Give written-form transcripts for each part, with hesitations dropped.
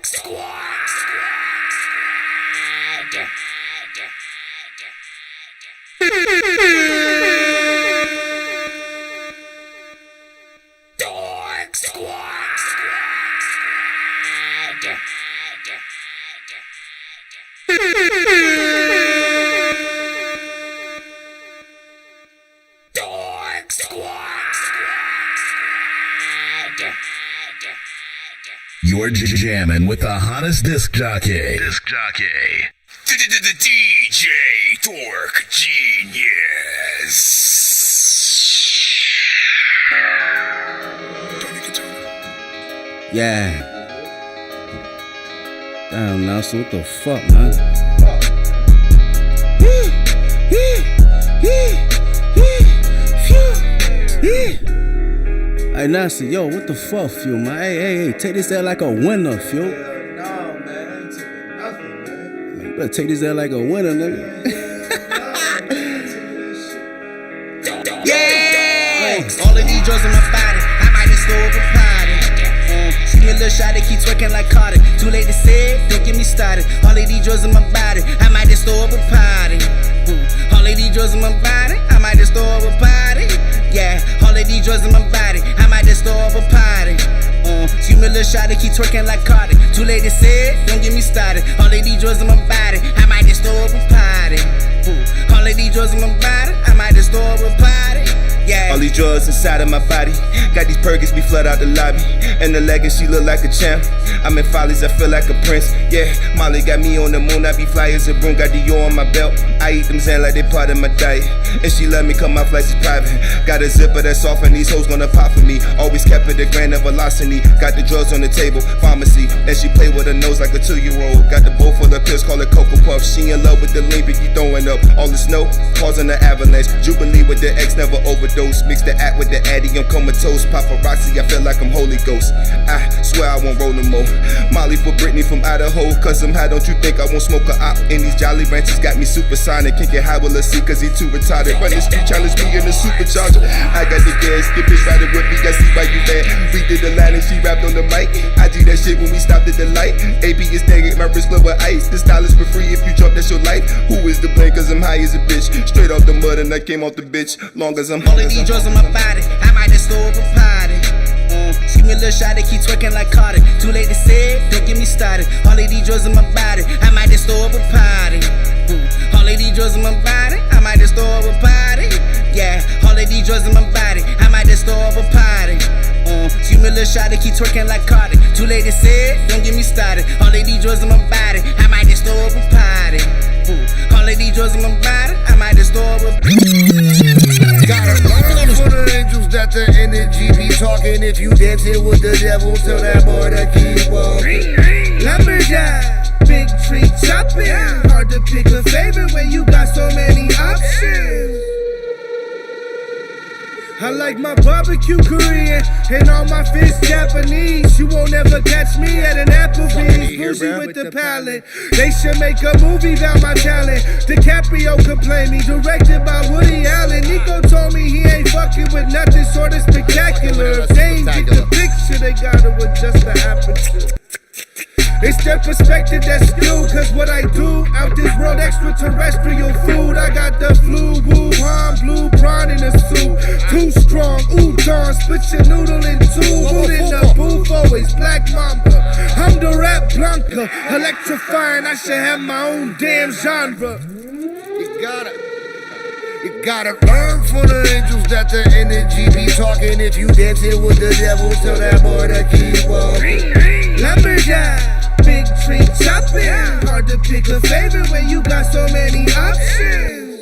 Squad. Dork Squad. Dork Squad. You're jamming with the hottest disc jockey. DJ Dork Genius. Yeah. Damn, now, so what the fuck, man? Hey, Nasty, yo, what the fuck, Fuel, man? Hey, take this out like a winner, Fuel. No, man, I ain't taking nothing, man. You better take this out like a winner, nigga. Yeah! All of these drugs in my body, I might just throw up a party. See me a little shot, they keep twerking like Carter. Too late to say it, don't get me started. All of these drugs in my body, I might just throw up a party. All of these drugs in my body, I might just throw up a party. Yeah, all of these drugs in my body, I might just throw up a party. See me a little shot, they keep twerking like Carter. Too late to say it, don't get me started. All of these drugs in my body, I might just throw up a party. All of these drugs in my body, I might just throw up a party. Yeah. All these drugs inside of my body. Got these perkins, we flood out the lobby. And the leggings, she look like a champ. I'm in follies, I feel like a prince. Yeah, Molly got me on the moon. I be fly as a broom, got Dior on my belt. I eat them Zen like they part of my diet. And she let me come my flights is private. Got a zipper that's off and these hoes gonna pop for me. Always kept it a grand of velocity. Got the drugs on the table, pharmacy. And she play with her nose like a 2-year-old. Got the bowl full of pills, call it Cocoa Puff. She in love with the lean, but you throwing up all the snow, causing the avalanche. Jubilee with the X, never overdose. Mix the act with the Addy, I'm comatose. Paparazzi, I feel like I'm Holy Ghost. I swear I won't roll no more. Molly for Britney from Idaho. Cause I'm high, don't you think I won't smoke a op? And these Jolly Ranchers got me supersonic. Can't get high with a C cause he too retarded. Run the street, challenge me in the supercharger. I got the gas, skip it, riding with me. I see why you mad. We did the line and she rapped on the mic. I do that shit when we stopped at the light. AP is tagging, my wrist with ice. The style is for free if you drop, that's your life. Who is the blame? Cause I'm high as a bitch. Straight off the mud and I came off the bitch. Long as I'm all of these drugs in my body, I might just throw up a party. See me a little shot, they keep twerking like Carter. Too late to say it, don't get me started. All of these drugs in my body, I might just throw up a party. All of these drugs in my body, I might just throw up a party. Yeah, all of these drugs in my body, I might just throw up a party. See me a little shot, they keep twerking like Carter. Too late to say it, don't get me started. All of these drugs in my body, I might just throw up a party. All of these drugs in my body, I might just throw up a Got a learn for the angels that the energy be talking. If you dancing with the devil, tell that boy to keep walking. Lumberjack, big tree chopping. Hard to pick a favorite when you got so many options. I like my barbecue Korean and all my fish Japanese. You won't ever catch me at an Applebee's. Bougie with the palate. They should make a movie about my talent. DiCaprio could play me, directed by Woody Allen. Nico told me he ain't fucking with nothing sort of spectacular. If they ain't get the picture, they gotta adjust the aperture. It's their perspective that's skewed, cause what I do out this world extraterrestrial food. I got the flu, Wuhan, blue prawn in a soup. Too strong, udon, split your noodle in two. Food in the booth, always black mamba. I'm the rap Blanca, electrifying, I should have my own damn genre. You gotta learn for the angels that the energy be talking. If you dancing with the devil, tell that boy to keep walking. Lumberjack, big tree chopping. Hard to pick a favorite when you got so many options.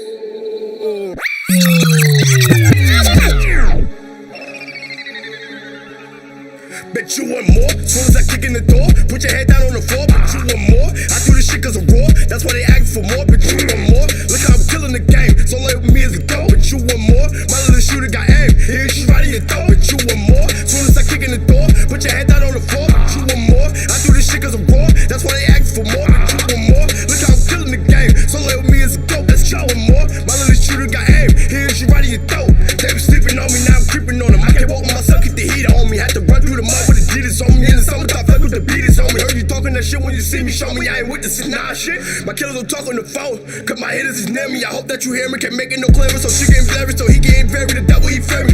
Bet you want more? Soon as I kick in the door, put your head down on the floor. Bet you want more? I do this shit cause I'm raw. That's why they ask for more. Bet you want more? Look how I'm killing the game. So late with me as a go. Bet you want more? My little shooter got aim. Here she's right in your throat. Bet you want more? Soon as I kick in the door, put your head down on the floor. Bet you want more? I do this shit cause I'm raw. That's why they ask for more. Bet you want more? Look how I'm killing the game. So late with me as a go. Let's show them more. My little shooter got aim. Here she's right in your throat. They was sleeping on me, now I'm creeping on them. I can't walk myself, keep the heat on me. Had to run through the mud with the Adidas on me. In the summertime, fuck with the beat is on me. me. Heard you talking that shit when you see me. Show me I ain't with this nah shit. My killers don't talk on the phone, cause my hitters is near me. I hope that you hear me. Can't make it no clearer, so she getting blurry, so he getting buried. The devil he ferry.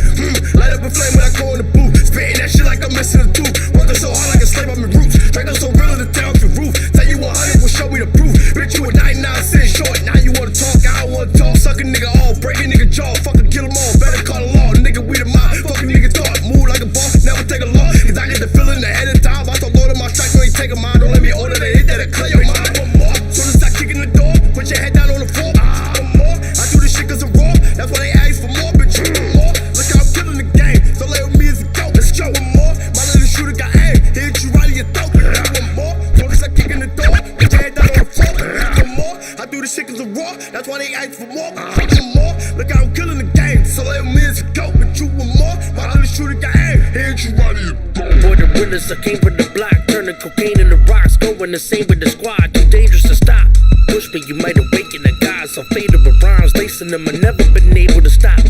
Light up a flame when I go in the booth. Spitting that shit like I'm missing a tooth. Working so hard like a slave, I'm in roots. Drinking so real to tear off your roof. Tell you 100 will show me the proof. Bitch, you a 99 cent short. Now you wanna talk, I don't wanna talk. Suck a nigga off, break a nigga jaw. Fucking kill them all, better call the law. Nigga, we the mob. Fucking nigga talk. Move like a boss, never take a loss. Cause I get the feeling ahead of time. I told Lord of my strike, so he take a mind. Don't let me order the hit that'll clear your mind. One more. Soon as I kick in the door, put your head down on the floor. One more. I do this shit cause I'm raw. That's why they ask for more, bitch. One more. Look how I'm killing the game. So lay with me as a goat. Let's go. One more. My little shooter got aim. Hit you right in your throat. One more. Soon as I kick in the door, put your head down on the floor. One more. I do this shit cause I'm raw. That's why they ask for more. One more. Look how I'm killing the game. So lay with me as a goat. But you one more. My little shooter got aim. Hit you right in your throat. Boy, the realest, I came from the block, turning cocaine into rocks, going the same with the squad, too dangerous to stop. Push me, you might awaken the gods, so faded with rhymes, lacing them, I never been able to stop.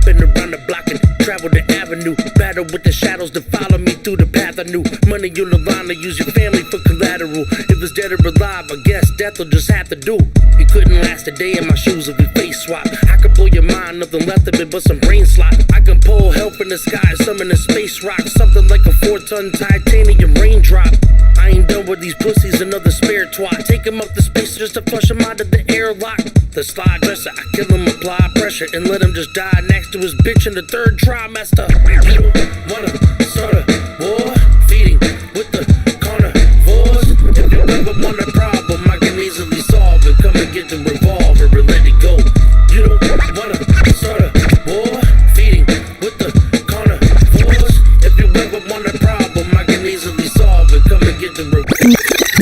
Been around the block and traveled the avenue, battle with the shadows that follow me through the path I knew. Money you'll align to use your family for collateral. If it's dead or alive, I guess death will just have to do. You couldn't last a day in my shoes if we face swap. I could blow your mind, nothing left of it but some brain slot. I can pull help in the sky, summon a space rock, something like a 4-ton titanium raindrop. I ain't done with these pussies, another spare twat. Take him up to space just to flush him out of the airlock. The slide dresser, I kill him, apply pressure, and let him just die next to his bitch in the 3rd trimester. You don't wanna start a war, feeding with the carnivores. If you ever want a problem, I can easily solve it. Come and get the revolver and let it go. You don't wanna start a war, feeding with the carnivores. If you ever want a problem, I can easily solve it. Come and get the revolver.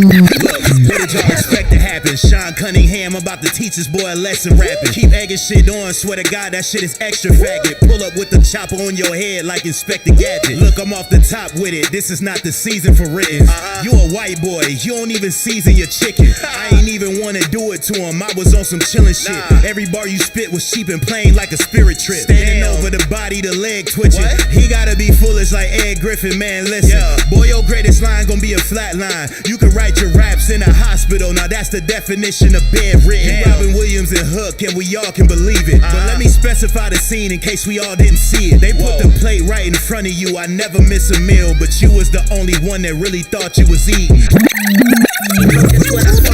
What did y'all expect to happen? Sean Cunningham about to teach this boy a lesson rapping. Keep egging shit on, swear to God that shit is extra faggot. Pull up with the chopper on your head like Inspector Gadget. Look, I'm off the top with it, this is not the season for written. You a white boy, you don't even season your chicken. I ain't even wanna do it to him, I was on some chillin' shit. Every bar you spit was cheap and plain like a spirit trip. Standing over the body, the leg twitching. He gotta be foolish like Ed Griffin, man, listen. Boy, your greatest line gonna be a flat line. You can write your raps in a hospital, now that's the definition of bedridden. Robin Williams and Hook, and we all can believe it. But let me specify the scene in case we all didn't see it. They put the plate right in front of you, I never miss a meal, but you was the only one that really thought you was eating.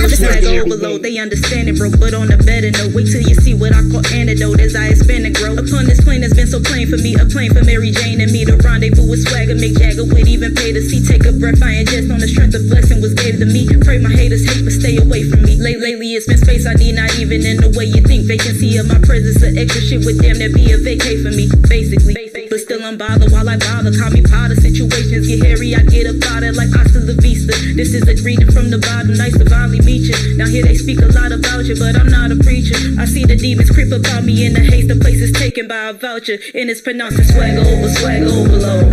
Swag overload, they understand it, bro. But on the better note, wait till you see what I call antidote as I expand and grow. Upon this plane that's been so plain for me, a plane for Mary Jane and me. The rendezvous with swagger, Mick Jagger would even pay to see. Take a breath, I ingest on the strength of blessing was gave to me. Pray my haters hate, but stay away from me. Lately it's been space ID, not even in the way you think. Vacancy of my presence, the extra shit with them that be a vacay for me, basically. But still I'm bothered while I bother. Call me Potter, situations get hairy, I get up out it like hasta la vista. This is a greeting from the bottom, nice to finally meet you. Now here they speak a lot about you, but I'm not a preacher. I see the demons creep about me in the haste. The place is taken by a voucher, and it's pronounced as swag overload.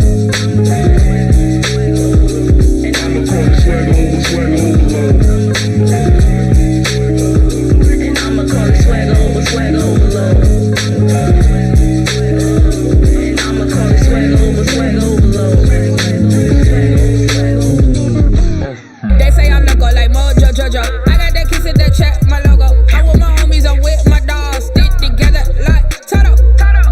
And I'ma call it swag overload. And I'ma call it swag overload. And I'ma call it swag overload. They say I'm not go like Mojo Jojo. I got that kiss in that check, my logo. I'm with my homies, I'm with my dogs. Stick together like Toto.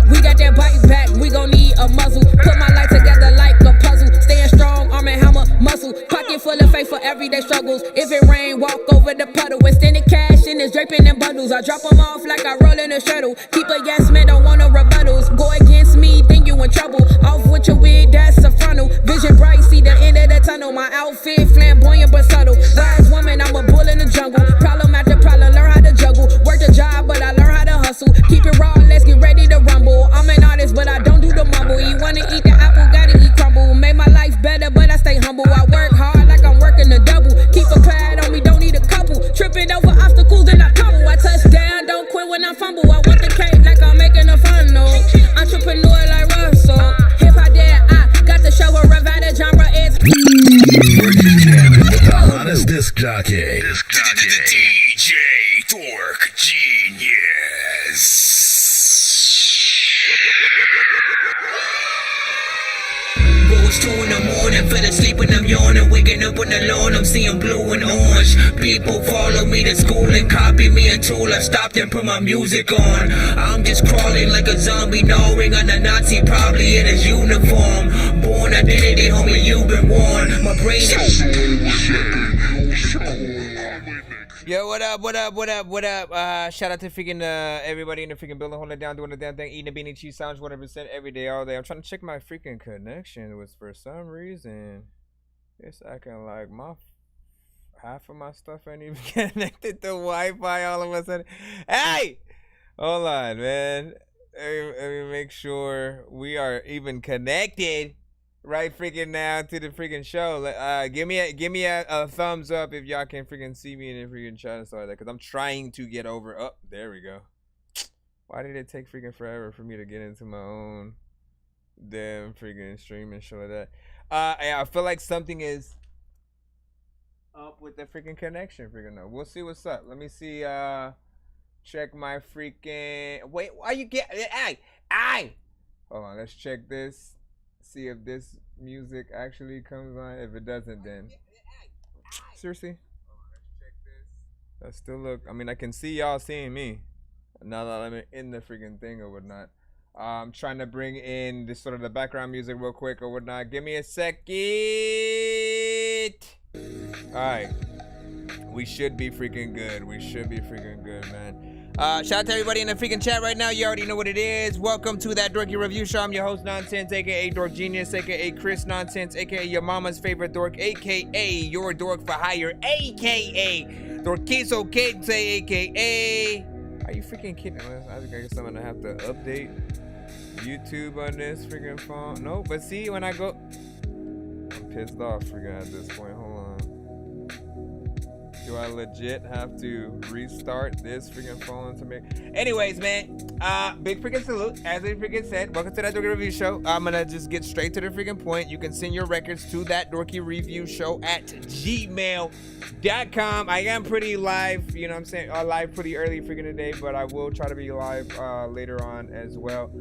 We got that bite back, we gon' need a muzzle. Put my life together like a puzzle. Staying strong, arm and hammer, muscle. Pocket full of faith for everyday struggles. If it rain, walk over the puddle. Extended cash in this draping in bundles. I drop them off like I roll in a shuttle. Keep a yes man, don't want no rebuttals. Go against me, then you in trouble. Off with your wig, that's a frontal. Vision bright, see the end of the tunnel. My outfit flamboyant but subtle. Wise woman, I'm a bull in the jungle. Problem after problem, learn how to juggle. Work the job, but I learn how to hustle. Keep it raw, let's get ready to rumble. I'm an artist, but I don't do the mumble. You wanna eat the apple, gotta eat crumble. Made my life better, but I stay humble. I work hard like I'm working a double. Keep a pad on me, don't need a couple. Tripping over obstacles and I tumble. I touch down, don't quit when I fumble. I want the cake like I'm making a funnel. Entrepreneur like Russell. If I dare, I got to show her Revada genre is. The hottest disc jockey. DJ Dork Genius. Rose 2 in the morning, fell asleep in the I'm yawning, waking up on the lawn, I'm seeing blue and orange. People follow me to school and copy me until I stopped and put my music on. I'm just crawling like a zombie, gnawing on a Nazi, probably in his uniform. Born identity, homie, you've been warned. My brain is... Yo, what up? Shout out to freaking everybody in the freaking building, holding it down, doing the damn thing, eating a beanie cheese sandwich 100% every day, all day. I'm trying to check my freaking connection, was for some reason it's acting like half of my stuff ain't even connected to Wi-Fi all of a sudden. Hey, hold on, man. Let me make sure we are even connected right freaking now to the freaking show. Give me a thumbs up if y'all can freaking see me in the freaking chat and stuff like that, because I'm trying to get over. Oh, there we go. Why did it take freaking forever for me to get into my own damn freaking stream and shit like that? Yeah, I feel like something is up with the freaking connection. Freaking no. We'll see what's up. Let me see. Check my freaking. Wait, why you get? Hey. Hold on. Let's check this. See if this music actually comes on. If it doesn't, then seriously, let's check this. That still look. I mean, I can see y'all seeing me now that I'm in the freaking thing or whatnot. I'm trying to bring in this sort of the background music real quick or whatnot. Give me a second. All right, we should be freaking good. We should be freaking good, man. Shout out to everybody in the freaking chat right now. You already know what it is. Welcome to that Dorky Review Show. I'm your host, Nonsenze, aka Dork Genius, aka Chris Nonsense, aka your mama's favorite dork, aka your dork for hire, aka Dorkiest kids, aka. Are you freaking kidding? I guess I'm gonna have to update YouTube on this freaking phone. No, but see, when I go, I'm pissed off freaking at this point. Hold on. Do I legit have to restart this freaking phone to make? Anyways, man, big freaking salute. As I freaking said, welcome to that Dorky Review Show. I'm gonna just get straight to the freaking point. You can send your records to that Dorky Review Show at gmail.com. I am pretty live, you know what I'm saying? Live pretty early freaking today, but I will try to be live later on as well.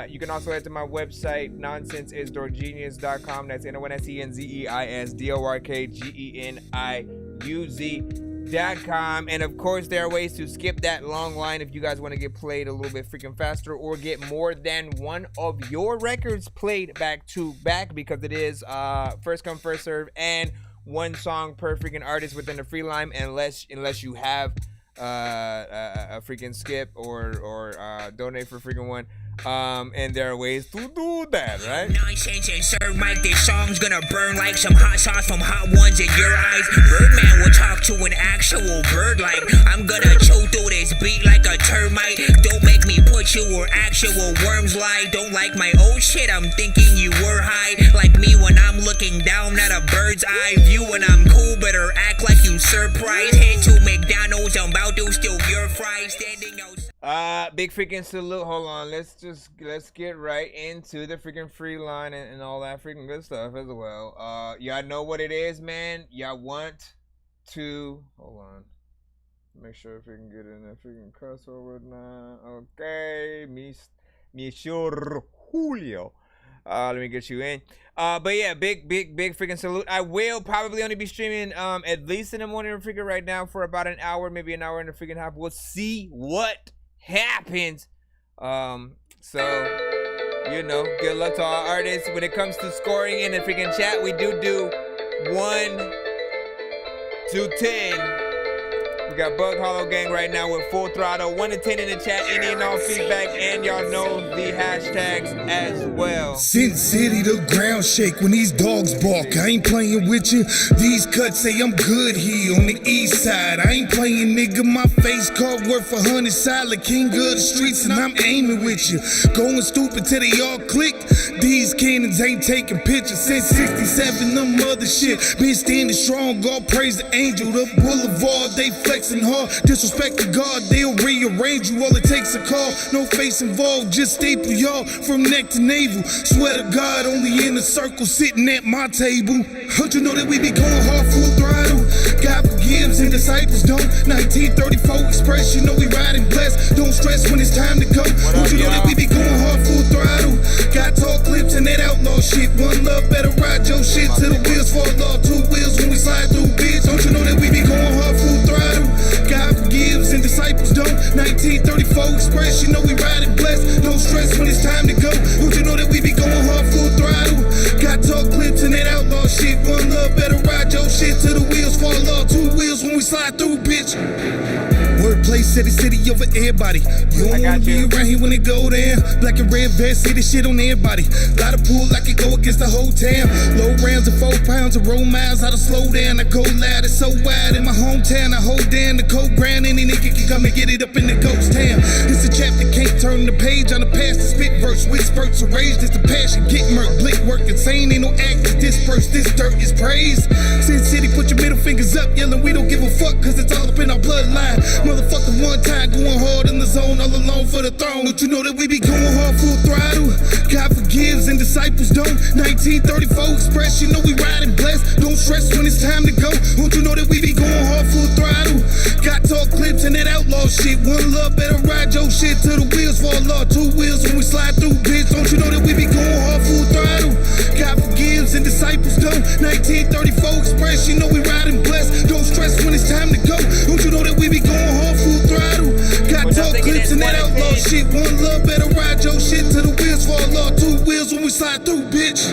You can also head to my website, nonsenseisdorkgenius.com. That's nonsenseisdorkgenius.com. And of course, there are ways to skip that long line if you guys want to get played a little bit freaking faster or get more than one of your records played back to back, because it is first come, first serve, and one song per freaking artist within the free line, unless you have a freaking skip or donate for freaking one. And there are ways to do that, right? Nonsense and serve Mike, this song's gonna burn like some hot sauce from hot ones in your eyes. Birdman will talk to an actual bird like I'm gonna chew through this beat like a termite. Don't make me put you where actual worms lie. Don't like my old shit, I'm thinking you were high. Like me when I'm looking down at a bird's eye view. When I'm cool, better act like you surprised. Head to McDonald's, I'm about to steal your fries. Standing outside. Big freaking salute. Hold on, let's get right into the freaking free line and all that freaking good stuff as well. Y'all know what it is, man. Y'all want to hold on, make sure if we can get in that freaking cuss or whatnot. Okay, Mr. Julio. Let me get you in. But yeah, big freaking salute. I will probably only be streaming at least in the morning freaking right now for about an hour, maybe an hour and a freaking half. We'll see what happens. So you know, good luck to all artists. When it comes to scoring in the freaking chat, we do 1 to 10. We got Bug Hollow Gang right now with full throttle. 1 to 10 in the chat. Any and all feedback, and y'all know the hashtags as well. Sin City, the ground shake when these dogs bark. I ain't playing with you. These cuts say I'm good here on the east side. I ain't playing, nigga. My face card worth 100 solid. King of the streets, and I'm aiming with you. Going stupid till they all click. These cannons ain't taking pictures since 67. Them other shit been standing strong. God praise the angel. The boulevard, they flexing hard. Disrespect to God, they'll rearrange you. All it takes a call. No face involved, just staple y'all from neck to navel. Swear to God, only in a circle sitting at my table. Don't you know that we be going hard full throttle? God forgive gives and disciples don't. 1934 Express, you know we riding blessed. Don't stress when it's time to go. Don't you know that we be going hard full throttle? Got talk clips and that outlaw shit. One love, better ride your shit till the wheels fall off. Two wheels when we slide through, bitch. Don't you know that we be going hard full throttle? God forgives and disciples don't. 1934 Express, you know we riding blessed. Don't stress when it's time to go. Don't you know that we be going hard full throttle? Got talk clips and that outlaw shit. One love, better ride your shit till the wheels fall off. Two wheels when we slide through, bitch. Wordplay, city over everybody. You don't wanna be around here when it go down. Black and red vest, see this shit on everybody. Lot of pull like it go against the whole town. Low rounds of 4 pounds of roll miles, how to slow down. I go loud, it's so wide in my hometown. I hold down the cold ground, any nigga can come and get it up in the ghost town. It's a chapter, can't turn the page on the past. The spit verse with spurts of rage. This the passion, get murked, blick work insane. Ain't no act dispersed, this dirt is praise. Sin City, put your middle fingers up, yelling we don't give a fuck, cause it's all up in our bloodline. Motherfucker, one time going hard in the zone, all alone for the throne. Don't you know that we be going hard full throttle? God forgives and disciples don't. 1934 Express, you know we riding blessed. Don't stress when it's time to go. Don't you know that we be going hard full throttle? Got talk clips and that outlaw shit. One love, better ride your shit till the wheels fall off. Two wheels when we slide through, bitch. Don't you know that we be going hard full throttle? God forgives and disciples don't. 1934 Express, you know we riding blessed. Don't stress when it's time to go. Don't you know that we be going hard full throttle? Got talk clips and that outlaw shit. One love, better ride your shit till the wheels fall off. Two wheels when we slide through, bitch.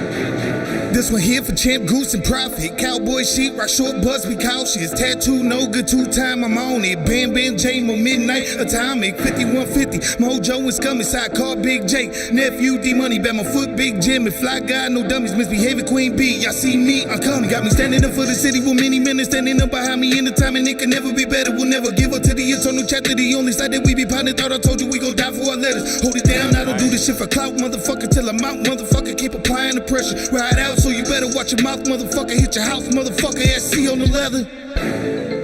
This one here for Champ, Goose, and Profit. Cowboy shit, rock short, buzz, be cautious. Tattoo, no good, 2-time, I'm on it. Bam, bam, J-Mo, midnight, atomic, 5150. Mojo is coming, side car, Big J. Nephew, D-Money, bet my foot, Big Jim. And fly guy, no dummies, misbehaving, Queen B. Y'all see me, I'm coming. Got me standing up for the city with many men standing up behind me in the time, and it can never be better. We'll never give up to the eternal chapter. The only side that we be pounding. Thought I told you we gon' die for our letters. Hold it down, I don't do this shit for clout, motherfucker, till I'm out, motherfucker. Keep applying the pressure. Ride out, so you better watch your mouth, motherfucker. Hit your house, motherfucker. SC on the leather.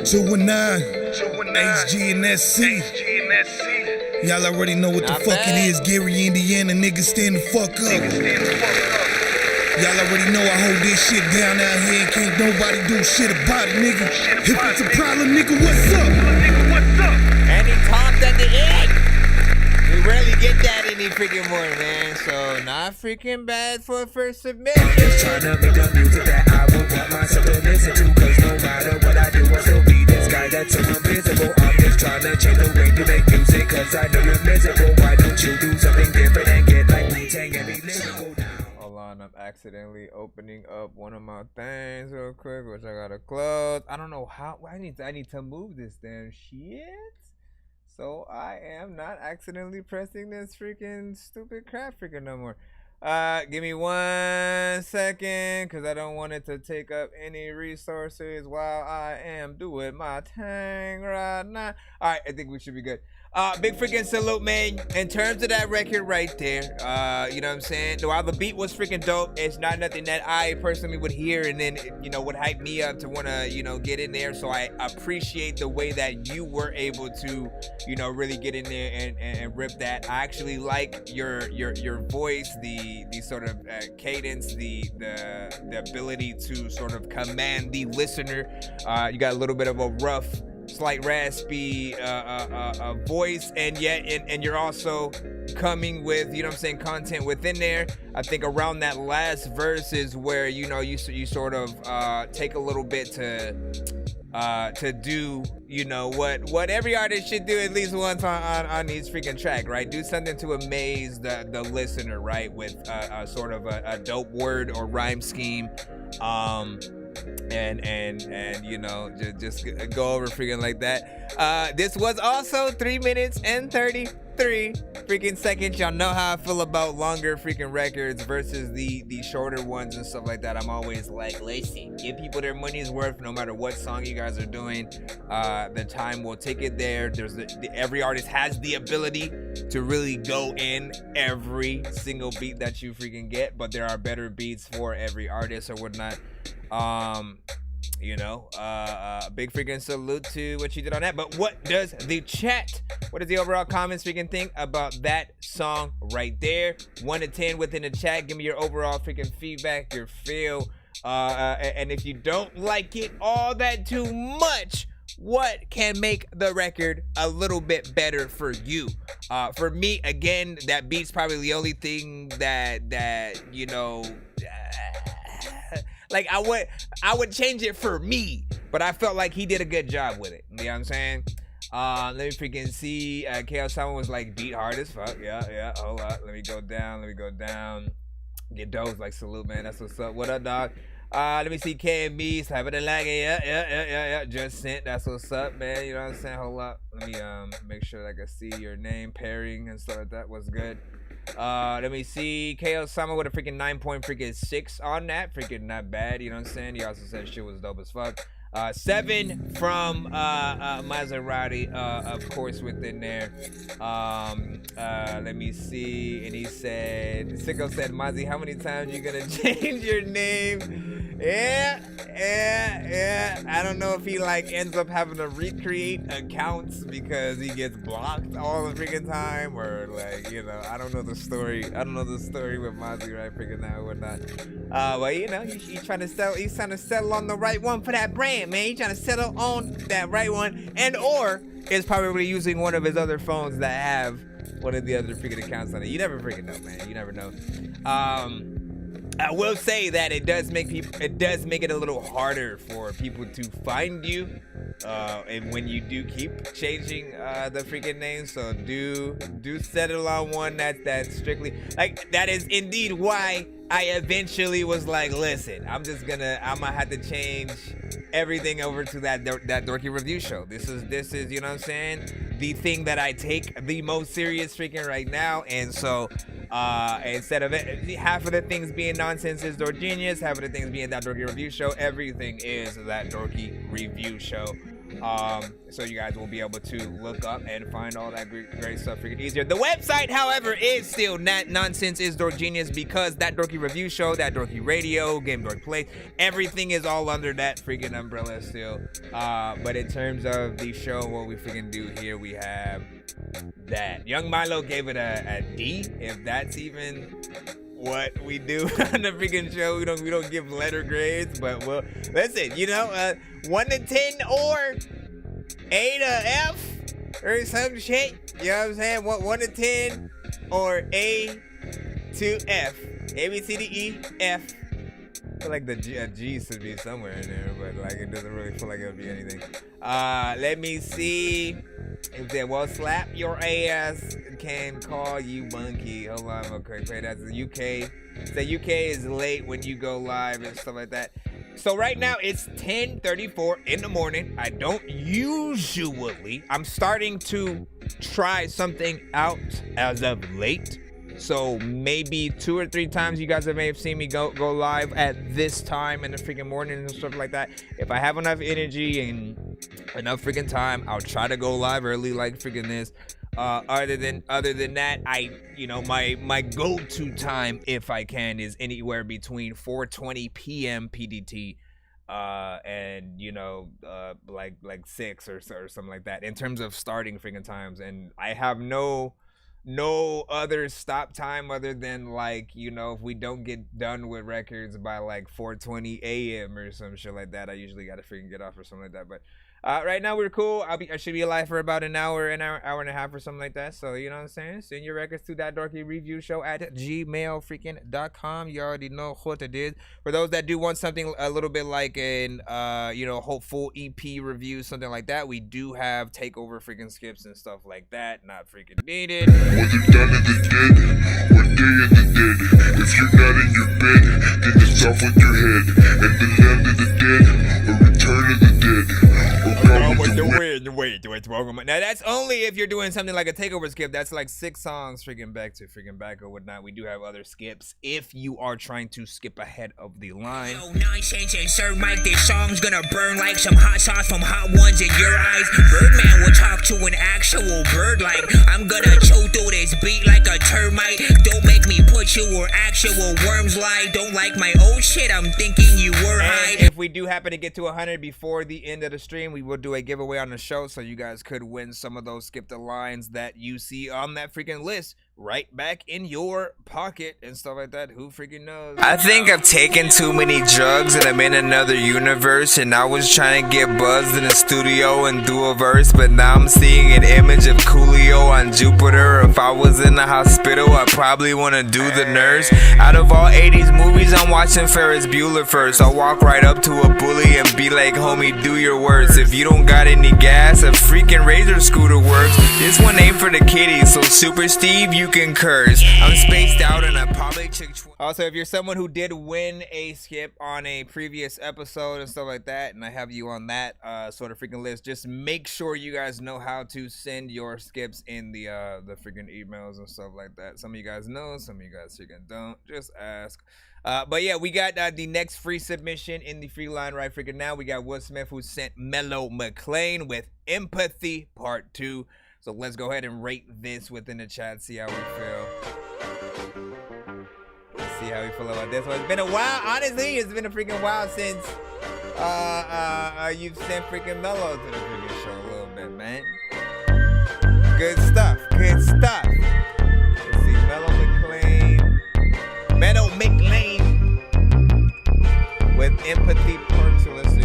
219, HG and SC. Y'all already know what the fuck it is. Gary, Indiana, niggas stand the fuck up. Y'all already know I hold this shit down out here and can't nobody do shit about it, nigga. If it's a problem, nigga, what's up? And he talked at the end. We rarely get that any freaking more, man. So not freaking bad for a first submission. Just trying to make the music that I would want myself to listen to. Cause no matter what I do, I still be this guy that's so invisible. I'm just trying to change the way you make music. Cause I know you're miserable. Why don't you do something different and get like Wu-Tang and be lyrical now? Hold on, I'm accidentally opening up one of my things real quick, which I gotta close. I don't know how. I need to move this damn shit. So I am not accidentally pressing this freaking stupid crap freaking no more. Give me 1 second, cause I don't want it to take up any resources while I am doing my thing right now. All right, I think we should be good. Big freaking salute, man. In terms of that record right there, you know what I'm saying? While the beat was freaking dope, it's not nothing that I personally would hear and then, you know, would hype me up to want to, you know, get in there. So I appreciate the way that you were able to, you know, really get in there and rip that. I actually like your voice, the sort of cadence, the ability to sort of command the listener. You got a little bit of a rough, slight raspy voice, and yet and you're also coming with, you know what I'm saying, content within there. I think around that last verse is where, you know, you sort of take a little bit to do, you know, what every artist should do at least once on each freaking track, right? Do something to amaze the listener, right? With sort of a dope word or rhyme scheme. And you know, just go over freaking like that. This was also 3 minutes and 33 freaking seconds. Y'all know how I feel about longer freaking records versus the shorter ones and stuff like that. I'm always like, listen, give people their money's worth no matter what song you guys are doing. The time will take it there. Every artist has the ability to really go in every single beat that you freaking get, but there are better beats for every artist or whatnot. You know, big freaking salute to what you did on that. But what does the overall comments freaking think about that song right there? 1 to 10 within the chat. Give me your overall freaking feedback, your feel. And if you don't like it all that too much, what can make the record a little bit better for you. For me, again, that beat's probably the only thing that you know, like I would change it for me, but I felt like he did a good job with it. You know what I'm saying? Let me freaking see. KO Sama was like beat hard as fuck. Yeah. Hold up. Let me go down. Get those like salute, man. That's what's up. What up, dog? Let me see. KMB, Cyber the Lag. Yeah. Just sent. That's what's up, man. You know what I'm saying? Hold up. Let me make sure that I can see your name, pairing and stuff like that. Was good. Let me see. KO Sama with a freaking 9.6 on that. Freaking not bad. You know what I'm saying? He also said shit was dope as fuck. 7 from Maserati, of course, within there. Let me see. And he said, Sicko said, Mozzie, how many times you gonna change your name? Yeah. I don't know if he like ends up having to recreate accounts because he gets blocked all the freaking time, or like, you know, I don't know the story. With Mozzie right freaking now or whatnot. But you know, he's trying to settle on the right one for that brand, man. He's trying to settle on that right one, and or is probably using one of his other phones that have one of the other freaking accounts on it. You never freaking know, man. You never know. I will say that it does make it a little harder for people to find you, and when you do keep changing the freaking name. So do settle on one that's strictly like that. Is indeed why I eventually was like, listen, I'm gonna have to change everything over to that Dorky review show. This is you know what I'm saying, the thing that I take the most serious freaking right now. And so instead of it, half of the things being Nonsenze is Dork Genius, half of the things being that Dorky review show, everything is that Dorky review show. So you guys will be able to look up and find all that great stuff freaking easier. The website, however, is still Nonsenze is Dork Genius, because that Dorky review show, that Dorky radio, Game Dork Play, everything is all under that freaking umbrella still. But in terms of the show, what we freaking do here, we have that. Young Milo gave it a D, if that's even what we do on the freaking show. We don't give letter grades, but well, listen, you know, 1 to 10 or A to F or some shit. You know what I'm saying? 1 to 10 or A to F. A, B, C, D, E, F. I feel like the G should be somewhere in there, but like it doesn't really feel like it'll be anything. Let me see. If they will slap your ass, can call you monkey. Hold on, okay, that's the UK. The UK is late when you go live and stuff like that. So right now it's 10:34 in the morning. I don't usually. I'm starting to try something out as of late. So maybe 2 or 3 times you guys may have seen me go live at this time in the freaking morning and stuff like that. If I have enough energy and enough freaking time, I'll try to go live early like freaking this. Other than that, my go-to time, if I can, is anywhere between 4:20 p.m. PDT and like 6 or something like that in terms of starting freaking times. And I have no other stop time other than like, if we don't get done with records by like 4:20 a.m. or some shit like that, I usually gotta freaking get off or something like that. But right now we're cool. I should be alive for about an hour and a half or something like that. So you know what I'm saying? Send your records to that Dorky review show at gmail.com. You already know what it is. For those that do want something a little bit like an hopeful EP review, something like that, we do have takeover freaking skips and stuff like that. Not freaking needed. Whether done in the dead or day in the dead, if you're not in your bed, then it's off with your head. And the land of the dead or return of the dead. Now that's only if you're doing something like a takeover skip. That's like 6 songs freaking back or whatnot. We do have other skips if you are trying to skip ahead of the line. Yo, Nonsenze and Sir Mike, this song's gonna burn like some hot sauce from hot ones in your eyes. Birdman will talk to an actual bird like I'm gonna chew through this beat like a termite. Don't make me put you where actual worms lie. Don't like my old shit, I'm thinking you were high. If we do happen to get to 100 before the end of the stream, we will do a giveaway on the show, so you guys could win some of those skip the lines that you see on that freaking list right back in your pocket and stuff like that. Who freaking knows? I think I've taken too many drugs and I'm in another universe, and I was trying to get buzzed in the studio and do a verse, but now I'm seeing an image of Coolio on Jupiter. If I was in the hospital, I'd probably want to do the nurse. Out of all 80s movies, I'm watching Ferris Bueller first. I'll walk right up to a bully and be like, homie, do your worst. If you don't got any gas, a freaking Razor scooter works. This one ain't for the kiddies, so Super Steve, you can curse. I'm spaced out and I probably took. Also, if you're someone who did win a skip on a previous episode and stuff like that, and I have you on that sort of freaking list, just make sure you guys know how to send your skips in the freaking emails and stuff like that. Some of you guys know, some of you guys freaking don't. Just ask. But yeah, we got the next free submission in the free line right freaking now. We got Will Smith, who sent Mellow McLean with Empathy Part 2. So let's go ahead and rate this within the chat, see how we feel. Let's see how we feel about this one. It's been a while, honestly, it's been a freaking while since you've sent freaking Mellow to the freaking show a little bit, man. Good stuff, good stuff. Let's see, Mellow McLean with Empathy Part 2. Let's see.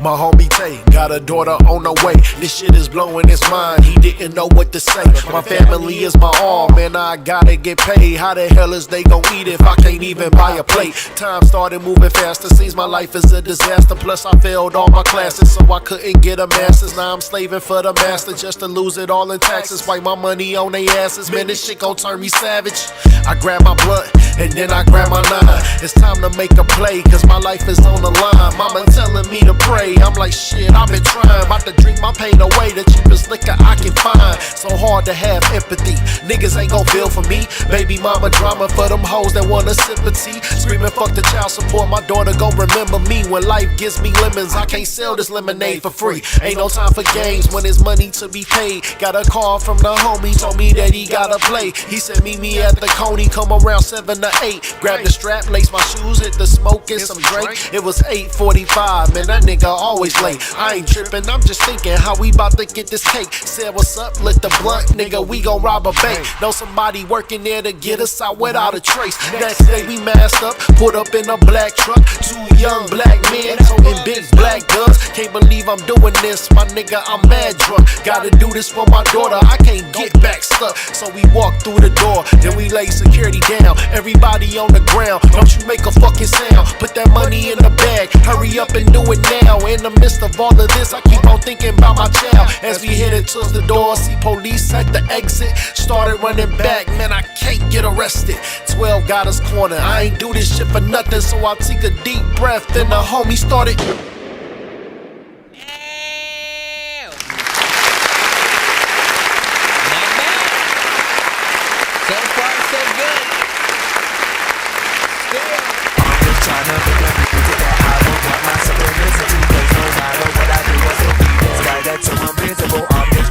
My homie Tay got a daughter on the way. This shit is blowing his mind. He didn't know what to say. My family is my all, man. I gotta get paid. How the hell is they gon' eat if I can't even buy a plate? Time started moving faster. Seems my life is a disaster. Plus I failed all my classes, so I couldn't get a master's. Now I'm slaving for the master just to lose it all in taxes. Wipe my money on they asses. Man, this shit gon' turn me savage. I grab my blunt and then I grab my nine. It's time to make a play, cause my life is on the line. Mama telling me to pray. I'm like, shit, I've been trying. About to drink my pain away. The cheapest liquor I can find. So hard to have empathy. Niggas ain't gon' feel for me. Baby mama drama for them hoes that want a sympathy. Screaming fuck the child support. My daughter gon' remember me when life gives me lemons. I can't sell this lemonade for free. Ain't no time for games when it's money to be paid. Got a call from the homie, told me that he gotta play. He said meet me at the Coney, come around 7 to 8. Grab the strap, lace my shoes, hit the smoke and some drink. It was 8:45, man, that nigga always late. I ain't tripping, I'm just thinking how we bout to get this cake. Said what's up, lit the blunt, nigga, we gon' rob a bank. Know somebody working there to get us out without a trace. Next day we masked up, put up in a black truck. 2 young black men holding big black guns. Can't believe I'm doing this, my nigga, I'm mad drunk. Gotta do this for my daughter, I can't get back stuck. So we walk through the door, then we lay security down. Everybody on the ground, don't you make a fucking sound. Put that money in the bag, hurry up and do it now. In the midst of all of this, I keep on thinking about my child. As we headed to the door, see police at the exit. Started running back, man, I can't get arrested. 12 got us cornered, I ain't do this shit for nothing. So I take a deep breath, then the homie started.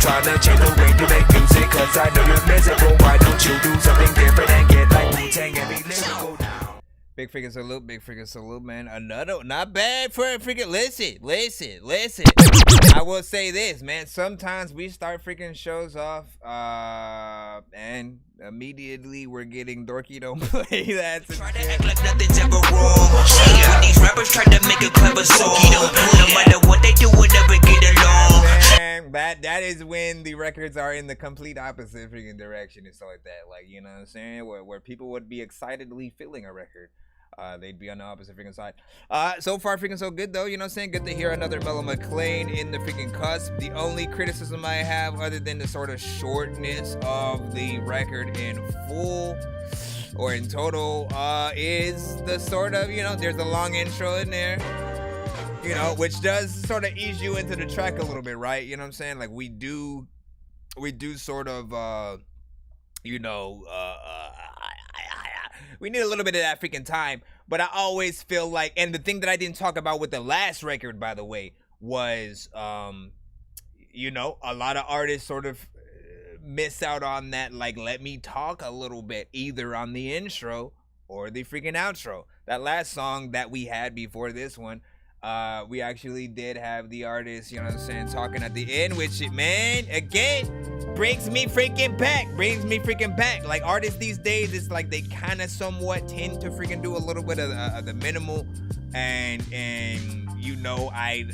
Trying to change the way you make music, cause I know you're miserable. Why don't you do something different and get like Wu-Tang and be lyrical now? Big freaking salute, man. Another, not bad for a freaking, listen. I will say this, man. Sometimes we start freaking shows off, and immediately we're getting Dorky don't play that. Try to act like nothing's ever wrong. When these rappers try to make a clever song, no matter what they do, we'll never get along. Man, that is when the records are in the complete opposite freaking direction and stuff like that. Like, you know what I'm saying? Where people would be excitedly feeling a record. They'd be on the opposite freaking side. So far freaking so good though, you know what I'm saying? Good to hear another Mellow McLean in the freaking cusp. The only criticism I have, other than the sort of shortness of the record in full or in total, is the sort of, you know, there's a long intro in there, you know, which does sort of ease you into the track a little bit, right? You know what I'm saying? Like we do sort of, you know, we need a little bit of that freaking time, but I always feel like, and the thing that I didn't talk about with the last record, by the way, was, you know, a lot of artists sort of miss out on that, like, let me talk a little bit, either on the intro or the freaking outro. That last song that we had before this one, We actually did have the artist, you know what I'm saying, talking at the end, which, man, again, brings me freaking back. Like, artists these days, it's like they kind of somewhat tend to freaking do a little bit of the minimal, and you know, I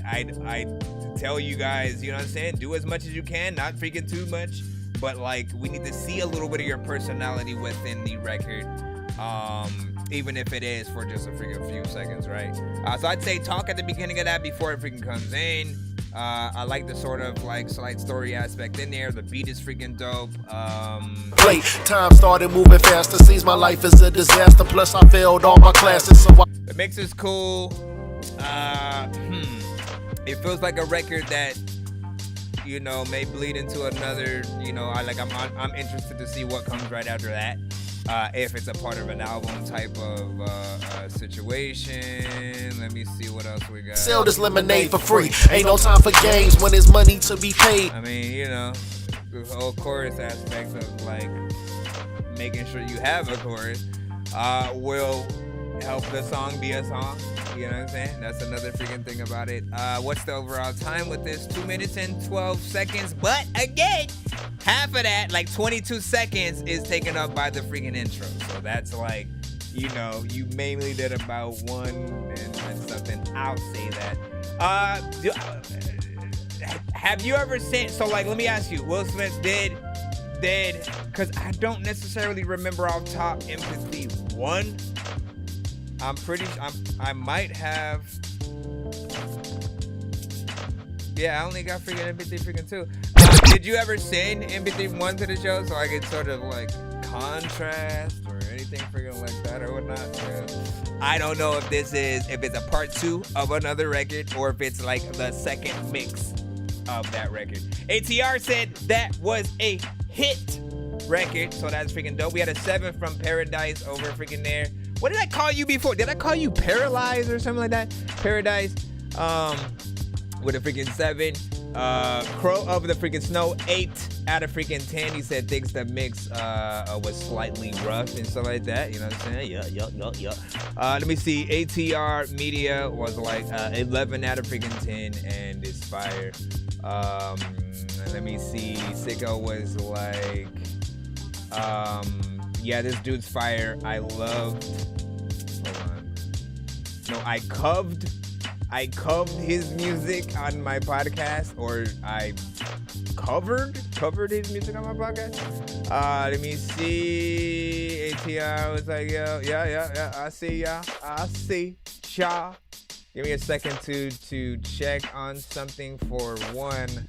tell you guys, you know what I'm saying, do as much as you can, not freaking too much, but like, we need to see a little bit of your personality within the record, even if it is for just a freaking few seconds, right? So I'd say talk at the beginning of that before it freaking comes in. I like the sort of like slight story aspect in there. The beat is freaking dope. Play time started moving faster. Sees my life as a disaster. Plus I failed all my classes, so the mix is cool. It feels like a record that, you know, may bleed into another. You know, I'm interested to see what comes right after that. If it's a part of an album type of situation. Let me see what else we got. Sell this lemonade for free. Ain't no time for games when there's money to be paid. I mean, you know, the whole chorus aspect of like making sure you have a chorus will help the song be a song. You know what I'm saying? That's another freaking thing about it. What's the overall time with this? 2 minutes and 12 seconds. But again, half of that, like 22 seconds, is taken up by the freaking intro. So that's like, you know, you mainly did about 1 and something. I'll say that. Have you ever seen, so like, let me ask you, Will Smith did, because I don't necessarily remember off top Empathy 1. I'm pretty sure I might have. Yeah, I only got freaking Empathy freaking 2. Did you ever send Empathy 1 to the show so I could sort of like contrast or anything freaking like that or whatnot? I don't know if it's a part 2 of another record or if it's like the second mix of that record. ATR said that was a hit record, so that's freaking dope. We had a 7 from Paradise over freaking there. What did I call you before? Did I call you Paralyzed or something like that? Paradise, with a freaking 7. Crow of the freaking Snow, 8 out of freaking 10. He said thinks the mix was slightly rough and stuff like that. You know what I'm saying? Yeah. Let me see. ATR Media was like 11 out of freaking 10 and it's fire. Let me see. Sicko was like, yeah, this dude's fire. I loved. Hold on. No, I coved his music on my podcast, or I covered his music on my podcast. Let me see. ATR was like, yeah. I see y'all. Give me a second to check on something for 1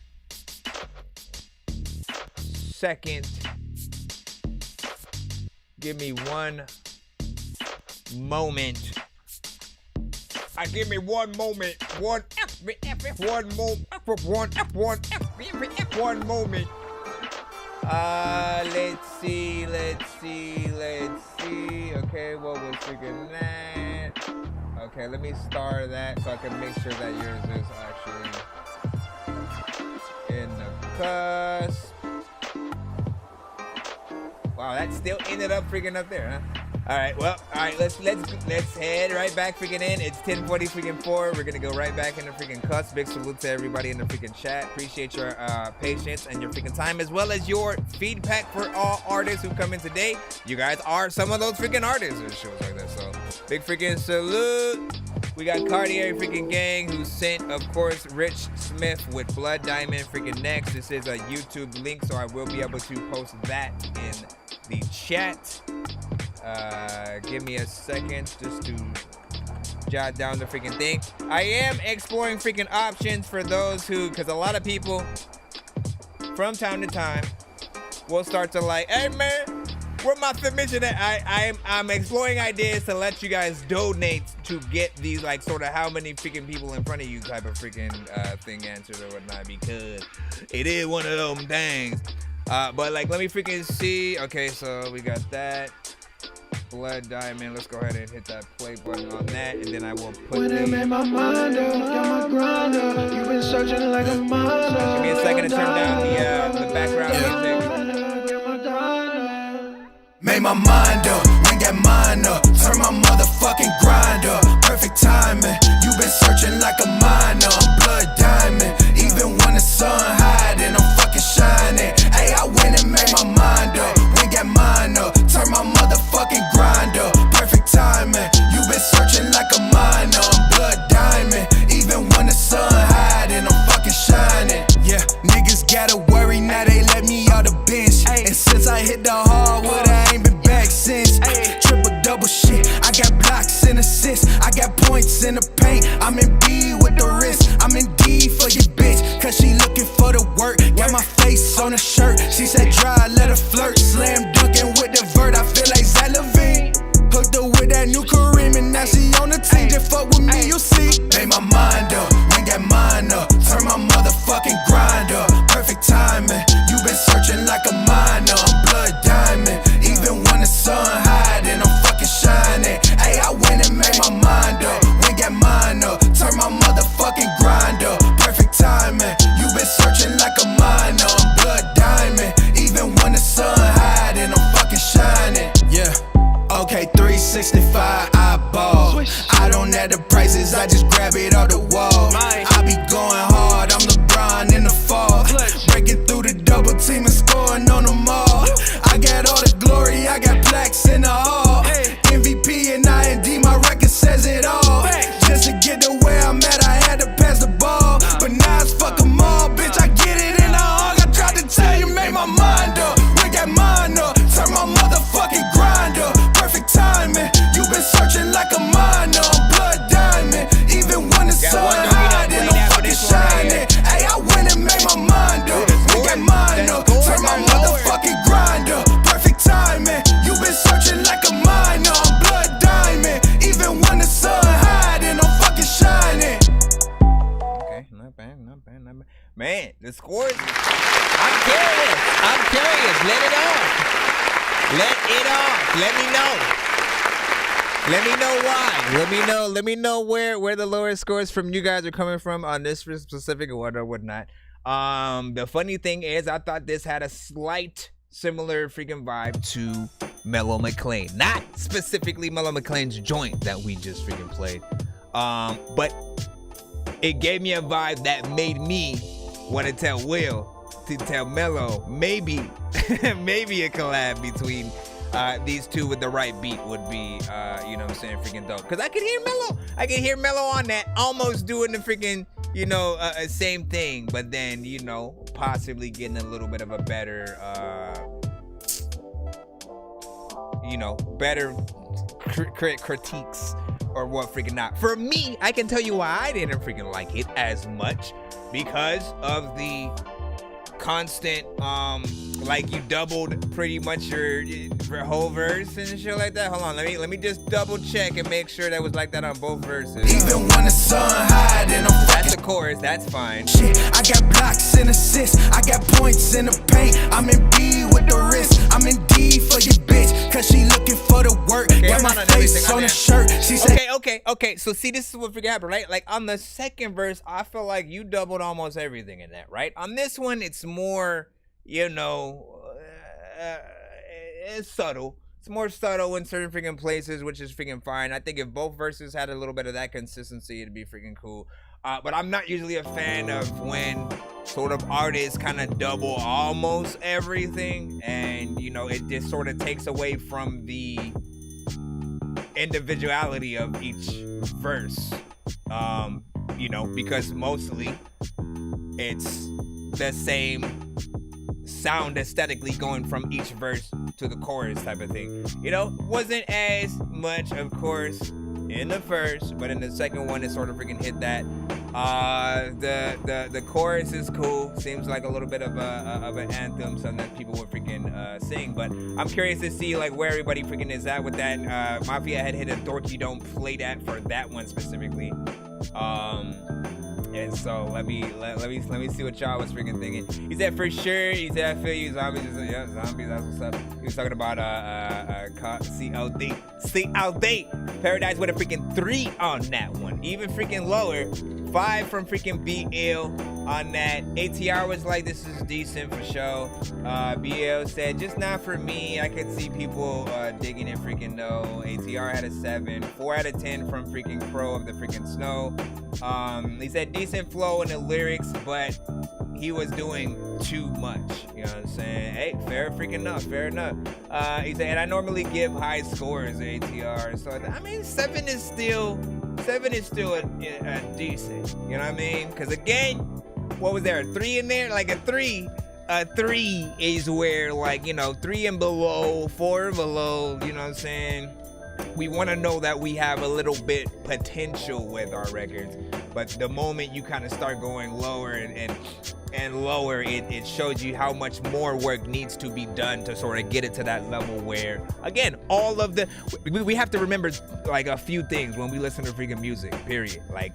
second. Give me 1 moment. Give me 1 moment. One moment. Let's see. Okay, what was freaking that? Okay, let me star that so I can make sure that yours is actually in the cusp. Wow, that still ended up freaking up there, huh? All right, let's head right back freaking in. It's 10:40 freaking 4. We're gonna go right back in the freaking cusp. Big salute to everybody in the freaking chat. Appreciate your patience and your freaking time, as well as your feedback for all artists who come in today. You guys are some of those freaking artists or shows like that. So big freaking salute. We got Cartier freaking gang who sent, of course, Rich Smith with Blood Diamond freaking next. This is a YouTube link, so I will be able to post that in the chat. Give me a second just to jot down the freaking thing. I am exploring freaking options for those who, because a lot of people from time to time will start to like, hey man, where my submission at? I'm exploring ideas to let you guys donate to get these like sort of how many freaking people in front of you type of freaking thing answered or whatnot, because it is one of them things. But like, let me freaking see. Okay, so we got that. Blood Diamond. Let's go ahead and hit that play button on that, and then I will put when I made my mind up, got my grind up. You been searching like a mind up. Give me a second to turn down the background music. Made my mind up, ring that mind up. Turn my motherfucking grind up. Perfect timing. You been searching like ball. I be going hard, I'm LeBron in the fall. Breaking through the double team and scoring on them all. I got all the glory, I got plaques in the hall. MVP and IND, my record says it all. Just to get to where I'm at, I had to pass the ball. But now it's fuck 'em all, bitch, I get it in the hog. I tried to tell you, make my mind up. Wake that mind up, turn my motherfucking grind up. Perfect timing, you been searching like a miner. I'm blood diamond, even when the sun hiding, I'm fucking shining. Hey, I went and made my mind up. Wake that mind up, turn my motherfucking grind up. Perfect timing, you been searching like a miner. I'm blood diamond, even when the sun hiding, I'm fucking shining. Okay, not bad, not bad, not bad. Man, the scores. I'm curious. I'm curious. Let it off. Let it off. Let me know. Let me know why. Let me know where the lower scores from you guys are coming from on this specific or whatnot. The funny thing is, I thought this had a slight similar freaking vibe to Mellow McLean. Not specifically Mellow McLean's joint that we just freaking played. But it gave me a vibe that made me want to tell Will to tell Mellow maybe maybe a collab between these two with the right beat would be you know what I'm saying, freaking dope. Cause I can hear Mellow on that, almost doing the freaking, you know, same thing, but then, you know, possibly getting a little bit of a better you know, better critiques or what freaking not. For me, I can tell you why I didn't freaking like it as much, because of the constant like you doubled pretty much your whole verse and shit like that. Hold on, let me just double check and make sure that was like that on both verses. Even when the sun hiding, I'm that's the chorus, that's fine. Shit, I got blocks and assists, I got points in the paint. I'm in B with the wrist, I'm in D for your bitch, cause she looking for the work. Okay, got my face on the shirt. She said, okay. So see, this is what freaking happened, right? Like on the second verse, I feel like you doubled almost everything in that, right? On this one, it's more, you know, it's subtle. It's more subtle in certain freaking places, which is freaking fine. I think if both verses had a little bit of that consistency, it'd be freaking cool. But I'm not usually a fan of when sort of artists kind of double almost everything, and you know, it just sort of takes away from the individuality of each verse. You know, because mostly it's the same sound aesthetically going from each verse to the chorus type of thing. You know, wasn't as much, of course, in the first, but in the second one it sort of freaking hit that. The chorus is cool. Seems like a little bit of an anthem, something that people would freaking sing. But I'm curious to see like where everybody freaking is at with that. Mafia had hit a Dorky don't play that for that one specifically. And so let me see what y'all was freaking thinking. He said for sure. He said I feel you, zombies. Yeah, zombies. That's what's up. He was talking about CLD Paradise with a freaking 3 on that one. Even freaking lower, 5 from freaking BL on that. ATR was like, this is decent for sure. BL said just not for me. I could see people digging it freaking though. ATR had a 7, 4 out of 10 from freaking Pro of the freaking Snow. He said decent flow in the lyrics, but he was doing too much. You know what I'm saying? Hey, fair enough. He said, and I normally give high scores ATR. So I mean, 7 is still a decent. You know what I mean? Because again, what was there? A 3 in there? Like a 3 is where, like, you know, 3 and below, 4 and below. You know what I'm saying? We want to know that we have a little bit potential with our records, but the moment you kind of start going lower and lower, it shows you how much more work needs to be done to sort of get it to that level where, again, all of the we have to remember like a few things when we listen to freaking music, period, like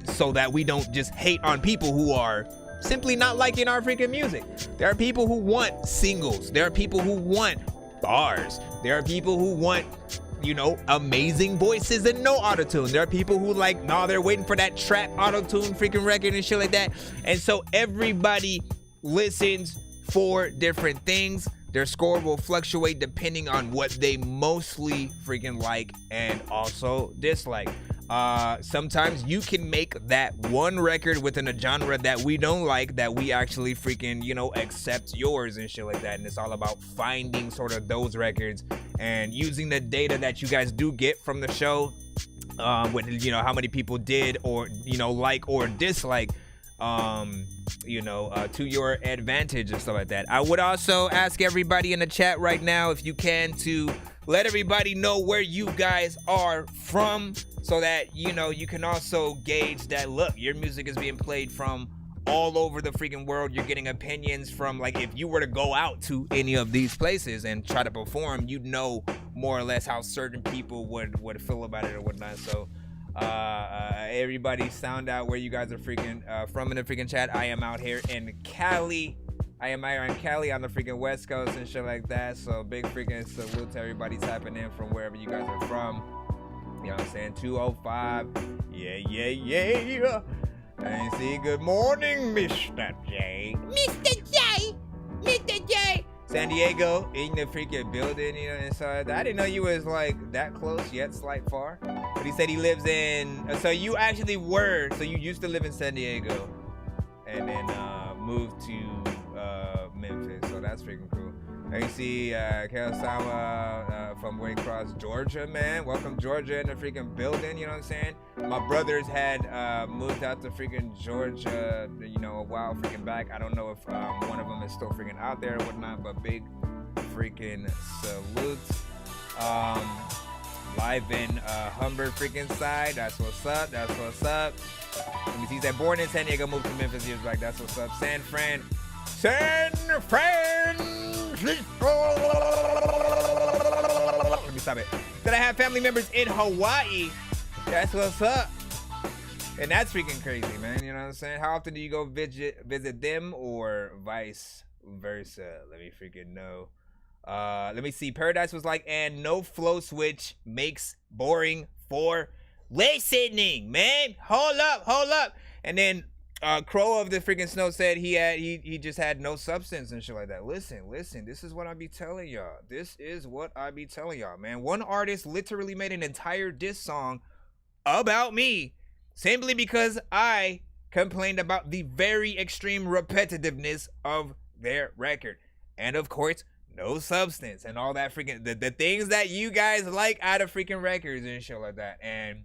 so that we don't just hate on people who are simply not liking our freaking music. There are people who want singles, there are people who want bars, there are people who want, you know, amazing voices and no autotune. There are people who like, nah, they're waiting for that trap autotune freaking record and shit like that. And so everybody listens for different things. Their score will fluctuate depending on what they mostly freaking like and also dislike. sometimes you can make that one record within a genre that we don't like, that we actually freaking, you know, accept yours and shit like that. And it's all about finding sort of those records and using the data that you guys do get from the show, with, you know, how many people did or, you know, like or dislike, you know, to your advantage and stuff like that. I would also ask everybody in the chat right now, if you can, to let everybody know where you guys are from, so that, you know, you can also gauge that, look, your music is being played from all over the freaking world. You're getting opinions from, like, if you were to go out to any of these places and try to perform, you'd know more or less how certain people would feel about it or whatnot. So everybody sound out where you guys are freaking from in the freaking chat. I am out here in Cali. I am out here in Cali on the freaking West Coast and shit like that. So big freaking salute to everybody tapping in from wherever you guys are from. You know what I'm saying? 205. Yeah. And see, good morning, Mr. J. Mr. J. San Diego in the freaking building, you know, inside. I didn't know you was like that close yet slight far. But he said he lives in, so you actually were, so you used to live in San Diego and then moved to Memphis. So that's freaking cool. And you see Kelsama from Waycross, Georgia, man. Welcome, Georgia, in the freaking building, you know what I'm saying? My brothers had moved out to freaking Georgia, you know, a while freaking back. I don't know if one of them is still freaking out there or whatnot, but big freaking salute. Live in Humber freaking side. That's what's up. That's what's up. Let me see. He said born in San Diego, moved to Memphis years back. That's what's up. San Fran. Let me stop it. That I have family members in Hawaii. That's what's up. And that's freaking crazy, man. You know what I'm saying? How often do you go visit them or vice versa? Let me freaking know. Let me see. Paradise was like, and no flow switch makes boring for listening, man. Hold up. And then Crow of the freaking Snow said he just had no substance and shit like that. Listen. This is what I be telling y'all. Man. One artist literally made an entire diss song about me simply because I complained about the very extreme repetitiveness of their record. And of course, no substance and all that freaking the things that you guys like out of freaking records and shit like that. And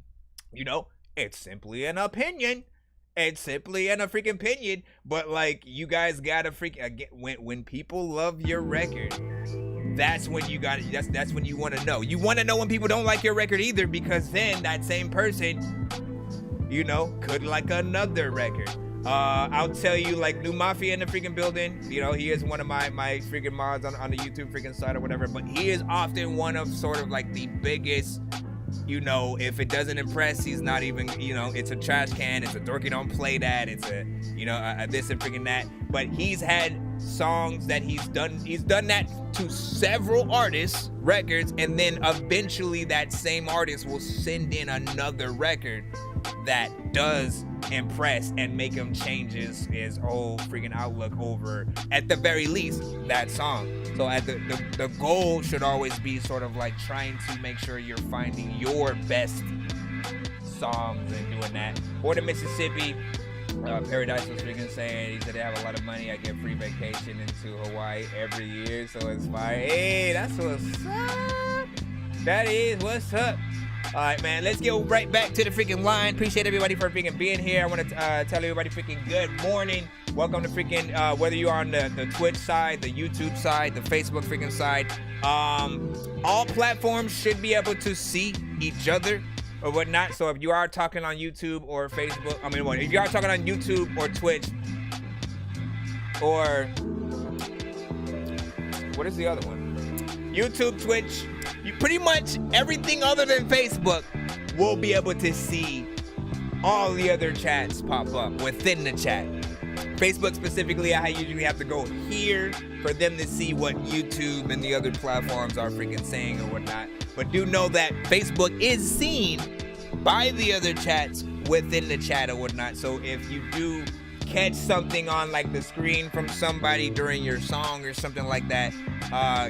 you know, it's simply an opinion. It's simply a freaking opinion, but like you guys gotta when people love your record, that's when you gotta that's when you want to know. You want to know when people don't like your record either, because then that same person, you know, could like another record. I'll tell you, like New Mafia in the freaking building, you know, he is one of my freaking mods on the YouTube freaking side or whatever, but he is often one of sort of like the biggest, you know, if it doesn't impress, he's not even, you know, it's a trash can, it's a Dorky don't play that, it's a, you know, a this and freaking that. But he's had songs that he's done that to several artists, records, and then eventually that same artist will send in another record that does impress and make him change his whole freaking outlook over, at the very least, that song. So at the goal should always be sort of like trying to make sure you're finding your best songs and doing that. Or the Mississippi, Paradise was freaking saying, he said they have a lot of money. I get free vacation into Hawaii every year, so it's fire. Hey, that's what's up. That is what's up. All right, man, let's get right back to the freaking line. Appreciate everybody for freaking being here. I want to tell everybody freaking good morning. Welcome to freaking, whether you are on the Twitch side, the YouTube side, the Facebook freaking side. All platforms should be able to see each other or whatnot. So if you are talking on YouTube or Facebook, if you are talking on YouTube or Twitch, or what is the other one? YouTube, Twitch, you pretty much everything other than Facebook will be able to see all the other chats pop up within the chat. Facebook specifically, I usually have to go here for them to see what YouTube and the other platforms are freaking saying or whatnot. But do know that Facebook is seen by the other chats within the chat or whatnot. So if you do catch something on like the screen from somebody during your song or something like that,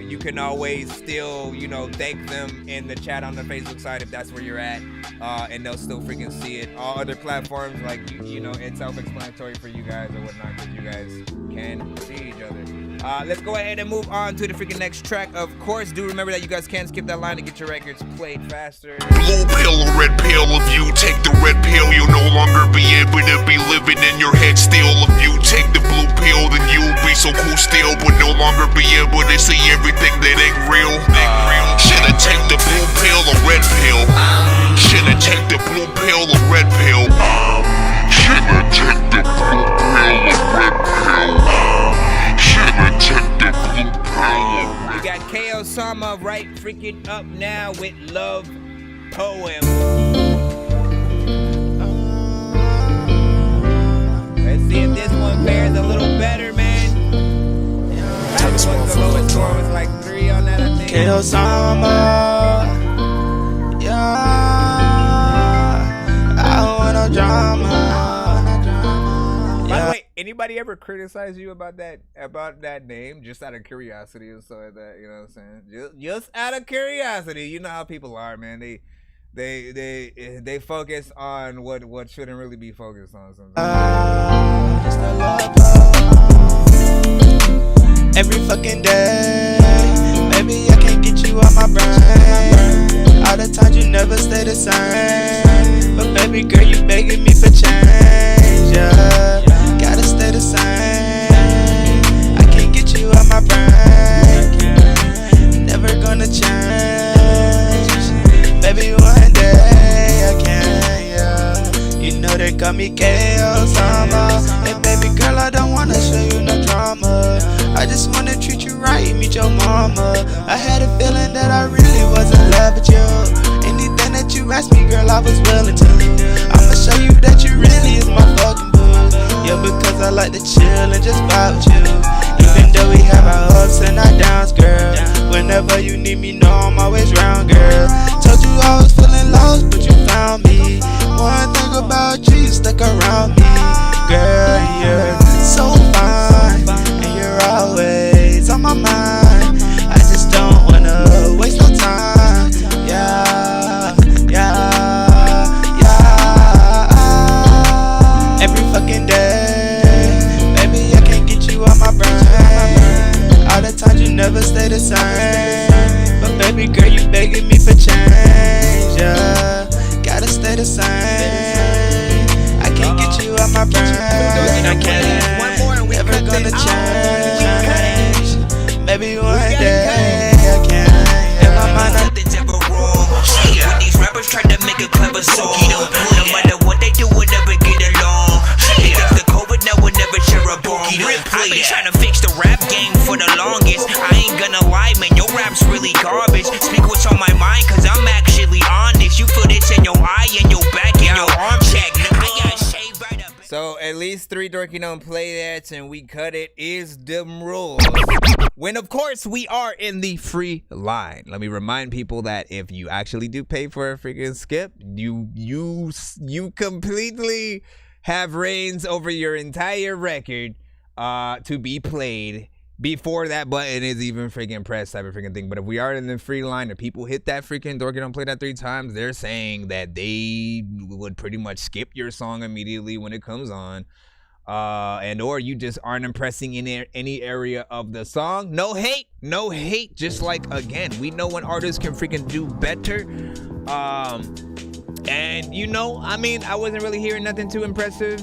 you can always still, you know, thank them in the chat on the Facebook side if that's where you're at, and they'll still freaking see it. All other platforms, like, you know, it's self-explanatory for you guys or whatnot, because you guys can see each other. Let's go ahead and move on to the freaking next track. Of course, do remember that you guys can skip that line to get your records played faster. Blue pill or red pill, if you take the red pill, you'll no longer be able to be living in your head still. If you take the blue pill, then you'll be so cool still, but no longer be able to see everything that ain't real. Shoulda take the blue pill or red pill. Shoulda take the blue pill or red pill. Shoulda take the blue pill or red pill. Shoulda take the blue pill. We got K.O. Sama right freaking up now with Love Poem. Let's see if this one fares a little better, man. Last one's the lowest score was like 3 on that, I think. K.O. Sama, yeah, I don't want no drama. By the way, anybody ever criticize you about that name, just out of curiosity and stuff like that? You know what I'm saying? Just out of curiosity. You know how people are, man. They focus on what shouldn't really be focused on sometimes. Every fucking day, baby, I can't get you on my brain. All the times you never stay the same, but baby girl, you begging me for change, yeah. Gotta stay the same. I can't get you on my brain. Never gonna change, baby. One day I can, yeah. You know they call me K.O. Sama. Hey baby girl, I don't wanna show you no drama. I just wanna treat you right, meet your mama. I had a feeling that I really was in love with you. Anything that you asked me, girl, I was willing to. I'ma show you that you really is my fucking boo. Yeah, because I like to chill and just vibe with you. Even though we have our ups and our downs, girl. Whenever you need me, know I'm always round, girl. Told you I was feeling lost, but you found me. One thing about you, you stuck around me. Girl, you're so fine, and you're always on my mind. I just don't wanna waste no time. Yeah, yeah, yeah. Every fucking day, baby, I can't get you on my brain. All the times you never stay the same, but baby girl, you begging me for change, yeah. Gotta stay the same. I can't get you on my brain. I can't. Never gonna change. Maybe one day I can. In my mind, nothing's ever wrong. When these rappers try to make a clever song, no matter what they do, we'll never get along. They fix the COVID, now we'll never share a bomb. I've been trying to fix the rap game for the longest. I ain't gonna lie, man, your rap's really garbage. Speak what's on my mind, cause I'm actually honest. You feel this in your eye and your back and your arm check. I got shaved right up. So at least 3 Dorky don't play that and we cut it is the rule. When of course we are in the free line. Let me remind people that if you actually do pay for a freaking skip, you completely have reins over your entire record to be played before that button is even freaking pressed, type of freaking thing. But if we are in the free line and people hit that freaking Dorky don't play that 3 times, they're saying that they would pretty much skip your song immediately when it comes on. And or you just aren't impressing in any area of the song. No hate. Just like, again, we know when artists can freaking do better. And you know, I mean, I wasn't really hearing nothing too impressive.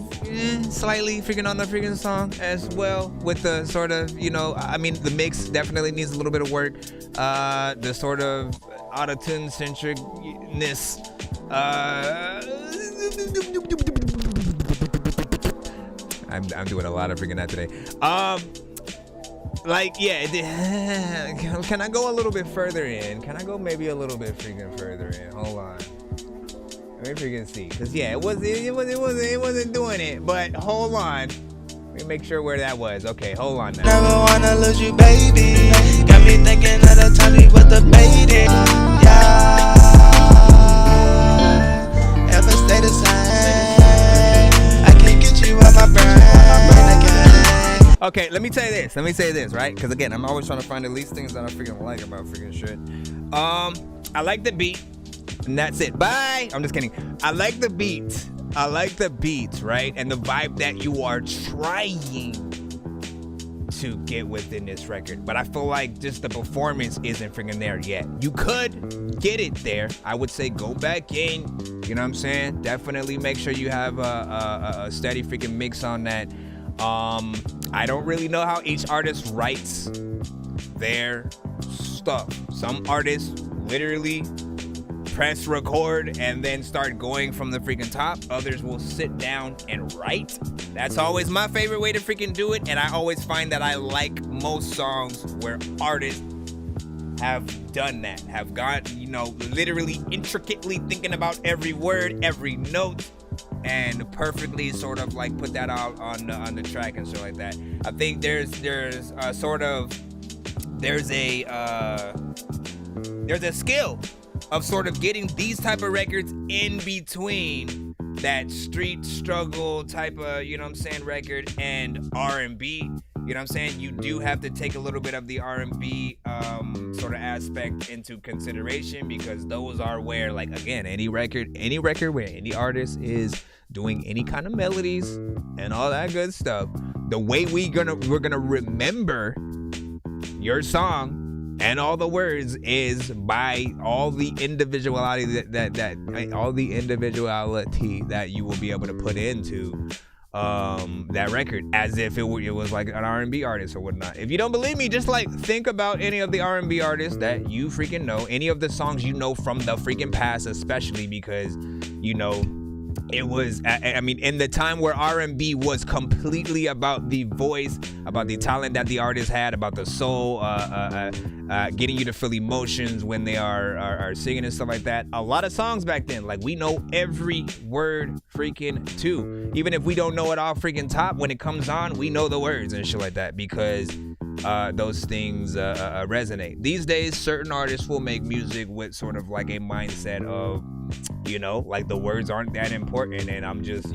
Slightly freaking on the freaking song as well, with the sort of, you know, I mean, the mix definitely needs a little bit of work. The sort of auto-tune centricness. I'm doing a lot of freaking that today. Like, yeah, can I go a little bit further in? Can I go maybe a little bit freaking further in? Hold on. Let me freaking see. Cause yeah, it wasn't doing it. But hold on. Let me make sure where that was. Okay, hold on now. Never wanna lose you, baby. Got me thinking of the time we was debating. Yeah. Ever stay the same? I can't get you out my brain. Okay, let me say this, right? Because again, I'm always trying to find at least things that I freaking like about freaking shit. I like the beat, and that's it. Bye. I'm just kidding. I like the beat. Right? And the vibe that you are trying to get within this record. But I feel like just the performance isn't freaking there yet. You could get it there. I would say go back in. You know what I'm saying? Definitely make sure you have a steady freaking mix on that. I don't really know how each artist writes their stuff. Some artists literally press record and then start going from the freaking top. Others will sit down and write. That's always my favorite way to freaking do it. And I always find that I like most songs where artists have done that, have gone, literally intricately thinking about every word, every note, and perfectly sort of like put that out on the track and stuff like that. I think there's a skill of sort of getting these type of records in between that street struggle type of, record and R&B. You know what I'm saying? You do have to take a little bit of the R&B sort of aspect into consideration, because those are where, like, again, any record where any artist is doing any kind of melodies and all that good stuff, the way we're gonna remember your song and all the words is by all the individuality that you will be able to put into that record, as if it was like an R&B artist or whatnot. If you don't believe me, just like think about any of the R&B artists that you freaking know, any of the songs you know from the freaking past, especially because it was, in the time where R&B was completely about the voice, about the talent that the artist had, about the soul, getting you to feel emotions when they are singing and stuff like that. A lot of songs back then, like, we know every word freaking too. Even if we don't know it all freaking top, when it comes on, we know the words and shit like that, because those things resonate. These days, certain artists will make music with sort of like a mindset of, like the words aren't that important, and I'm just,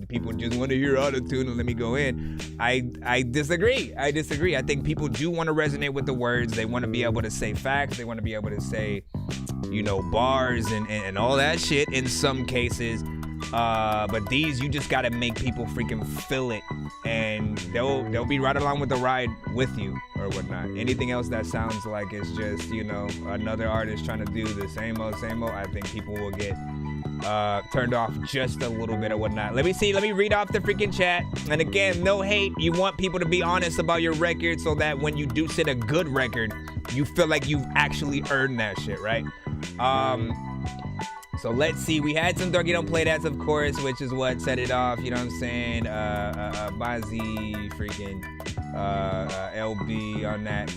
people just want to hear auto-tune and let me go in. I disagree. I think people do want to resonate with the words. They want to be able to say facts. They want to be able to say, bars and all that shit in some cases. But these, you just gotta make people freaking feel it, and they'll be right along with the ride with you or whatnot. Anything else that sounds like it's just, another artist trying to do the same old, I think people will get turned off just a little bit or whatnot. Let me read off the freaking chat. And again, no hate. You want people to be honest about your record so that when you do sit a good record, you feel like you've actually earned that shit, right? So let's see. We had some Dorky Don't Play That's, of course, which is what set it off. You know what I'm saying? Bazi, freaking LB on that.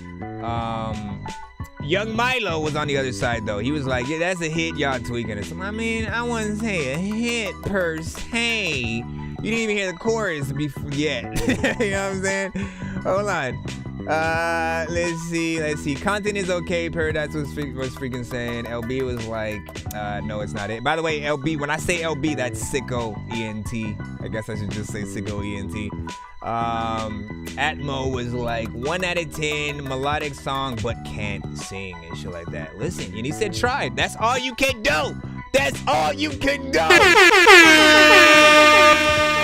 Young Milo was on the other side, though. He was like, yeah, that's a hit. Y'all tweaking it. So, I wouldn't say a hit per se. You didn't even hear the chorus before yet. You know what I'm saying? Hold on. Let's see. Content is okay, per that's what was freaking saying. LB was like, no, it's not it. By the way, LB, when I say LB, that's Sicko ENT. I guess I should just say Sicko ENT. Atmo was like 1 out of 10, melodic song, but can't sing and shit like that. Listen, and he said try. That's all you can do. That's all you can do.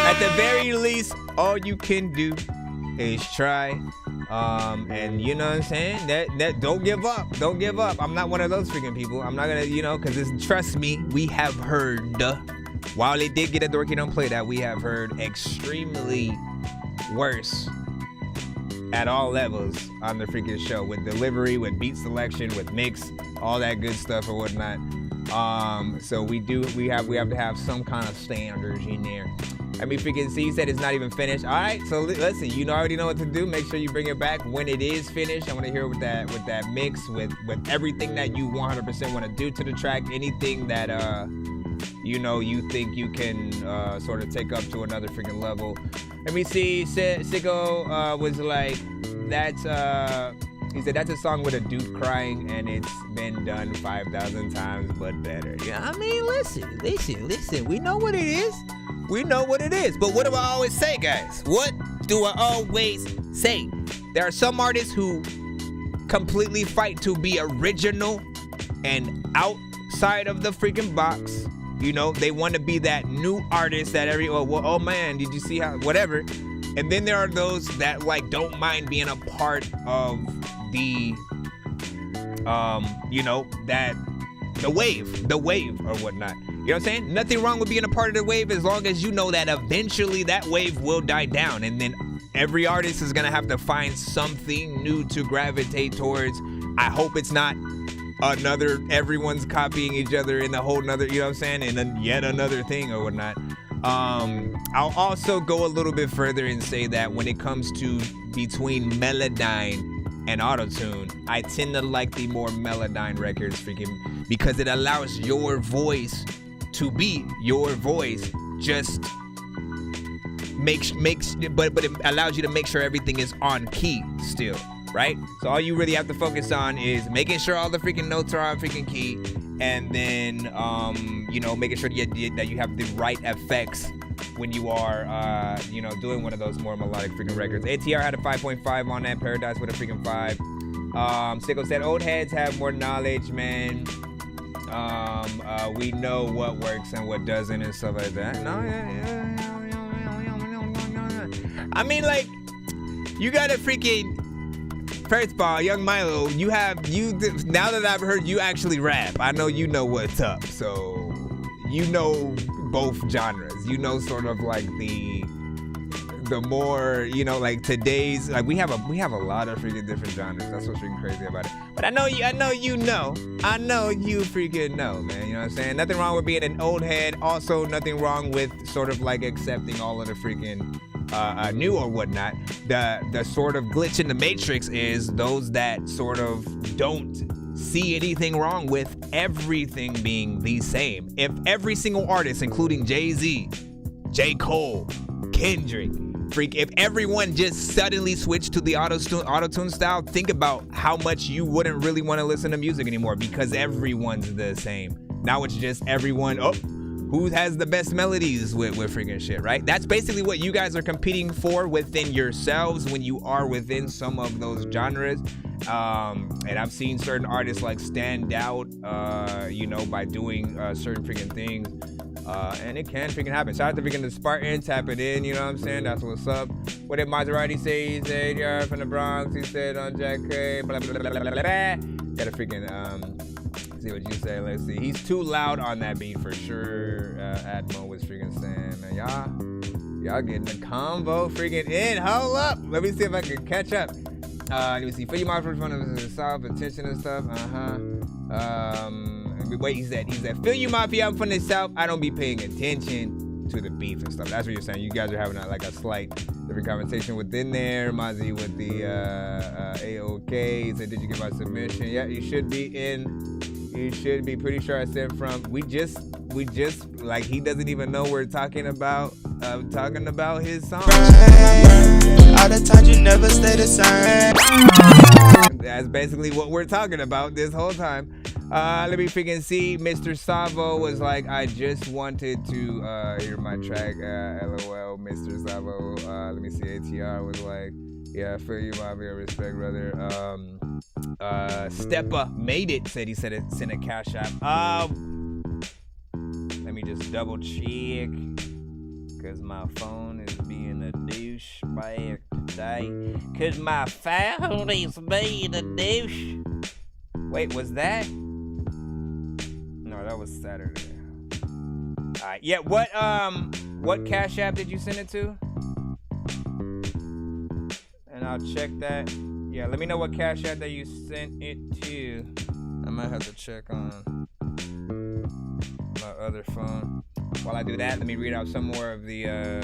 At the very least, all you can do is try. And you know what I'm saying? That don't give up. Don't give up. I'm not one of those freaking people. I'm not gonna, because trust me, we have heard, while it did get a Dorky Don't Play That, we have heard extremely worse at all levels on the freaking show, with delivery, with beat selection, with mix, all that good stuff or whatnot. So we have to have some kind of standards in there. Freaking C said it's not even finished. All right, so listen, you already know what to do. Make sure you bring it back when it is finished. I want to hear with that mix, with everything that you 100% want to do to the track. Anything that you think you can sort of take up to another freaking level. Let me see. Sicko was like, he said that's a song with a dude crying, and it's been done 5,000 times, but better. Yeah, listen. We know what it is. But what do I always say, guys? What do I always say. There are some artists who completely fight to be original and outside of the freaking box. You know, they want to be that new artist that oh man, did you see how, whatever. And then there are those that like don't mind being a part of the, you know, that the wave or whatnot. You know what I'm saying? Nothing wrong with being a part of the wave as long as you know that eventually that wave will die down, and then every artist is gonna have to find something new to gravitate towards. I hope it's not everyone's copying each other in a whole nother, you know what I'm saying, and then yet another thing or whatnot. I'll also go a little bit further and say that when it comes to between Melodyne and Autotune, I tend to like the more Melodyne records freaking because it allows your voice to be your voice, just makes but it allows you to make sure everything is on key still. Right? So all you really have to focus on is making sure all the freaking notes are on freaking key, and then, you know, making sure that you have the right effects when you are, you know, doing one of those more melodic freaking records. ATR had a 5.5 on that, Paradise with a freaking 5. Sicko said, old heads have more knowledge, man. We know what works and what doesn't and stuff like that. No, yeah. I mean, like, you gotta freaking... First of all, Young Milo, now that I've heard you actually rap, I know you know what's up. So you know both genres. You know sort of like the more, you know, like today's, like we have a lot of freaking different genres. That's what's freaking crazy about it. But I know you freaking know, man. You know what I'm saying? Nothing wrong with being an old head. Also, nothing wrong with sort of like accepting all of the freaking new or whatnot. The sort of glitch in the matrix is those that sort of don't see anything wrong with everything being the same. If every single artist, including Jay-Z, J. Cole, Kendrick, if everyone just suddenly switched to the auto-tune style, think about how much you wouldn't really want to listen to music anymore, because everyone's the same. Now it's just everyone, who has the best melodies with freaking shit, right? That's basically what you guys are competing for within yourselves when you are within some of those genres. And I've seen certain artists like stand out, you know, by doing certain freaking things. And it can freaking happen. Shout out to freaking the Spartan, tap it in, you know what I'm saying? That's what's up. What did Maserati say? He said, yeah, from the Bronx. He said on Jack K, blah, blah, blah, blah, blah, blah. Gotta freaking, see what you say. Let's see. He's too loud on that beat for sure. Admo was freaking saying, man, y'all getting the combo freaking in. Hold up. Let me see if I can catch up. Let me see. Feel you my first one of the South attention and stuff. Wait, he said, feel you mafia, I'm from the South. I don't be paying attention to the beef and stuff. That's what you're saying. You guys are having like a slight different conversation within there. Mozzie with the AOK. He said, did you get my submission? Yeah, you should be in. You should be. Pretty sure I sent from. We just like, he doesn't even know we're talking about his song. All the time you never stay the same. That's basically what we're talking about this whole time. Let me freaking see. Mr. Savo was like, I just wanted to hear my track. LOL, Mr. Savo. Let me see. ATR was like, yeah, I feel you, Bobby. I respect, brother. Steppa made it. Said he said it. Sent a cash app. Let me just double check, cause my phone is being a douchebag today. Cause my phone is being a douche. Wait, was that? No, that was Saturday. Alright, yeah, what cash app did you send it to? And I'll check that. Yeah, let me know what cash app that you sent it to. I might have to check on my other phone. While I do that, let me read out some more of the, I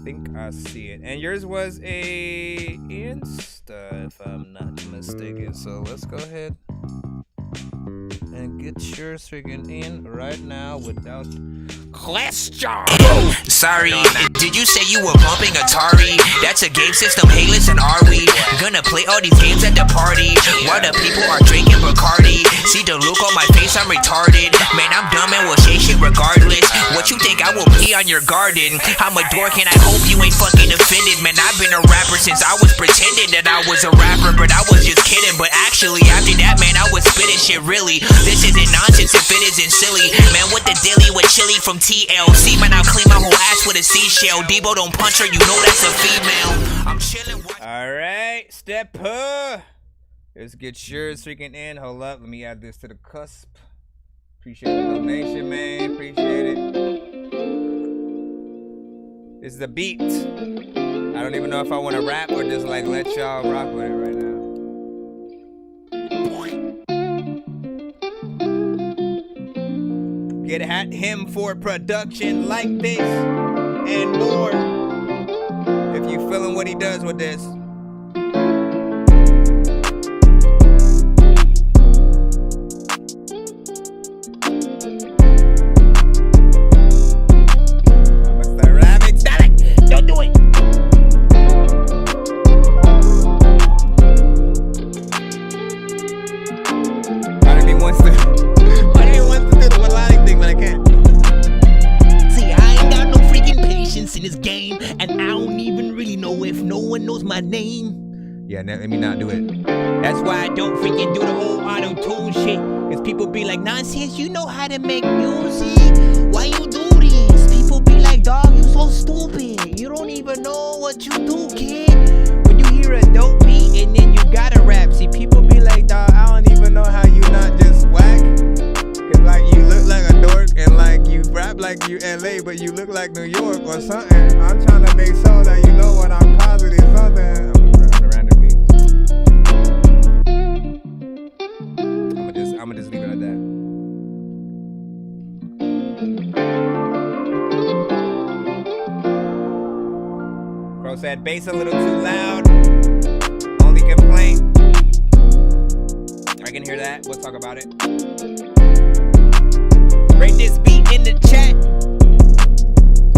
think I see it. And yours was a Insta, if I'm not mistaken. So let's go ahead and get yours freaking in right now without question. Sorry, did you say you were bumping Atari? That's a game system, hey listen, are we gonna play all these games at the party while the people are drinking Bacardi? See the look on my face, I'm retarded. Man, I'm dumb and will say shit regardless. What you think I will pee on your garden? I'm a dork and I hope you ain't fucking offended. Man, I've been a rapper since I was pretending that I was a rapper, but I was just kidding. But actually, after that, man, I was spitting shit really. This isn't nonsense if it isn't silly. Man, what the dilly with chili from TLC? Man, I'll clean my whole ass with a seashell. Debo don't punch her, you know that's a female. I'm chilling. Alright, step up. Let's get yours freaking in. Hold up, let me add this to the cusp. Appreciate the donation, man. Appreciate it. This is the beat. I don't even know if I want to rap or just like let y'all rock with it right now. Get at him for production like this and more. If you feeling what he does with this. Don't do it. Part of me wants to do the melodic thing, but I can't. See, I ain't got no freaking patience in this game, and I don't even really know if no one knows my name. Yeah, let me not do it. That's why I don't freaking do the whole auto-tune shit. Cause people be like, Nonsenze, you know how to make music. Why you do this? People be like, dog, you so stupid. You don't even know what you do, kid. When you hear a dope beat and then you gotta rap, see, people be like, dog, I don't even know how you not just whack. Cause like you look like a dork and like you rap like you LA, but you look like New York or something. I'm trying to make sure that you know what I'm positive something. I'm gonna just leave it at that. Bro said bass a little too loud. Only complaint. I can hear that. We'll talk about it. Rate this beat in the chat.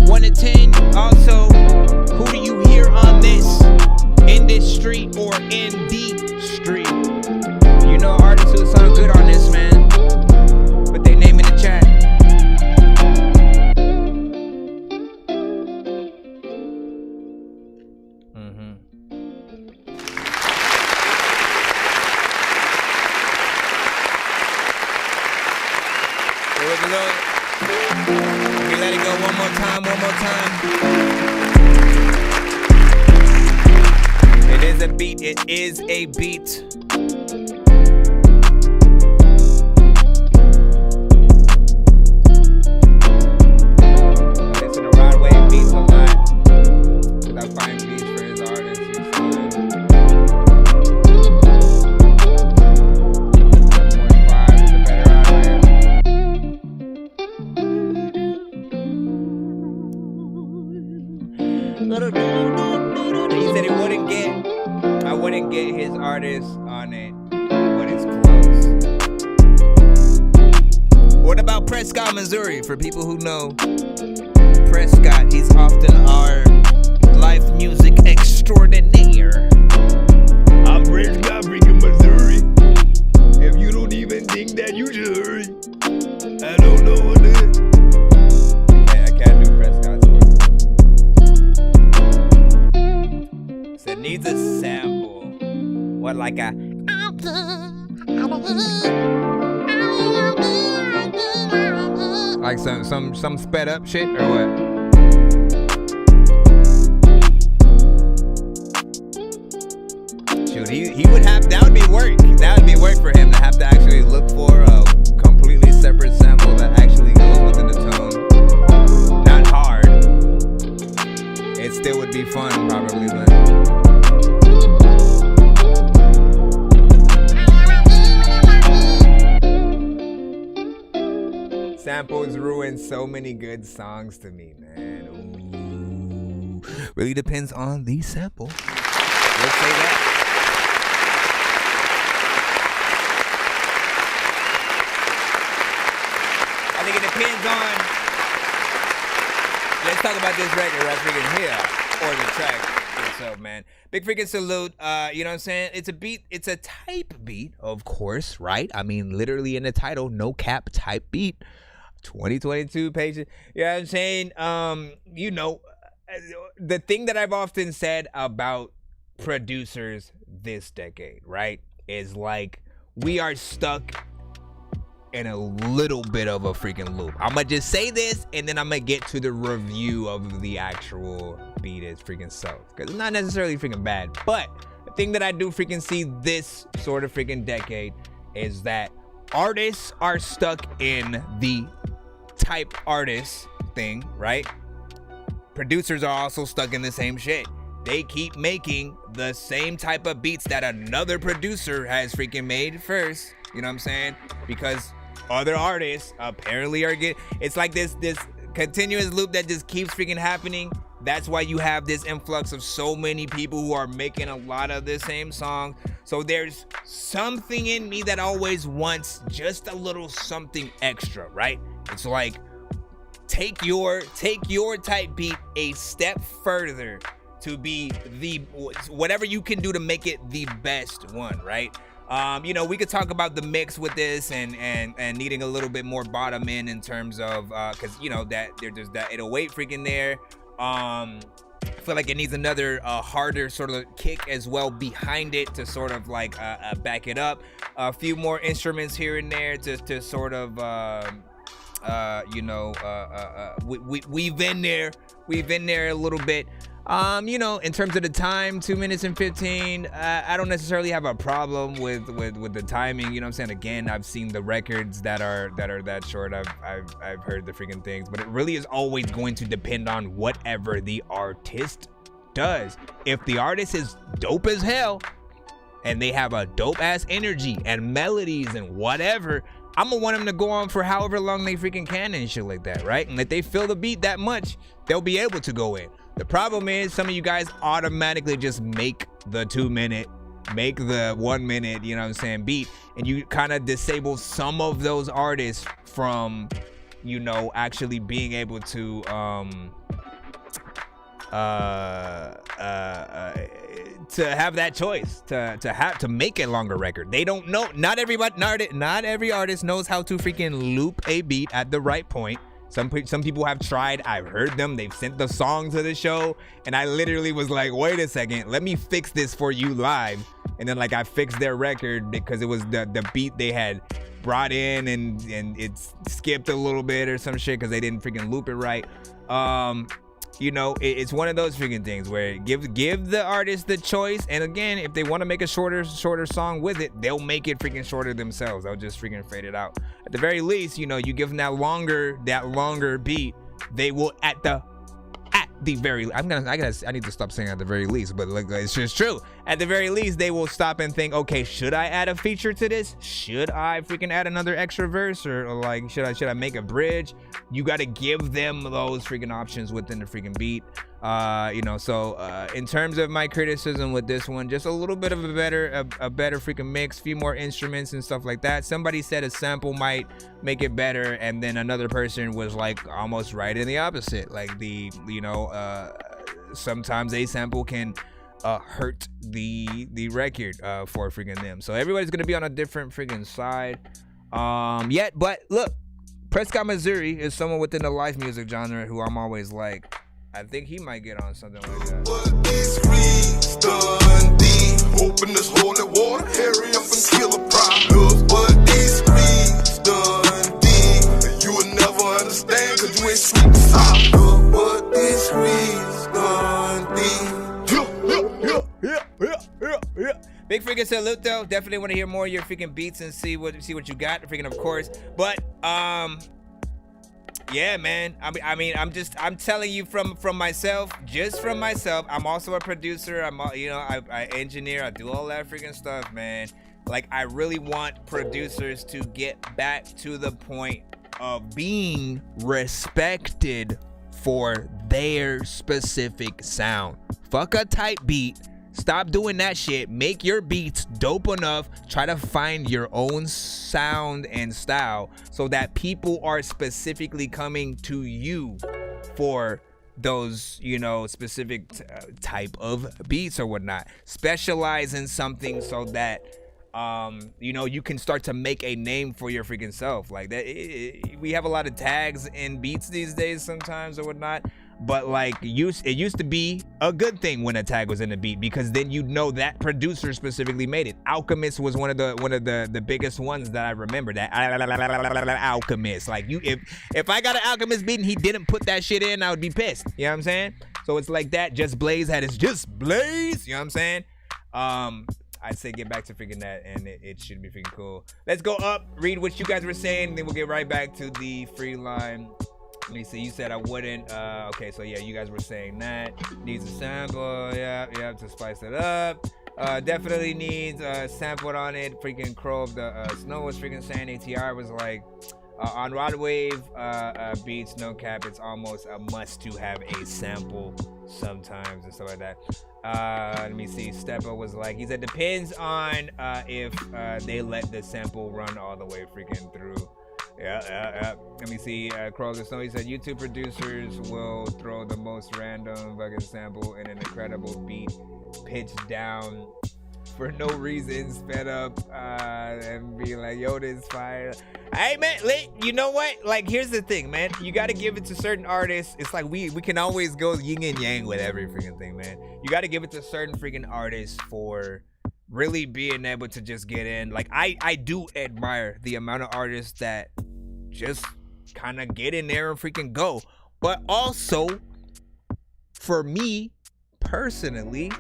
1 to 10. Also, who do you hear on this? In this street or in the street? You know artists who sound good on this, man. Put their name in the chat. Here we go. Let me let it go one more time. It is a beat. It is a beat. He said I wouldn't get his artist on it, but it's close. What about Prescott, Missouri? For people who know Prescott, he's often our live music extraordinaire. I'm Prescott, freaking Missouri. If you don't even think that, you should hurry. I don't know what it is. I can't do Prescott's voice. It needs a sample. What, like a like some sped up shit or what? Shoot, he would have, that would be work. That would be work for him to have to actually look for a completely separate sample that actually goes within the tone. Not hard. It still would be fun probably, but samples ruin so many good songs to me, man. Ooh. Really depends on the sample. Let's say that. I think it depends on talk about this record right freaking here, or the track itself, man. Big freaking salute. You know what I'm saying? It's a beat. It's a type beat, of course, right? I mean, literally in the title, no cap type beat. 2022 pages. You know what I'm saying? You know, the thing that I've often said about producers this decade, right, is like we are stuck in a little bit of a freaking loop. I'm gonna just say this and then I'm gonna get to the review of the actual beat as freaking self, because it's not necessarily freaking bad, but the thing that I do freaking see this sort of freaking decade is that artists are stuck in the type artist thing, right? Producers are also stuck in the same shit. They keep making the same type of beats that another producer has freaking made first. You know what I'm saying? Because other artists apparently are getting, it's like this continuous loop that just keeps freaking happening. That's why you have this influx of so many people who are making a lot of the same song. So there's something in me that always wants just a little something extra, right? It's like take your type beat a step further to be the whatever you can do to make it the best one, right? You know, we could talk about the mix with this and needing a little bit more bottom end in terms of because you know that there's that 808 freaking there. I feel like it needs another harder sort of kick as well behind it to sort of like back it up. A few more instruments here and there to sort of you know we've been there a little bit. You know, in terms of the time, 2 minutes and 15, I don't necessarily have a problem with the timing. You know what I'm saying? Again, I've seen the records that are that short. I've heard the freaking things, but it really is always going to depend on whatever the artist does. If the artist is dope as hell and they have a dope ass energy and melodies and whatever, I'm gonna want them to go on for however long they freaking can and shit like that, right? And if they feel the beat that much, they'll be able to go in. The problem is some of you guys automatically just make the 2 minute, make the 1 minute, you know what I'm saying, beat, and you kind of disable some of those artists from, you know, actually being able to have that choice to make a longer record. They don't know. Not every artist knows how to freaking loop a beat at the right point. Some people have tried. I've heard them. They've sent the song to the show, and I literally was like, wait a second, let me fix this for you live. And then like I fixed their record because it was the beat they had brought in and it's skipped a little bit or some shit because they didn't freaking loop it right. You know, it's one of those freaking things where give the artist the choice, and again, if they want to make a shorter song with it, they'll make it freaking shorter themselves. They'll just freaking fade it out. At the very least, you know, you give them that longer beat, they will at the very, I need to stop saying at the very least, but like it's just true. At the very least, they will stop and think, okay, should I add a feature to this? Should I freaking add another extra verse, or like should I make a bridge? You got to give them those freaking options within the freaking beat. You know, so in terms of my criticism with this one, just a little bit of a better freaking mix, few more instruments and stuff like that. Somebody said a sample might make it better, and then another person was like almost right in the opposite. Like sometimes a sample can hurt the record for freaking them. So everybody's gonna be on a different freaking side. But look, Prescott, Missouri is someone within the live music genre who I'm always like, I think he might get on something like that. What these screens done deep. Open this holy water, hurry up and kill a problem. What these screens done deep. You will never understand cause you ain't sweet and soft. What these screens done deep. Big freaking salute though. Definitely want to hear more of your freaking beats and see what you got. Freaking of course. But yeah, man. I mean, I'm telling you from myself, just from myself. I'm also a producer. I engineer. I do all that freaking stuff, man. Like, I really want producers to get back to the point of being respected for their specific sound. Fuck a type beat. Stop doing that shit. Make your beats dope enough. Try to find your own sound and style so that people are specifically coming to you for those, you know, specific type of beats or whatnot. Specialize in something so that you know, you can start to make a name for your freaking self. Like that, we have a lot of tags in beats these days sometimes or whatnot, but like it used to be a good thing when a tag was in a beat, because then you know that producer specifically made it. Alchemist was one of the biggest ones that I remember. That Alchemist, like you, if I got an Alchemist beat and he didn't put that shit in, I would be pissed. You know what I'm saying? So it's like that. Just Blaze had his Just Blaze. You know what I'm saying? I'd say get back to freaking that, and it should be freaking cool. Let's go up, read what you guys were saying, then we'll get right back to the free line. Let me see. You said I wouldn't. Okay, so yeah, you guys were saying that needs a sample. Yeah, to spice it up. Definitely needs sampled on it. Freaking Crow of the Snow was freaking saying. ATR was like on Rod Wave beats, no cap. It's almost a must to have a sample sometimes and stuff like that. Let me see. Steppa was like, he said depends on if they let the sample run all the way freaking through. Yeah. Let me see. Crow of the Snow, he said YouTube producers will throw the most random fucking sample in an incredible beat, pitched down for no reason, sped up, and be like, yo, this fire. Hey man, you know what? Like, here's the thing, man. You gotta give it to certain artists. It's like we can always go yin and yang with every freaking thing, man. You gotta give it to certain freaking artists for really being able to just get in. Like, I do admire the amount of artists that just kind of get in there and freaking go. But also, for me personally,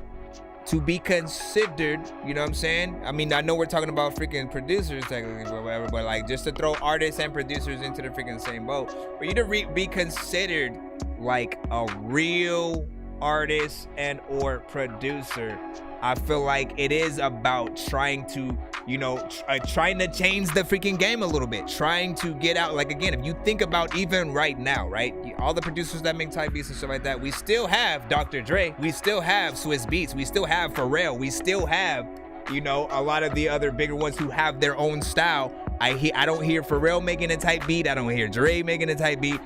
to be considered, you know what I'm saying? I mean, I know we're talking about freaking producers technically or whatever, but like just to throw artists and producers into the freaking same boat, for you to be considered like a real artist and or producer, I feel like it is about trying to, you know, trying to change the freaking game a little bit, trying to get out. Like, again, if you think about even right now, right, all the producers that make type beats and stuff like that, we still have Dr. Dre, we still have Swiss Beats, we still have Pharrell, we still have, you know, a lot of the other bigger ones who have their own style. I don't hear Pharrell making a type beat, I don't hear Dre making a type beat.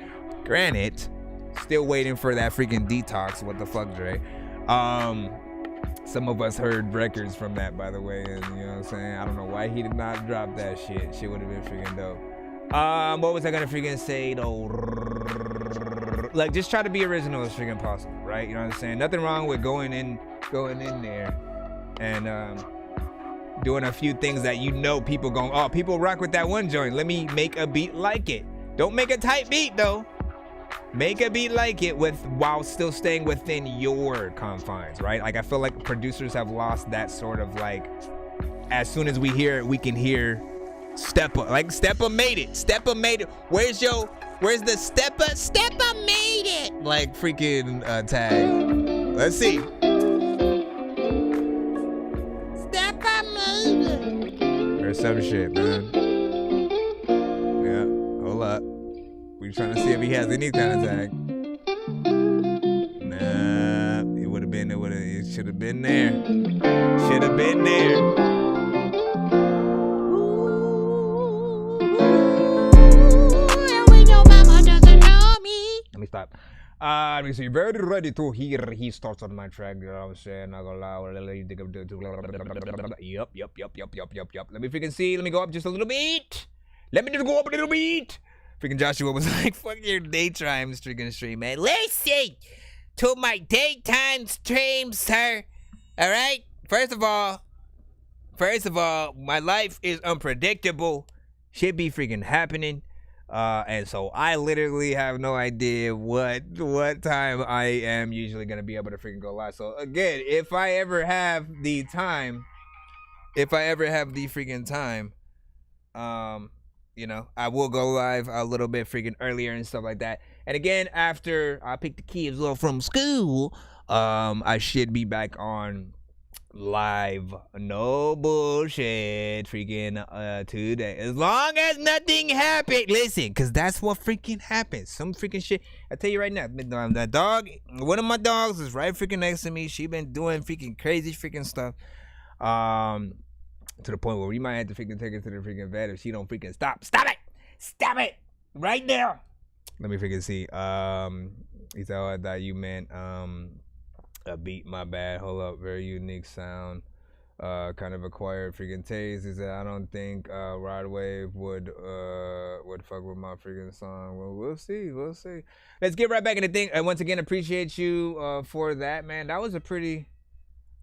Granted, still waiting for that freaking Detox. What the fuck, Dre? Some of us heard records from that, by the way, and you know what I'm saying? I don't know why he did not drop that shit. Shit would have been freaking dope. What was I gonna freaking say though? Like, just try to be original as freaking possible, right? You know what I'm saying? Nothing wrong with going in there and doing a few things that you know people going, oh, people rock with that one joint. Let me make a beat like it. Don't make a tight beat though. Make a beat like it while still staying within your confines, right? Like, I feel like producers have lost that sort of like, as soon as we hear it, we can hear Steppa. Like, Steppa made it. Steppa made it. Where's the Steppa? Steppa made it. Like, freaking tag. Let's see. Steppa made it. Or some shit, man. Yeah, hold up. We're trying to see if he has any kind of tag. Nah, it should have been there. Should have been there. Let me stop. Let me see. Very ready to hear his thoughts on my track. You know what I'm saying? Not gonna lie. Yup. Let me freaking see. Let me go up just a little bit. Freaking Joshua was like, fuck your daytime freaking stream, man. Listen to my daytime stream, sir. All right? First of all, my life is unpredictable. Shit be freaking happening. And so I literally have no idea what time I am usually going to be able to freaking go live. So again, if I ever have the freaking time, you know, I will go live a little bit freaking earlier and stuff like that. And again, after I pick the kids up from school, I should be back on live. No bullshit freaking today. As long as nothing happened. Listen, because that's what freaking happens. Some freaking shit. I tell you right now, that dog, one of my dogs is right freaking next to me. She been doing freaking crazy freaking stuff. To the point where we might have to freaking take her to the freaking vet if she don't freaking stop. Stop it! Stop it! Right there! Let me freaking see. He said, oh, I thought you meant a beat. My bad. Hold up. Very unique sound. Kind of acquired freaking taste. He said, I don't think Rod Wave would fuck with my freaking song. Well, we'll see. We'll see. Let's get right back into the thing. And once again, appreciate you for that, man. That was a pretty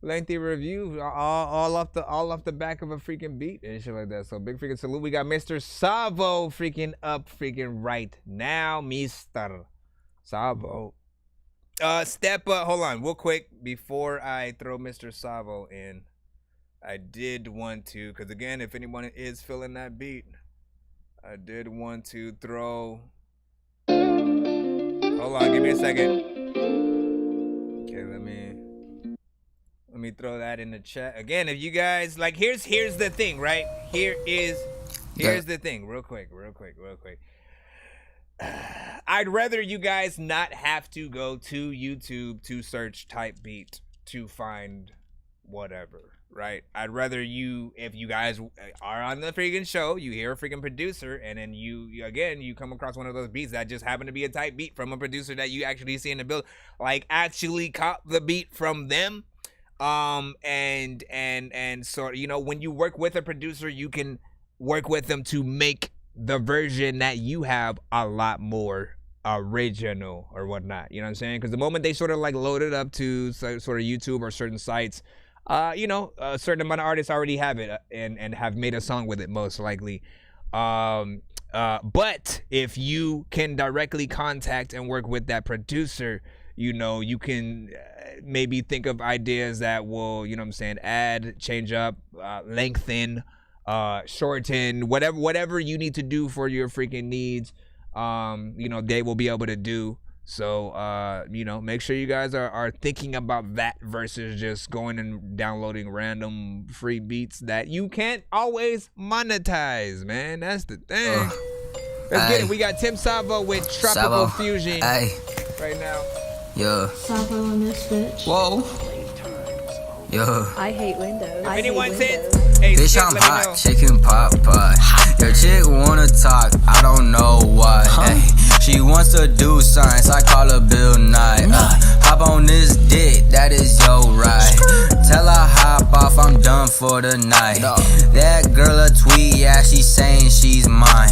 lengthy review, all off the back of a freaking beat and shit like that. So big freaking salute. We got Mr. Savo freaking up freaking right now, Mr. Savo. Step up. Hold on, real quick before I throw Mr. Savo in. I did want to, because again, if anyone is feeling that beat, I did want to throw. Hold on, give me a second. Okay, let me throw that in the chat again. If you guys like, here's the thing, right? Here's the thing, real quick. I'd rather you guys not have to go to YouTube to search type beat to find whatever, right? I'd rather if you guys are on the freaking show, you hear a freaking producer, and then you come across one of those beats that just happen to be a type beat from a producer that you actually see in the build, like actually cop the beat from them. And so, you know, when you work with a producer, you can work with them to make the version that you have a lot more original or whatnot. You know what I'm saying? Because the moment they sort of like load it up to sort of YouTube or certain sites, you know, a certain amount of artists already have it and have made a song with it, most likely. But if you can directly contact and work with that producer, you know, you can maybe think of ideas that will, you know what I'm saying, add, change up, lengthen, shorten, whatever you need to do for your freaking needs, you know, they will be able to do. So, you know, make sure you guys are thinking about that versus just going and downloading random free beats that you can't always monetize, man. That's the thing. Let's get it. We got Tim Savo with Tropical Fusion right now. Yo. Savo on this bitch. Whoa. Yo. I hate windows. If anyone says, hey, bitch, I'm hot, chicken pot pie. Your chick wanna talk, I don't know why. Hey, she wants to do science, I call her Bill Nye. Hop on this dick, that is your right. Tell her hop off, I'm done for the night. That girl a tweet, yeah, she saying she's mine.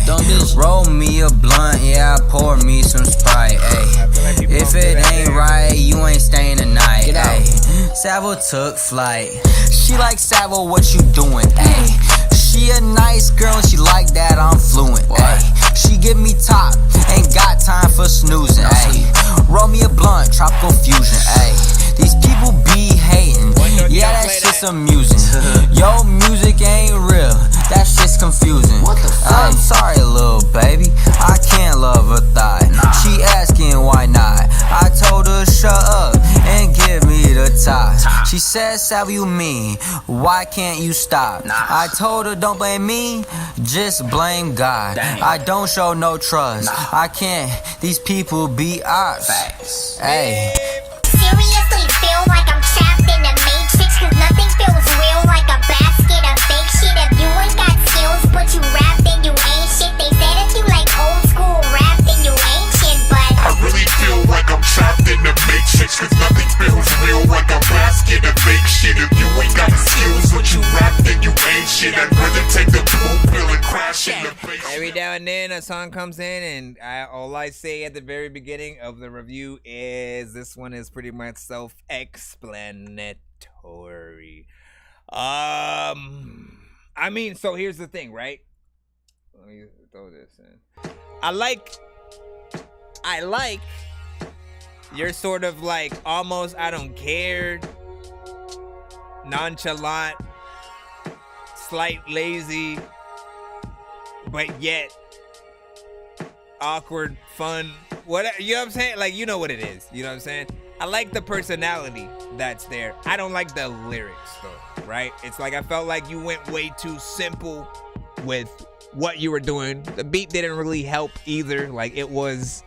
Roll me a blunt, yeah, pour me some Sprite. Ay. If it ain't right, you ain't staying tonight. Ay. Savo took flight. She like, Savo, what you doing? Ay. She a nice girl and she like that I'm fluent. Ay. She give me top, ain't got time for snoozing. Ay. Roll me a blunt, tropical fusion. Ay. These people be hating, yeah, that shit's amusing. Yo, music ain't real, that shit's confusing. I'm sorry, little baby, I can't love her thigh. She asking why not, I told her shut up and give me the ties. She said, Sal, you mean, why can't you stop? I told her don't blame me, just blame God. I don't show no trust, I can't, these people be ops. Hey. Seriously feel like I'm trapped in the matrix, cause nothing feels real like a basket of fake shit. If you ain't got skills but you rap, then you ain't shit. They said if you like old school rap, then you ain't shit. But I really feel like I'm trapped in the matrix, cause nothing feels real like a basket of fake shit. If you ain't got skills but you rap, then you ain't shit. I'd rather take the blue pill and crash in the face. Every now and then a song comes in, and all I say at the very beginning of the review is this one is pretty much self-explanatory. I mean, so here's the thing, right? Let me throw this in. I like you're sort of like almost I don't care, nonchalant, slight lazy, but yet awkward, fun, whatever, you know what I'm saying? Like, you know what it is, you know what I'm saying? I like the personality that's there. I don't like the lyrics though, right? It's like I felt like you went way too simple with what you were doing. The beat didn't really help either. Like, it was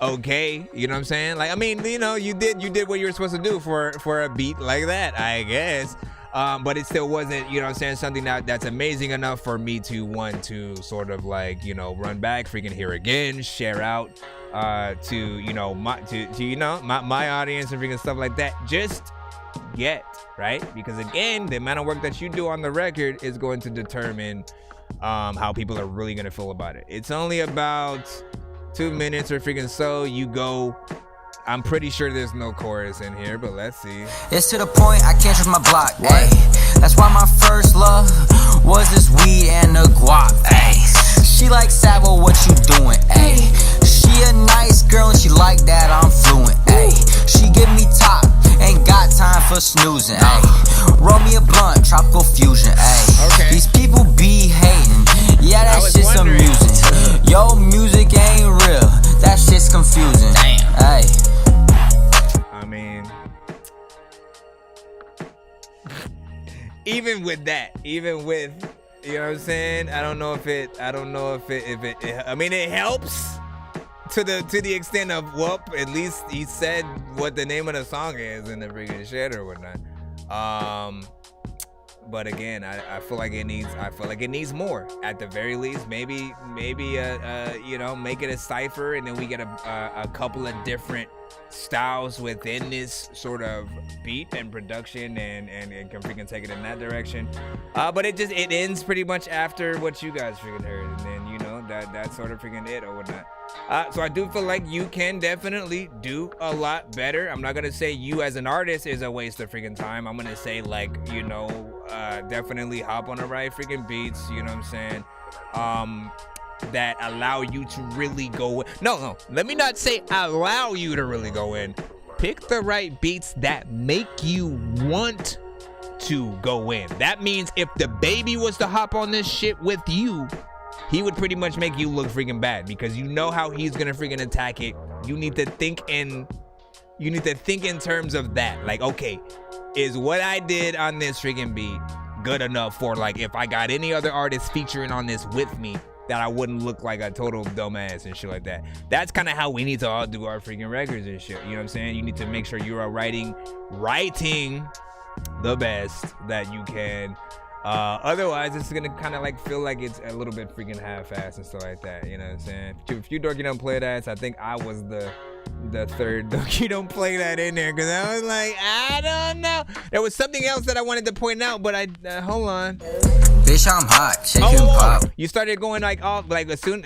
okay, you know what I'm saying? Like, I mean, you know, you did what you were supposed to do for a beat like that, I guess. But it still wasn't, you know what I'm saying, something that's amazing enough for me to want to sort of like, you know, run back, freaking hear again, share out to, you know, my audience and freaking stuff like that. Just yet, right? Because again, the amount of work that you do on the record is going to determine how people are really going to feel about it. It's only about 2 minutes or freaking so. You go. I'm pretty sure there's no chorus in here, but let's see. It's to the point I can't trust my block. Ay. That's why my first love was this weed and the guap. Ay. She like Savo, what you doing? Ay. She a nice girl and she like that I'm fluent. Ay. She give me top, ain't got time for snoozing. Ay. Roll me a blunt, tropical fusion. Ay. Okay. These people be hating, yeah, that shit's amusing. Yo, music ain't real, that shit's confusing. Damn. Ay. I mean, even with that, you know what I'm saying? I don't know if it I mean, it helps to the extent of, well, at least he said what the name of the song is in the freaking shit or whatnot. But again, I feel like it needs more at the very least. Maybe you know, make it a cipher and then we get a couple of different styles within this sort of beat and production and can freaking take it in that direction. But it ends pretty much after what you guys freaking heard, and then, you know, that's sort of freaking it or whatnot. So I do feel like you can definitely do a lot better. I'm not gonna say you as an artist is a waste of freaking time. I'm gonna say, like, you know, definitely hop on the right freaking beats, you know what I'm saying, that allow you to really go in. No, let me not say allow you to really go in. Pick the right beats that make you want to go in. That means if the baby was to hop on this shit with you, he would pretty much make you look freaking bad, because you know how he's gonna freaking attack it. You need to think in terms of that. Like, okay, is what I did on this freaking beat good enough for, like, if I got any other artists featuring on this with me, that I wouldn't look like a total dumbass and shit like that. That's kind of how we need to all do our freaking records and shit. You know what I'm saying? You need to make sure you are writing the best that you can. Otherwise, it's gonna kind of like feel like it's a little bit freaking half-assed and stuff like that. You know what I'm saying? If you Dorky don't play that, I think I was the third Dorky don't play that in there, because I was like, I don't know. There was something else that I wanted to point out, but I hold on. Bitch, I'm hot, shaking pop. You started going like off, like as soon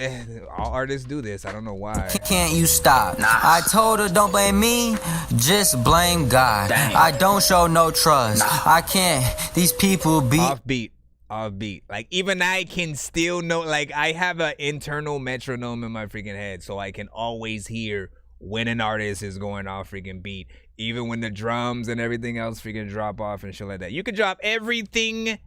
all artists do this. I don't know why. Can't you stop? Nah. I told her don't blame me, just blame God. Dang. I don't show no trust. Nah. I can't. These people be offbeat. Like, even I can still know. Like, I have an internal metronome in my freaking head, so I can always hear when an artist is going off freaking beat, even when the drums and everything else freaking drop off and shit like that. You could drop everything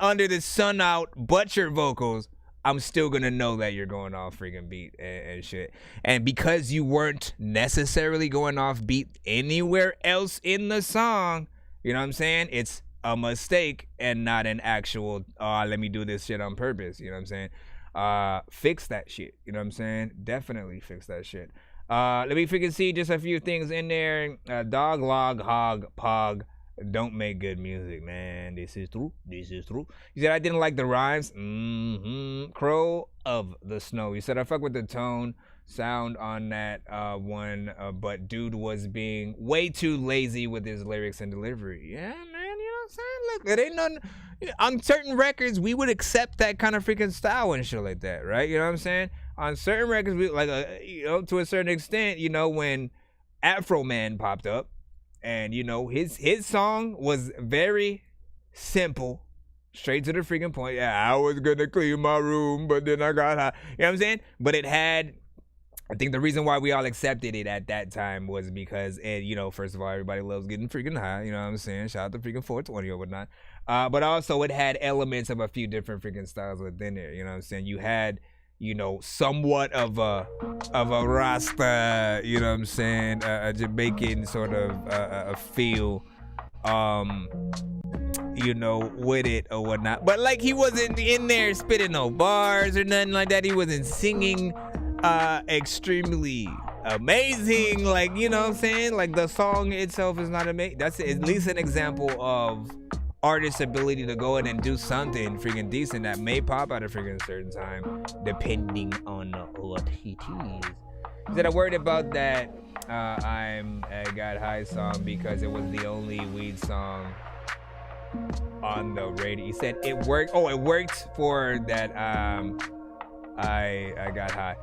under the sun out but your vocals, I'm still gonna know that you're going off freaking beat and shit. And because you weren't necessarily going off beat anywhere else in the song, you know what I'm saying, it's a mistake and not an actual let me do this shit on purpose. You know what I'm saying? Fix that shit. You know what I'm saying? Definitely fix that shit. Let me freaking see just a few things in there. Dog, log, hog, pog don't make good music, man. This is true. You said I didn't like the rhymes. Crow of the Snow. You said I fuck with the tone sound on that one, but dude was being way too lazy with his lyrics and delivery. Yeah, man, you know what I'm saying? Look, it ain't nothing. On certain records, we would accept that kind of freaking style and shit like that, right? You know what I'm saying? On certain records, we like, you know, to a certain extent, you know, when Afro Man popped up, and you know his song was very simple, straight to the freaking point. Yeah, I was gonna clean my room, but then I got high. You know what I'm saying? But it had, I think the reason why we all accepted it at that time was because it, you know, first of all, everybody loves getting freaking high. You know what I'm saying? Shout out to freaking 420 or whatnot. But also it had elements of a few different freaking styles within there. You know what I'm saying? You had, you know, somewhat of a Rasta, you know what I'm saying, a Jamaican sort of a feel, you know, with it or whatnot. But like, he wasn't in there spitting no bars or nothing like that. He wasn't singing extremely amazing, like, you know what I'm saying, like the song itself is not amazing. That's at least an example of artist's ability to go in and do something freaking decent that may pop at a freaking certain time, depending on what he is. He said, I worried about that I'm a Got High song because it was the only weed song on the radio. He said it worked. Oh, it worked for that. I got high.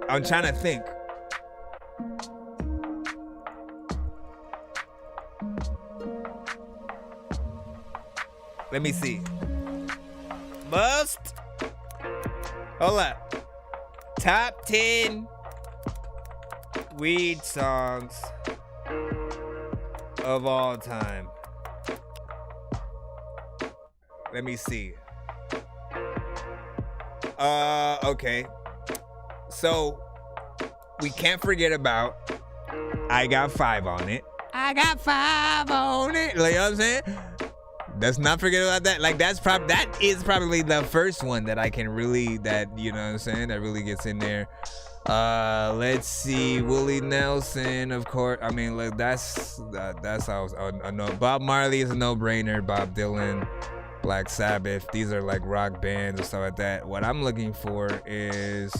I'm trying to think. Let me see. Hold up. Top 10 weed songs of all time. Let me see. Okay. So, we can't forget about I Got 5 on it. I got 5 on it. Like, you know what I'm saying? Let's not forget about that. Like, that is probably the first one that I can really, that, you know what I'm saying, that really gets in there. Let's see, Willie Nelson, of course. I mean, like, that's how I know. Bob Marley is a no-brainer. Bob Dylan, Black Sabbath. These are like rock bands and stuff like that. What I'm looking for is,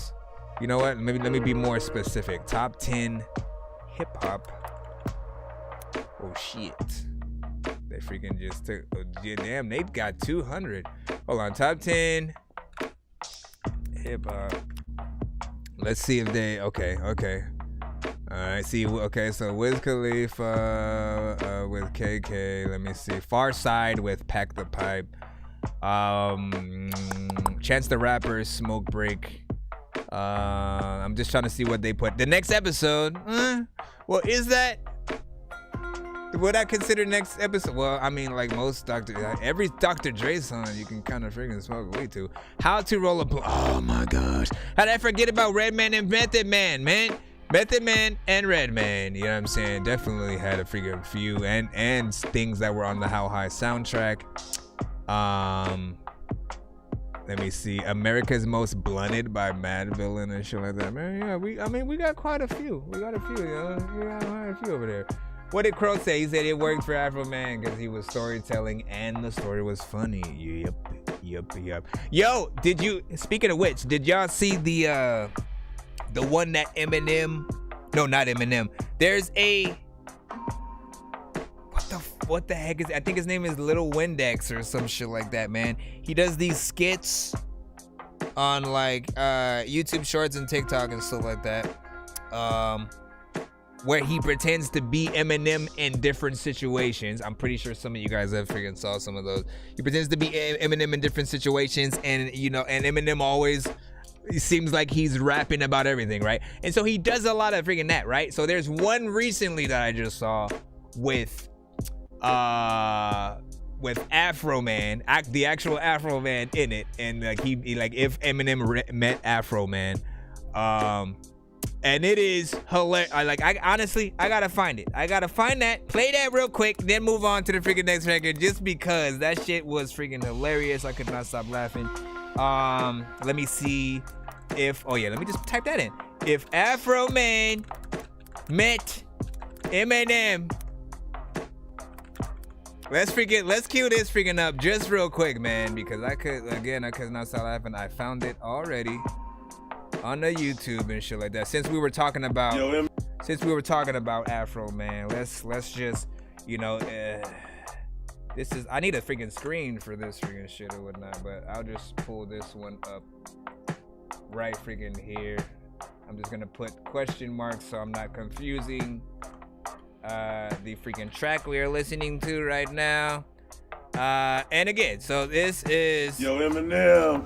you know what? Let me be more specific. Top 10 hip hop. Oh shit. They freaking just took, oh, damn, they got 200. Hold on, top 10 hip hop. Let's see if they, okay. All right, see, okay, so Wiz Khalifa with KK. Let me see. Far Side with Pack the Pipe. Chance the Rapper, Smoke Break. I'm just trying to see what they put. The next episode, well, is that, would I consider next episode? Well, I mean, like most every Dr. Dre song you can kind of freaking smoke weed to. How to Roll a Blunt. Oh my gosh. How did I forget about Redman and Method Man, man? Method Man and Redman, you know what I'm saying? Definitely had a freaking few and things that were on the How High soundtrack. Let me see. America's Most Blunted by Mad Villain and shit like that. Man, yeah, we got quite a few. We got a few, you know? We got quite a few over there. What did Crow say? He said it worked for Afro Man because he was storytelling and the story was funny. Yep. Yo, speaking of which, did y'all see the one that Eminem? No, not Eminem. There's a, what the heck is, I think his name is Little Windex or some shit like that, man. He does these skits on like YouTube Shorts and TikTok and stuff like that. Where he pretends to be Eminem in different situations. I'm pretty sure some of you guys have freaking saw some of those. He pretends to be Eminem in different situations, and you know, and Eminem always seems like he's rapping about everything, right? And so he does a lot of freaking that, right? So there's one recently that I just saw with Afro Man, the actual Afro Man in it, and like he like if Eminem met Afro Man, and it is hilarious. I honestly gotta find it. I gotta find that, play that real quick, then move on to the freaking next record, just because that shit was freaking hilarious. I could not stop laughing. Let me see if, oh yeah, let me just type that in. If Afro Man met Eminem, let's cue this freaking up just real quick, man, because I could not stop laughing. I found it already on the YouTube and shit like that. Since we were talking about Afro Man, let's just, you know, this is, I need a freaking screen for this freaking shit or whatnot, but I'll just pull this one up right freaking here. I'm just gonna put question marks so I'm not confusing the freaking track we are listening to right now. And again, so this is Eminem,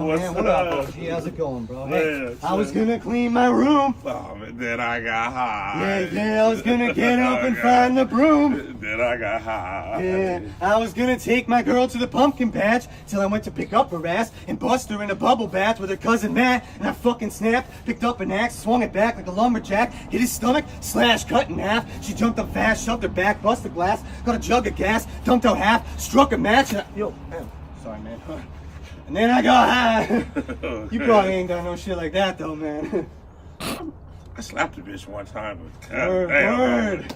what's up? Hey, how's it going, bro? Hey, I was gonna clean my room. Oh, but then I got high. Yeah, I was gonna get up and find the broom. Then I got high. Yeah, I was gonna take my girl to the pumpkin patch till I went to pick up her ass and bust her in a bubble bath with her cousin Matt, and I fucking snapped, picked up an axe, swung it back like a lumberjack, hit his stomach, slash, cut in half. She jumped up fast, shoved her back, busted glass, got a jug of gas, dumped out half, struck a match, and yo, man, sorry, man. And And then I got high. You probably ain't done no shit like that though, man. I slapped a bitch one time, but Word.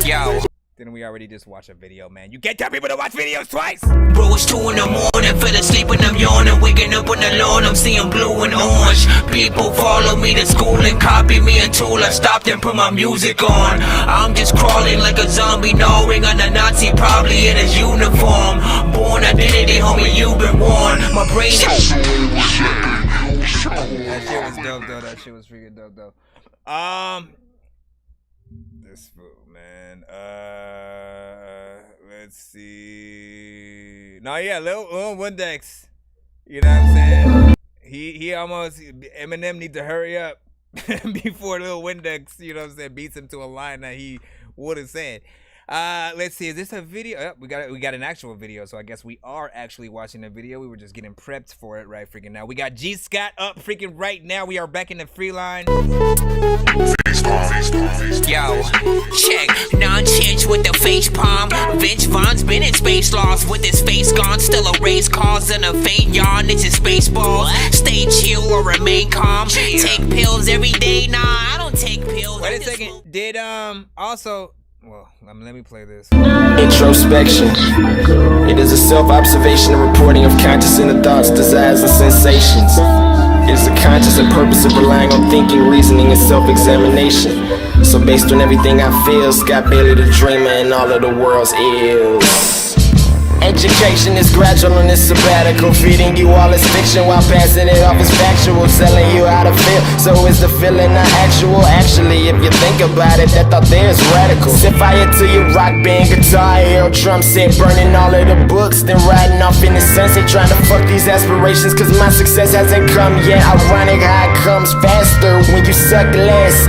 Yo. Didn't we already just watch a video, man? You can't tell people to watch videos twice! Bro, it's 2 in the morning, fell asleep and I'm yawning, waking up on the lawn, I'm seeing blue and orange. People follow me to school and copy me until I stopped and put my music on. I'm just crawling like a zombie, gnawing on a Nazi, probably in his uniform. Born identity, homie, you've been warned. My brain is... That shit was dope, though. That shit was freaking dope, though. This fool, man. Let's see. No, yeah, Lil Windex. You know what I'm saying? He almost, Eminem need to hurry up before Lil Windex, you know what I'm saying, beats him to a line that he would have said. Let's see, is this a video? Oh, we got an actual video, so I guess we are actually watching a video. We were just getting prepped for it right freaking now. We got G Scott up freaking right now. We are back in the free line. Yo, check, Nonsenze with the face palm. Vince Vaughn's been in space lost with his face gone. Still a race cause and a faint yawn. It's his Spaceballs. Stay chill or remain calm. Take pills every day. Nah, I don't take pills. Wait a second. Did also, well, let me play this. Introspection. It is a self-observation and reporting of conscious inner thoughts, desires, and sensations. It is the conscious and purpose of relying on thinking, reasoning, and self-examination. So based on everything I feel, Scott Bailey the dreamer and all of the world's ills. Education is gradual and it's sabbatical, feeding you all its fiction while passing it off as factual, telling you how to feel. So is the feeling not actual? Actually, if you think about it, that thought there is radical. Set fire to your rock band, guitar, air, drum set, burning all of the books, then riding off in the sunset, trying to fuck these aspirations, cause my success hasn't come yet. Ironic how it comes faster when you suck less.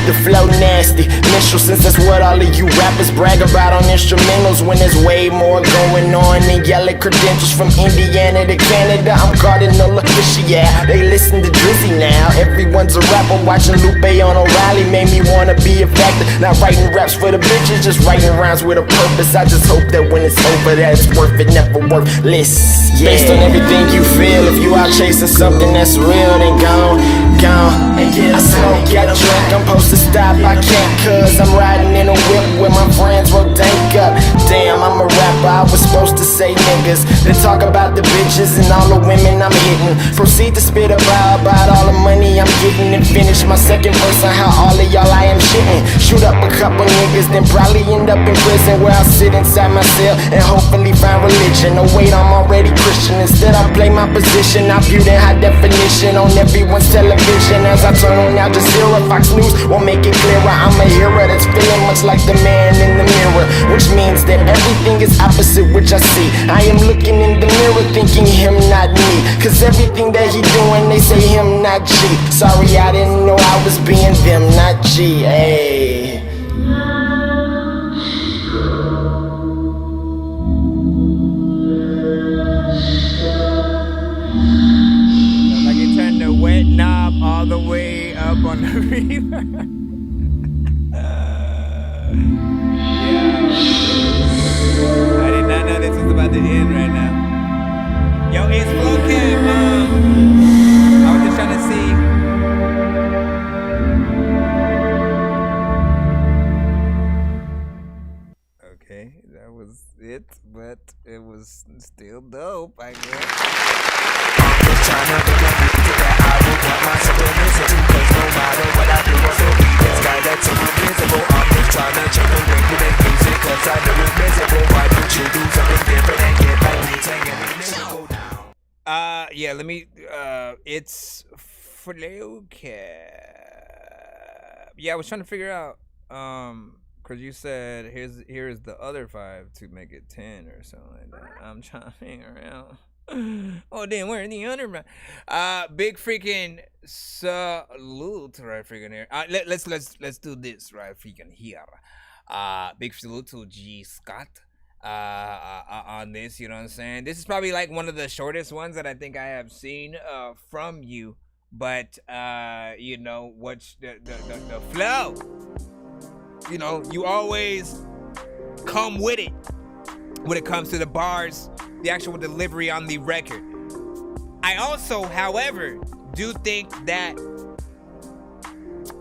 The flow nasty, minstrel, since that's what all of you rappers brag about on instrumentals, when there's way more going on than yellow credentials from Indiana to Canada. I'm Cardinal official, yeah. They listen to Drizzy now. Everyone's a rapper, watching Lupe on O'Reilly made me wanna be a factor. Not writing raps for the bitches, just writing rhymes with a purpose. I just hope that when it's over, that it's worth it, never worthless. Yeah. Based on everything you feel, if you out chasing something that's real, then gone. I smoke, get drunk, I'm supposed to stop, I can't, cause I'm riding in a whip with my friends, roll dank up. Damn, I'm a rapper, I was supposed to say niggas, then talk about the bitches and all the women I'm hitting. Proceed to spit about all the money I'm getting, and finish my second verse on how all of y'all I am shitting. Shoot up a couple niggas, then probably end up in prison, where I'll sit inside my cell and hopefully find religion. Oh wait, I'm already Christian, instead I play my position. I viewed in high definition on everyone's television. As I turn on Al Jazeera, Fox News won't make it clearer. I'm a hero that's feeling much like the man in the mirror, which means that everything is opposite which I see. I am looking in the mirror thinking him, not me, cause everything that he doing, they say him, not G. Sorry, I didn't know I was being them, not G. Ayy. Wet knob all the way up on the reverb. I did not know this was about to end right now. Yo, it's Flowcam. I was just trying to see. Okay, that was it, but it was still dope, I guess. Trying to become that I will want myself to listen to, cause no matter what I do, I still be this guy that's invisible. I'm just trying to change the way you make music, cause I know it's miserable. Why don't you do something different and get back me singing and then go down? Yeah, let me, it's Flowcam. Yeah, I was trying to figure out, cause you said here's the other 5 to make it 10 or something like that. I'm trying to figure out. Oh damn, where are the other big freaking salute right freaking here. Let's do this right freaking here. Big salute to G Scott on this, you know what I'm saying? This is probably like one of the shortest ones that I think I have seen from you, but you know, what's the flow, you know, you always come with it. when it comes to the bars, the actual delivery on the record. I also, however, do think that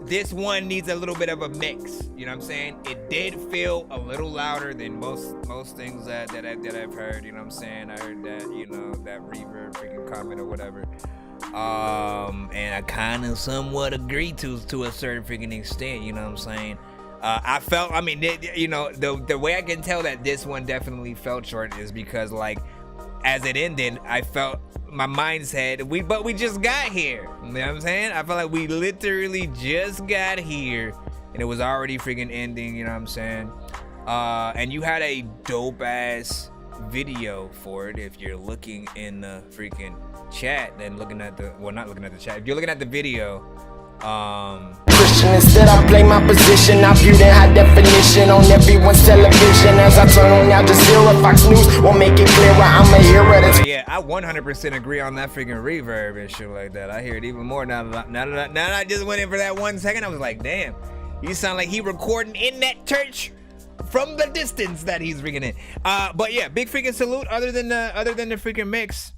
this one needs a little bit of a mix. You know what I'm saying? It did feel a little louder than most things that I've heard. You know what I'm saying? I heard that, you know, that reverb freaking comment or whatever. And I kind of somewhat agree to a certain freaking extent. You know what I'm saying? I felt, I mean, you know, the way I can tell that this one definitely felt short is because, like, as it ended, I felt my mindset, but we just got here. You know what I'm saying? I felt like we literally just got here and it was already freaking ending, you know what I'm saying? And you had a dope ass video for it. If you're looking in the freaking chat, then looking at the, well, not looking at the chat, if you're looking at the video, Christian, instead I play my position. I view in high definition on everyone's television. As I turn on Al Jazeera, Fox News won't make it clearer I'm a hero. That's yeah, I 100% agree on that freaking reverb and shit like that. I hear it even more now that I just went in for that 1 second. I was like, damn, you sound like he recording in that church from the distance that he's freaking in. But yeah, big freaking salute. Other than the freaking mix.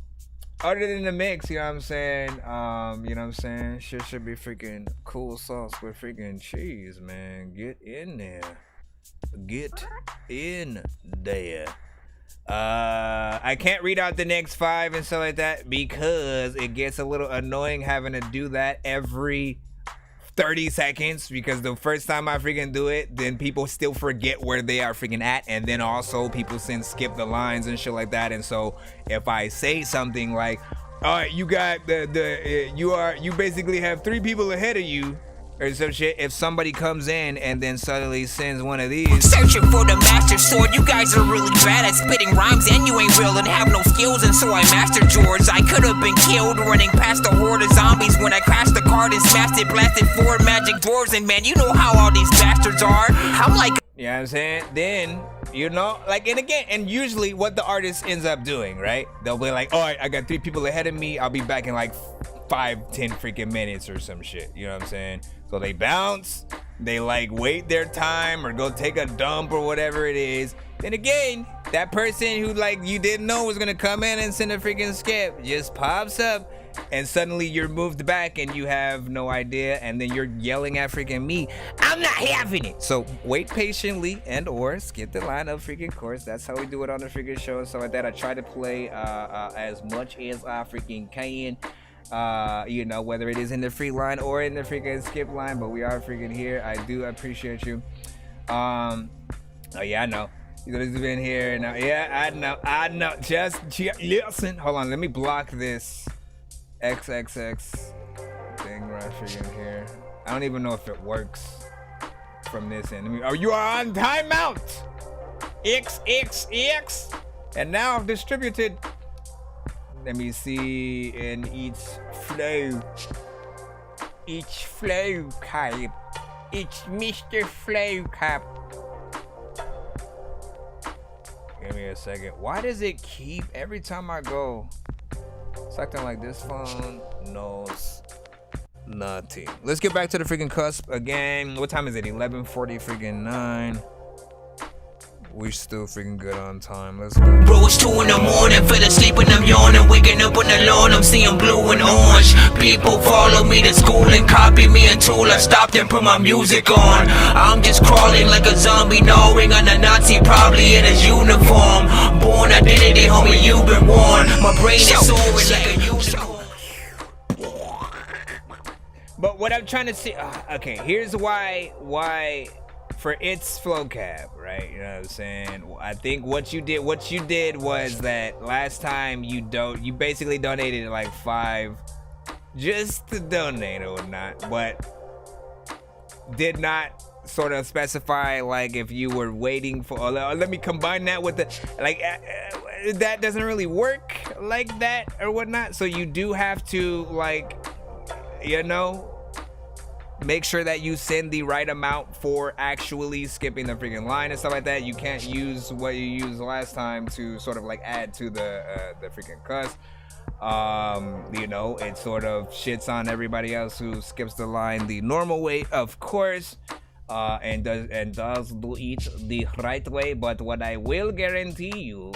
Other than the mix, you know what I'm saying? You know what I'm saying? Shit should be freaking cool sauce with freaking cheese, man. Get in there. Get in there. I can't read out the next 5 and stuff like that because it gets a little annoying having to do that every 30 seconds, because the first time I freaking do it, then people still forget where they are freaking at, and then also people skip the lines and shit like that. And so if I say something like, all right, you got you basically have 3 people ahead of you or some shit, if somebody comes in and then suddenly sends one of these, searching for the master sword, you guys are really bad at spitting rhymes and you ain't real and have no skills, and so I mastered yours. I could have been killed running past a horde of zombies when I crashed the card and smashed it, blasted 4 magic dwarves, and man, you know how all these bastards are. I'm like, you know what I'm saying? Then, you know, like, and again, and usually what the artist ends up doing, right? They'll be like, all right, I got 3 people ahead of me, I'll be back in like 5-10 freaking minutes or some shit, you know what I'm saying? So they bounce, they like wait their time or go take a dump or whatever it is. Then again, that person who like you didn't know was gonna come in and send a freaking skip just pops up, and suddenly you're moved back and you have no idea, and then you're yelling at freaking me, I'm not having it. So wait patiently and or skip the line of freaking course. That's how we do it on the freaking show and stuff like that. I try to play as much as I freaking can. You know, whether it is in the free line or in the freaking skip line, but we are freaking here. I do appreciate you. Oh yeah, I know. You guys have been here and yeah, I know. Just listen. Hold on, let me block this XXX thing right freaking here. I don't even know if it works from this end. Oh, you are on timeout. XXX. And now I've distributed. Let me see in each flow cap, each Mr. Flow cap. Give me a second. Why does it keep every time I go? It's acting like this phone knows nothing. Let's get back to the freaking cusp again. What time is it? 11:40 freaking 9. We still freaking good on time. Let's go. Bro, it's 2 in the morning, fell asleep and I'm yawning, waking up on the lawn, I'm seeing blue and orange. People follow me to school and copy me until I stopped and put my music on. I'm just crawling like a zombie, gnawing on a Nazi, probably in his uniform. Born identity, homie, you've been warned. My brain is soaring like a unicorn. But what I'm trying to say, okay, here's why for its flow cap, right? You know what I'm saying? I think what you did was that last time you basically donated like 5 just to donate or whatnot, but did not sort of specify like if you were waiting for, or let me combine that with the, like, that doesn't really work like that or whatnot. So you do have to, like, you know, make sure that you send the right amount for actually skipping the freaking line and stuff like that. You can't use what you used last time to sort of like add to the freaking cuss. You know, it sort of shits on everybody else who skips the line the normal way, of course. and does do it the right way. But what I will guarantee you,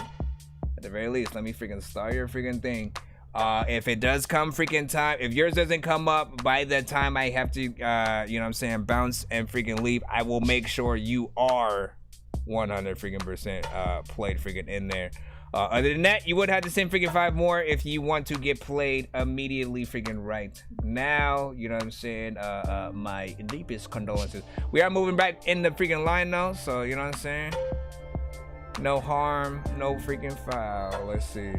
at the very least, let me freaking start your freaking thing. If it does come freaking time, if yours doesn't come up by the time I have to, you know what I'm saying, bounce and freaking leave, I will make sure you are 100 freaking percent played freaking in there. Other than that, you would have to send freaking 5 more if you want to get played immediately freaking right now. You know what I'm saying? My deepest condolences. We are moving back in the freaking line now, so you know what I'm saying? No harm, no freaking foul. Let's see.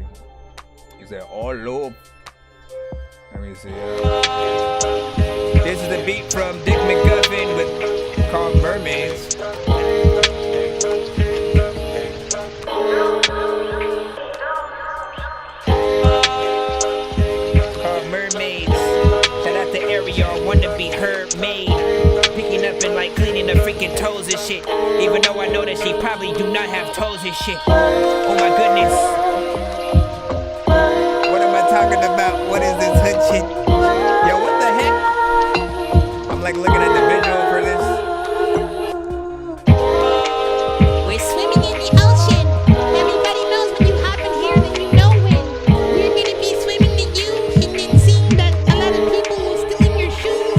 He said, oh, love. Let me see. This is the beat from Dick McGuffin with called Mermaids. Called Mermaids. Shout out to Ariel, wanna be her maid. Picking up and like cleaning the freaking toes and shit. Even though I know that she probably do not have toes and shit. Oh my goodness. Talking about what is this hood shit? Yo, what the heck? I'm like looking at the visual for this. We're swimming in the ocean. Everybody knows when you hop in here, then you know when. We're gonna be swimming to you and then seeing that a lot of people will still in your shoes.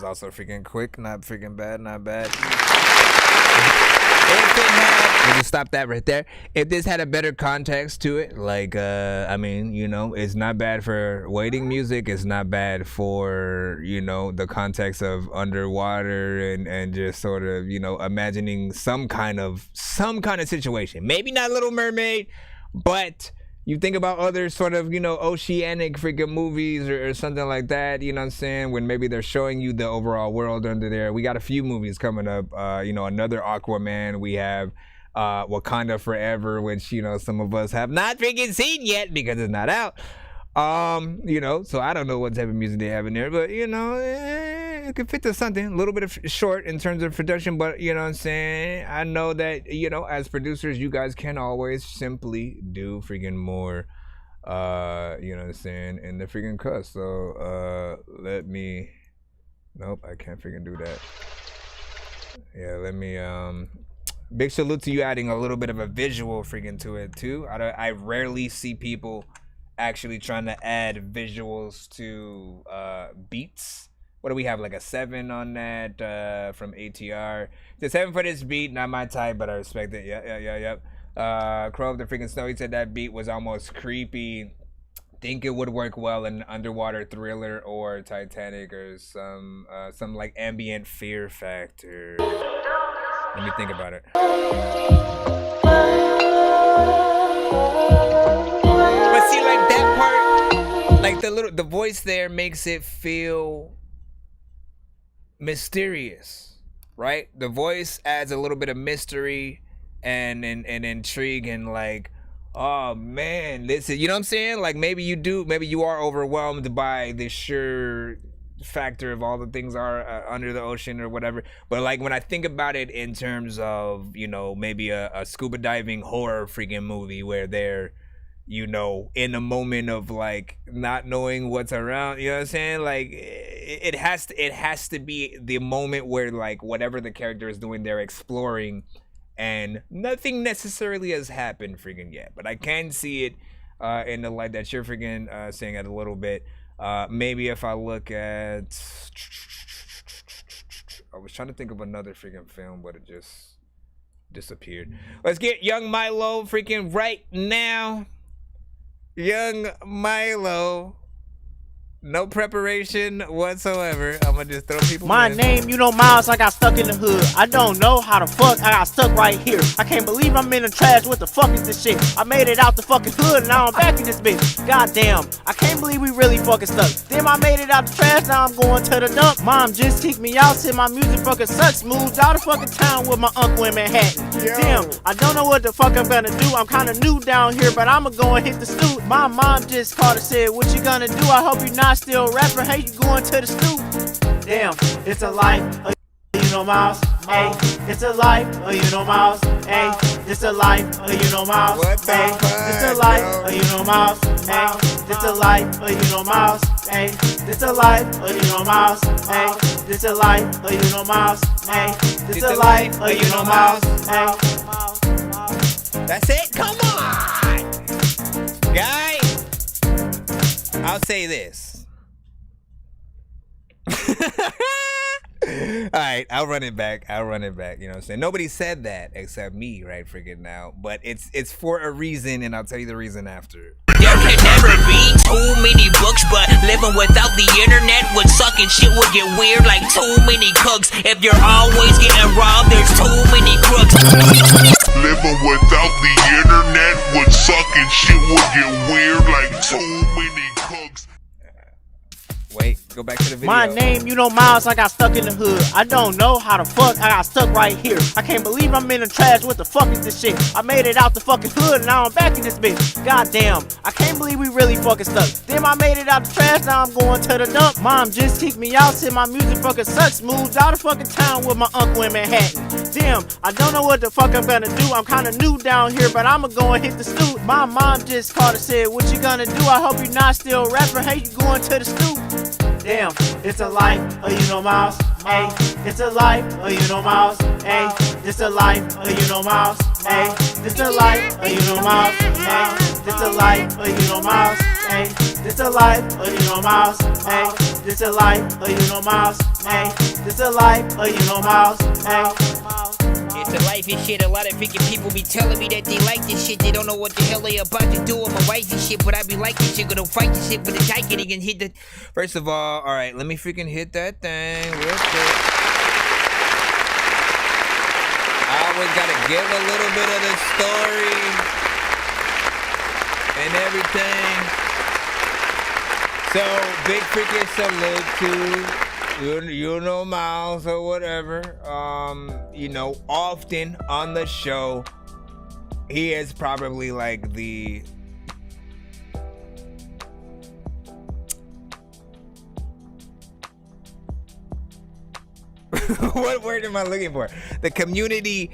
Also freaking quick, not freaking bad, not bad. We'll just stop that right there. If this had a better context to it, like I mean, you know, it's not bad for waiting music, it's not bad for, you know, the context of underwater and just sort of, you know, imagining some kind of situation. Maybe not Little Mermaid, but you think about other sort of, you know, oceanic freaking movies or something like that, you know what I'm saying? When maybe they're showing you the overall world under there. We got a few movies coming up, you know, another Aquaman. We have Wakanda Forever, which, you know, some of us have not freaking seen yet because it's not out. You know, so I don't know what type of music they have in there, but, you know, it could fit to something. A little bit of short in terms of production, but, you know what I'm saying? I know that, you know, as producers, you guys can always simply do freaking more, you know what I'm saying, in the freaking cut. So, let me, nope, I can't freaking do that. Yeah, let me, big salute to you adding a little bit of a visual freaking to it, too. I rarely see people actually trying to add visuals to beats. What do we have, like a 7 on that from ATR? The 7 for this beat, not my type, but I respect it. Yeah. Crow of the freaking Snow, he said that beat was almost creepy. Think it would work well in underwater thriller or Titanic or some like ambient fear factor. Let me think about it. But see, like that part, like the voice there makes it feel mysterious, right? The voice adds a little bit of mystery and intrigue and like, oh man, listen, you know what I'm saying? Like maybe you are overwhelmed by the sheer factor of all the things are under the ocean or whatever, but like when I think about it in terms of, you know, maybe a scuba diving horror freaking movie where they're, you know, in a moment of like not knowing what's around, you know what I'm saying? Like it has to be the moment where like whatever the character is doing, they're exploring and nothing necessarily has happened freaking yet, but I can see it in the light that you're freaking saying it a little bit. Maybe if I look at, I was trying to think of another freaking film, but it just disappeared. Let's get Young Milo freaking right now. Young Milo. No preparation whatsoever. I'm gonna just throw people My in. name, you know, Miles, I got stuck in the hood. I don't know how the fuck I got stuck right here. I can't believe I'm in the trash. What the fuck is this shit? I made it out the fucking hood and now I'm back in this bitch. Goddamn, I can't believe we really fucking stuck. Then I made it out the trash, now I'm going to the dump. Mom just kicked me out, said my music fucking sucks. Moved out of fucking town with my uncle in Manhattan. Damn, I don't know what the fuck I'm gonna do. I'm kinda new down here, but I'ma go and hit the stoop. My mom just called and said, what you gonna do? I hope you're not still rapping. Hey, you going to the stoop? Damn, it's a life, you know, Miles. Hey, it's a life, you know, Miles. Hey, it's a life, you know, Miles. Hey, it's a life, you know, Miles. Hey, it's a life, you know, Miles. Hey, it's a life, you know, Miles. Hey, it's a life, you know, Miles. Hey, it's a life, you know, Miles. Hey. That's it? Come on! Guy, I'll say this. Alright, I'll run it back. You know what I'm saying? Nobody said that except me right freaking now. But it's for a reason, and I'll tell you the reason after. There can never be too many books, but living without the internet would suck and shit would get weird like too many cooks. If you're always getting robbed, there's too many crooks. Living without the internet would suck and shit would get weird like too many cooks. Wait, go back to the video. My name, you know, Miles, I got stuck in the hood. I don't know how the fuck I got stuck right here. I can't believe I'm in the trash. What the fuck is this shit? I made it out the fucking hood and now I'm back in this bitch. Goddamn, I can't believe we really fucking stuck. Then I made it out the trash, now I'm going to the dump. Mom just kicked me out, said my music fucking sucks. Moved out of fucking town with my uncle in Manhattan. Damn, I don't know what the fuck I'm gonna do. I'm kinda new down here, but I'ma go and hit the stoop. My mom just called and said, what you gonna do? I hope you're not still rapping. Hey, you going to the stoop? Damn, it's a life, you know, Miles. Hey, it's a life, you know, Miles. Hey, it's a life, you know, Miles. Hey, it's a life, you know, Miles. Hey, it's a life, you know, Miles. Hey, it's a life, you know, Miles. Hey, it's a life, you know, Miles. Hey, it's a life, you know, Miles. Hey. It's a life and shit. A lot of freaking people be telling me that they like this shit. They don't know what the hell they about to do. I'm a wife and shit, but I be like this shit. Gonna fight this shit with the tight and hit the. First of all right, let me freaking hit that thing real quick. I always gotta give a little bit of the story and everything. So big freaking salute to you know, Miles or whatever. You know, often on the show, he is probably like the what word am I looking for? The community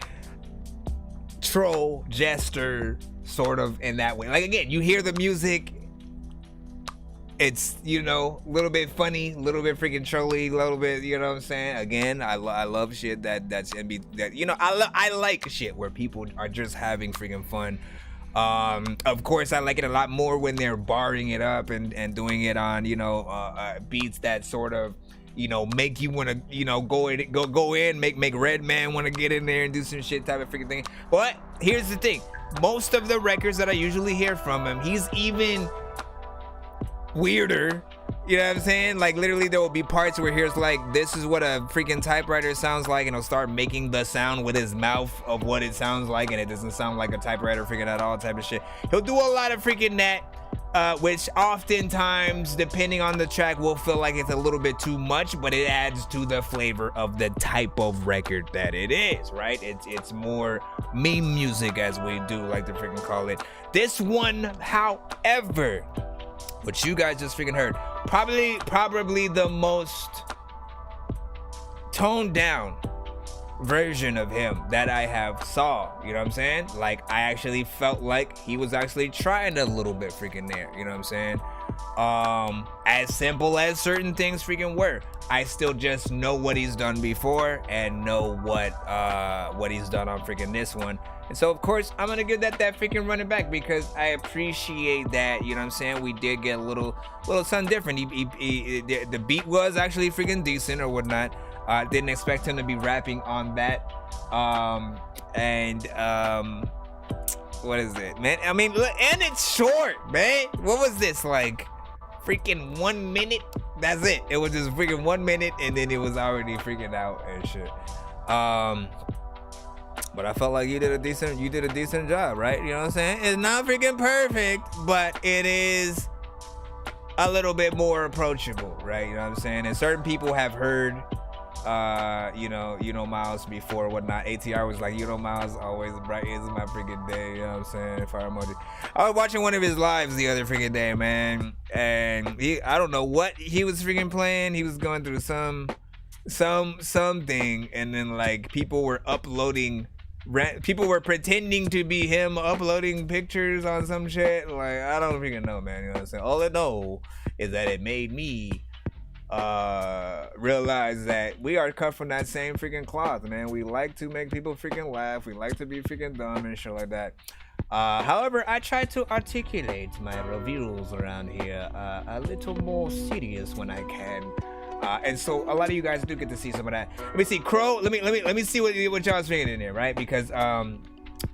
troll, jester, sort of in that way. Like, again, you hear the music. It's, you know, a little bit funny, a little bit freaking trolly, a little bit, you know what I'm saying? Again, I love shit that's you know, I like shit where people are just having freaking fun. Of course, I like it a lot more when they're barring it up and doing it on, you know, beats that sort of, you know, make you want to, you know, go in, make Redman want to get in there and do some shit type of freaking thing. But here's the thing: most of the records that I usually hear from him, he's even weirder. You know what I'm saying? Like, literally there will be parts where here's like, this is what a freaking typewriter sounds like, and he'll start making the sound with his mouth of what it sounds like, and it doesn't sound like a typewriter freaking at all type of shit. He'll do a lot of freaking that, which oftentimes, depending on the track, will feel like it's a little bit too much, but it adds to the flavor of the type of record that it is, right? It's more meme music, as we do like to freaking call it. This one, however, what you guys just freaking heard, probably the most toned down version of him that I have saw. You know what I'm saying? Like, I actually felt like he was actually trying a little bit freaking there. You know what I'm saying? As simple as certain things freaking were, I still just know what he's done before and know what he's done on freaking this one. And so, of course, I'm gonna give that freaking running back because I appreciate that. You know what I'm saying? We did get a little something different. The beat was actually freaking decent or whatnot. Didn't expect him to be rapping on that. What is it, man? I mean, look, and it's short, man. What was this, like, freaking 1 minute? That's it. It was just freaking 1 minute, and then it was already freaking out and shit. But I felt like you did a decent job, right? You know what I'm saying? It's not freaking perfect, but it is a little bit more approachable, right? You know what I'm saying? And certain people have heard, you know Miles before, whatnot. ATR was like, Miles always bright is my freaking day. You know what I'm saying? Fire emoji. I was watching one of his lives the other freaking day, man, and I don't know what he was freaking playing. He was going through something, and then like people were pretending to be him uploading pictures on some shit. Like, I don't freaking know, man. You know what I'm saying? All I know is that it made me realize that we are cut from that same freaking cloth, man. We like to make people freaking laugh. We like to be freaking dumb and shit like that. However, I try to articulate my reviews around here a little more serious when I can. And so a lot of you guys do get to see some of that. Let me see, Crow. Let me see what y'all's thinking in there, right? Because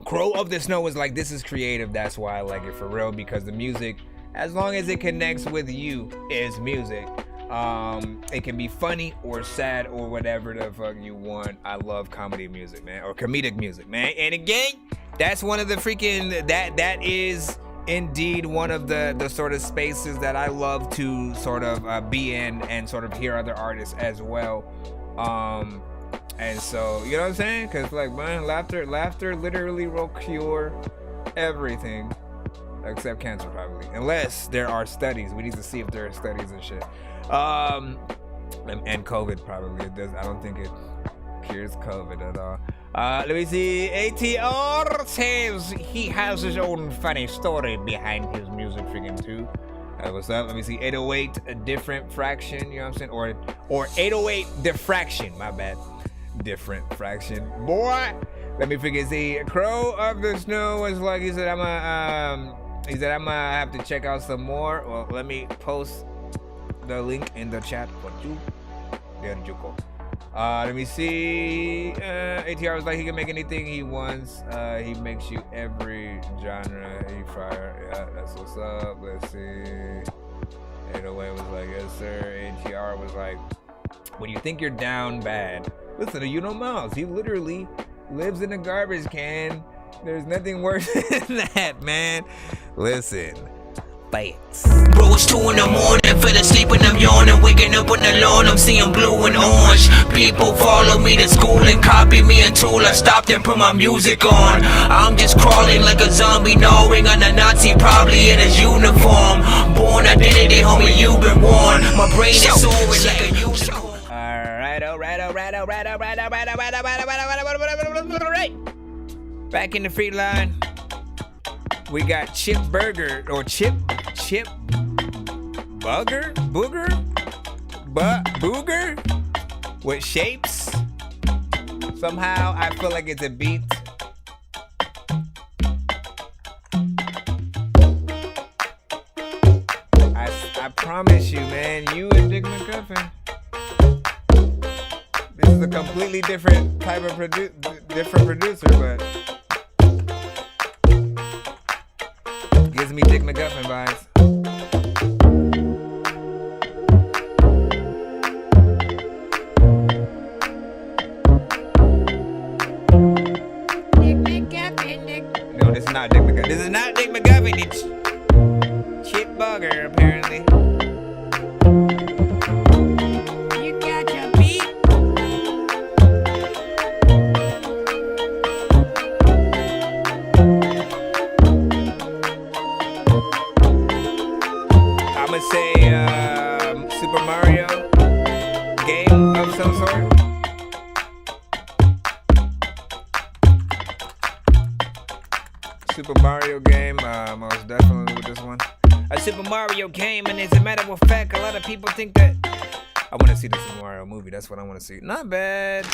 Crow of the Snow was like, this is creative. That's why I like it for real. Because the music, as long as it connects with you, is music. It can be funny or sad or whatever the fuck you want. I love comedy music, man, or comedic music, man. And again, that's one of the freaking that is indeed one of the sort of spaces that I love to sort of be in and sort of hear other artists as well. And so, you know what I'm saying? Because like, man, laughter literally will cure everything except cancer, probably, unless there are studies. We need to see if there are studies and shit. And COVID probably. It does. I don't think it cures COVID at all. Let me see. ATR says he has his own funny story behind his music freaking too. What's up? Let me see. 808 a different fraction. You know what I'm saying? Or 808 diffraction. My bad. Different fraction. Boy. Let me freaking see. Crow of the Snow was like, he said I'm gonna have to check out some more. Well, let me post the link in the chat for you. There you go. Let me see. ATR was like, he can make anything he wants. He makes you every genre. He fire. Yeah, that's what's up. Let's see. 808 was like, yes sir. ATR was like, when you think you're down bad, listen to Miles. He literally lives in a garbage can. There's nothing worse than that, man. Listen. Thanks. Bro, it's 2 in the morning, fell asleep and I'm yawning. Waking up on the lawn, I'm seeing blue and orange. People follow me to school and copy me until I stopped and put my music on. I'm just crawling like a zombie, gnawing on a Nazi, probably in his uniform. Born identity, homie, you've been warned. My brain is soaring like a unicorn. Alright. Back in the free line. We got Chip Burger or Chip Booger with shapes. Somehow I feel like it's a beat. I promise you, man, you and Dick McGuffin. This is a completely different type of producer, but gives me Dick McGuffin vibes. No, this is not Dick McGuffin. This is not Dick McGuffin. It's Chip Bugger, apparently. You got your beat. I'ma say Super Mario game of some sort. Super Mario game, most definitely with this one. A Super Mario game, and as a matter of fact, a lot of people think that I want to see the Super Mario movie. That's what I want to see. Not bad.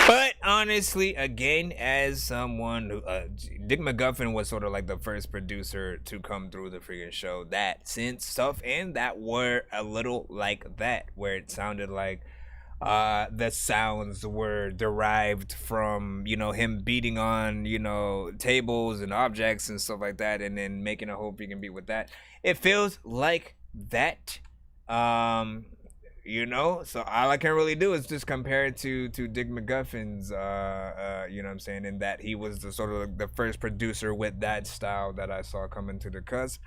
But honestly, again, as someone who Dick McGuffin was sort of like the first producer to come through the freaking show that since stuff and that were a little like that, where it sounded like the sounds were derived from, you know, him beating on, you know, tables and objects and stuff like that, and then making a whole freaking beat with that. It feels like that, you know. So all I can really do is just compare it to Dick McGuffin's, you know what I'm saying, in that he was the sort of the first producer with that style that I saw coming to the cusp.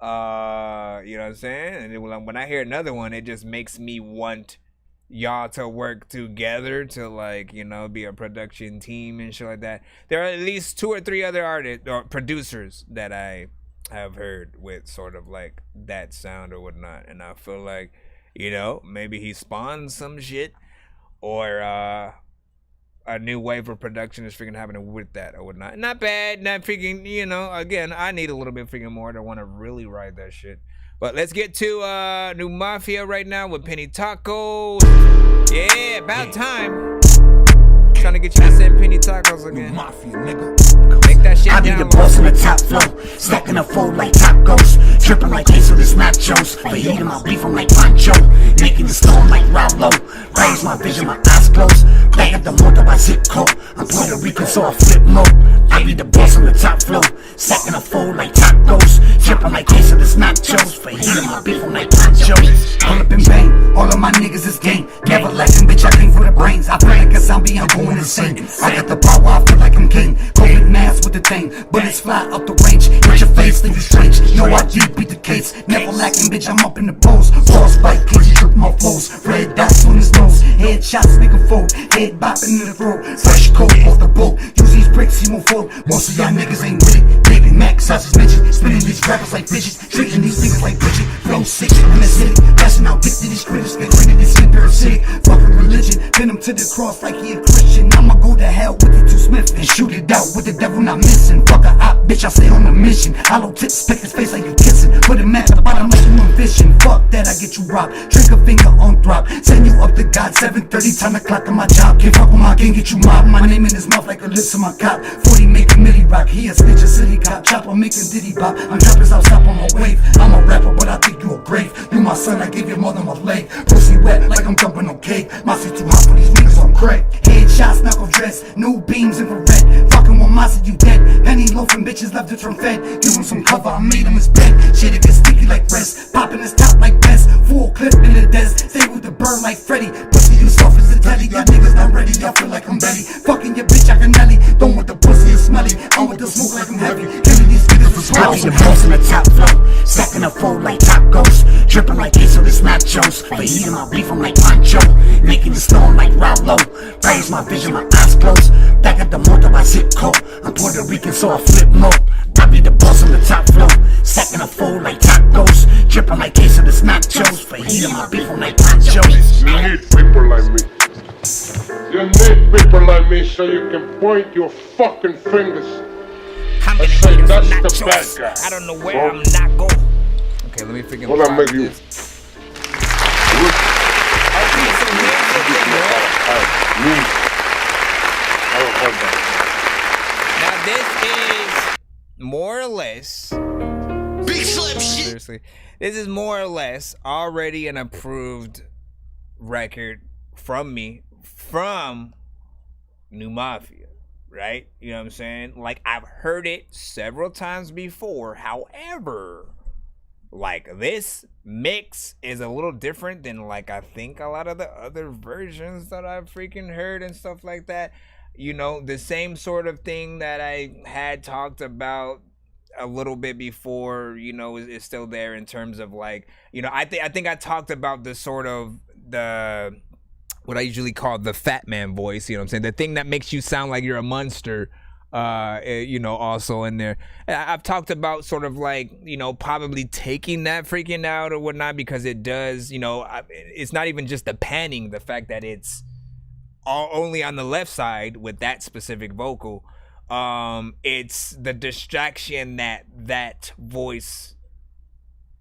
You know what I'm saying? And when I hear another one, it just makes me want y'all to work together to, like, you know, be a production team and shit like that. There are at least 2 or 3 other artists or producers that I have heard with sort of like that sound or whatnot, and I feel like, you know, maybe he spawned some shit, or a new wave of production is freaking happening with that or whatnot. Not bad, not freaking, you know, again, I need a little bit freaking more to want to really ride that shit. But let's get to New Mafia right now with Penny Tacos. Yeah, about time. Trying to get you to send Penny Tacos again. New Mafia, nigga. Make that shit I be the boss on the top flow, stacking up fold like tacos, dripping like quesadillas nachos, overheating my beef I'm like Pancho, making the storm like Rallo, raise my vision, my eyes closed, back at the motor by zip code, I'm Puerto Rican so I flip mode. I be the boss on the top flow, stacking up fold like tacos, dripping like quesadillas nachos, overheating my beef I'm like Pancho, pull up and bang, all of my niggas is gang, never lacking, bitch I came for the brains, I feel like a zombie, I'm going insane, I got the power, I feel like I'm king, COVID mask with the thing, bullets fly up the range, hit your face, think you strange, no ID beat the case, never lacking, bitch I'm up in the pose, false bite, case trip my foes, red dots on his nose, headshots make him fold, head bopping in the throat, fresh coat off the boat, use these bricks he won't fold, most of y'all niggas ain't with it, baby Mac, sausage bitches, spinning these rappers like bitches, treating these niggas like bitches, flow 6 in the city, lashing out dick to these critters, get rid of this sleep parasitic, fucking religion, pin him to the cross like he a Christian, I'ma go to hell with the 2 Smith and shoot it out with the devil not missing, fuck a op, bitch I stay on a mission, hollow tips, pick his face like you kissing, put him at the bottom like you envision, fuck that I get you robbed, drink a finger on throb, send you up to God, 7:30, time to clock on my job, can't fuck with my gang, get you mobbed, my name in his mouth like a lips of my cop, 40 make a milli rock, he a snitch, a city cop, chopper making diddy bop, I'm trappers, I'll stop on my wave, I'm a rapper but I think you a grave, you my son, I gave your mother my leg, pussy wet like I'm dumping on cake, my seat too hot for these niggas on crack, headshots, knuckle dress, new beams infrared, fucking with Massa, you dead, penny loafing bitches left to turn fed, give him some cover, I made him his bed, shit it gets sticky like breast, popping his top like best, full clip in the desk, stay with the bird like Freddy, pussy you soft as a telly, y'all niggas not ready, y'all feel like I'm Betty, fucking your bitch I can nelly, don't want the pussy is smelly, I'm with the smoke like I'm heavy, killing these niggas with swelly. I be the boss on the top flow, stacking up fold like tacos, dripping like quesadillas nachos, overheating my beef I'm like Pancho, making the storm like Rallo, raise my vision, my eyes closed, back at the motor by zip code, I'm Puerto Rican so I flip mode. I be the boss on the top flow, stacking a fold like tacos, dripping like quesadillas nachos, overheating my beef I'm like Pancho. You need people like me. You need people like me so you can point your fucking fingers. I'm and say that's the bad guy. I don't know where I'm not going. Okay, let me figure What I make you? Now this is more or less, big slim shit. Seriously, this is more or less already an approved record from me from New Mafia, right? You know what I'm saying? Like, I've heard it several times before. However, like, this mix is a little different than, like, I think a lot of the other versions that I've freaking heard and stuff like that. You know, the same sort of thing that I had talked about a little bit before, you know, is still there in terms of, like, you know, I think I talked about the sort of the what I usually call the fat man voice, you know what I'm saying? The thing that makes you sound like you're a monster, you know, also in there. I've talked about sort of like, you know, probably taking that freaking out or whatnot, because it does, you know, it's not even just the panning, the fact that it's only on the left side with that specific vocal. It's the distraction that voice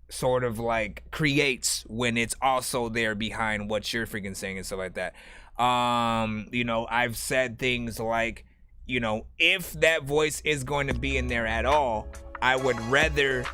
sort of like creates when it's also there behind what you're freaking saying and stuff like that. You know, I've said things like, you know, if that voice is going to be in there at all, I would rather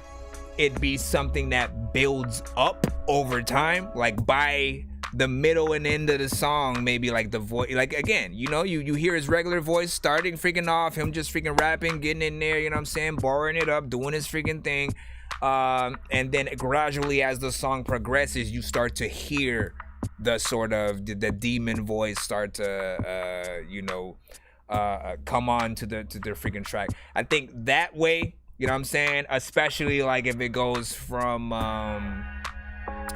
it be something that builds up over time, like by the middle and end of the song, maybe like the voice, like again, you know, you hear his regular voice starting freaking off, him just freaking rapping, getting in there, you know what I'm saying, borrowing it up, doing his freaking thing, and then gradually as the song progresses, you start to hear the sort of the demon voice start to come on to the freaking track. I think that way, you know what I'm saying, especially like if it goes from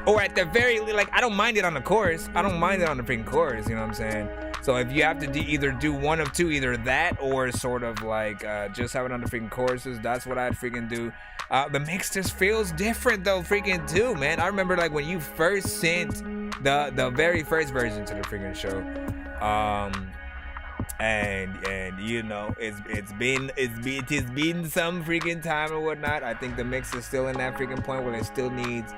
or at the very, like, I don't mind it on the chorus. I don't mind it on the freaking chorus, you know what I'm saying? So if you have to either do one of two, either that or sort of like just have it on the freaking choruses, that's what I'd freaking do. The mix just feels different though, freaking too, man. I remember like when you first sent the very first version to the freaking show, and you know, it's been some freaking time or whatnot. I think the mix is still in that freaking point where it still needs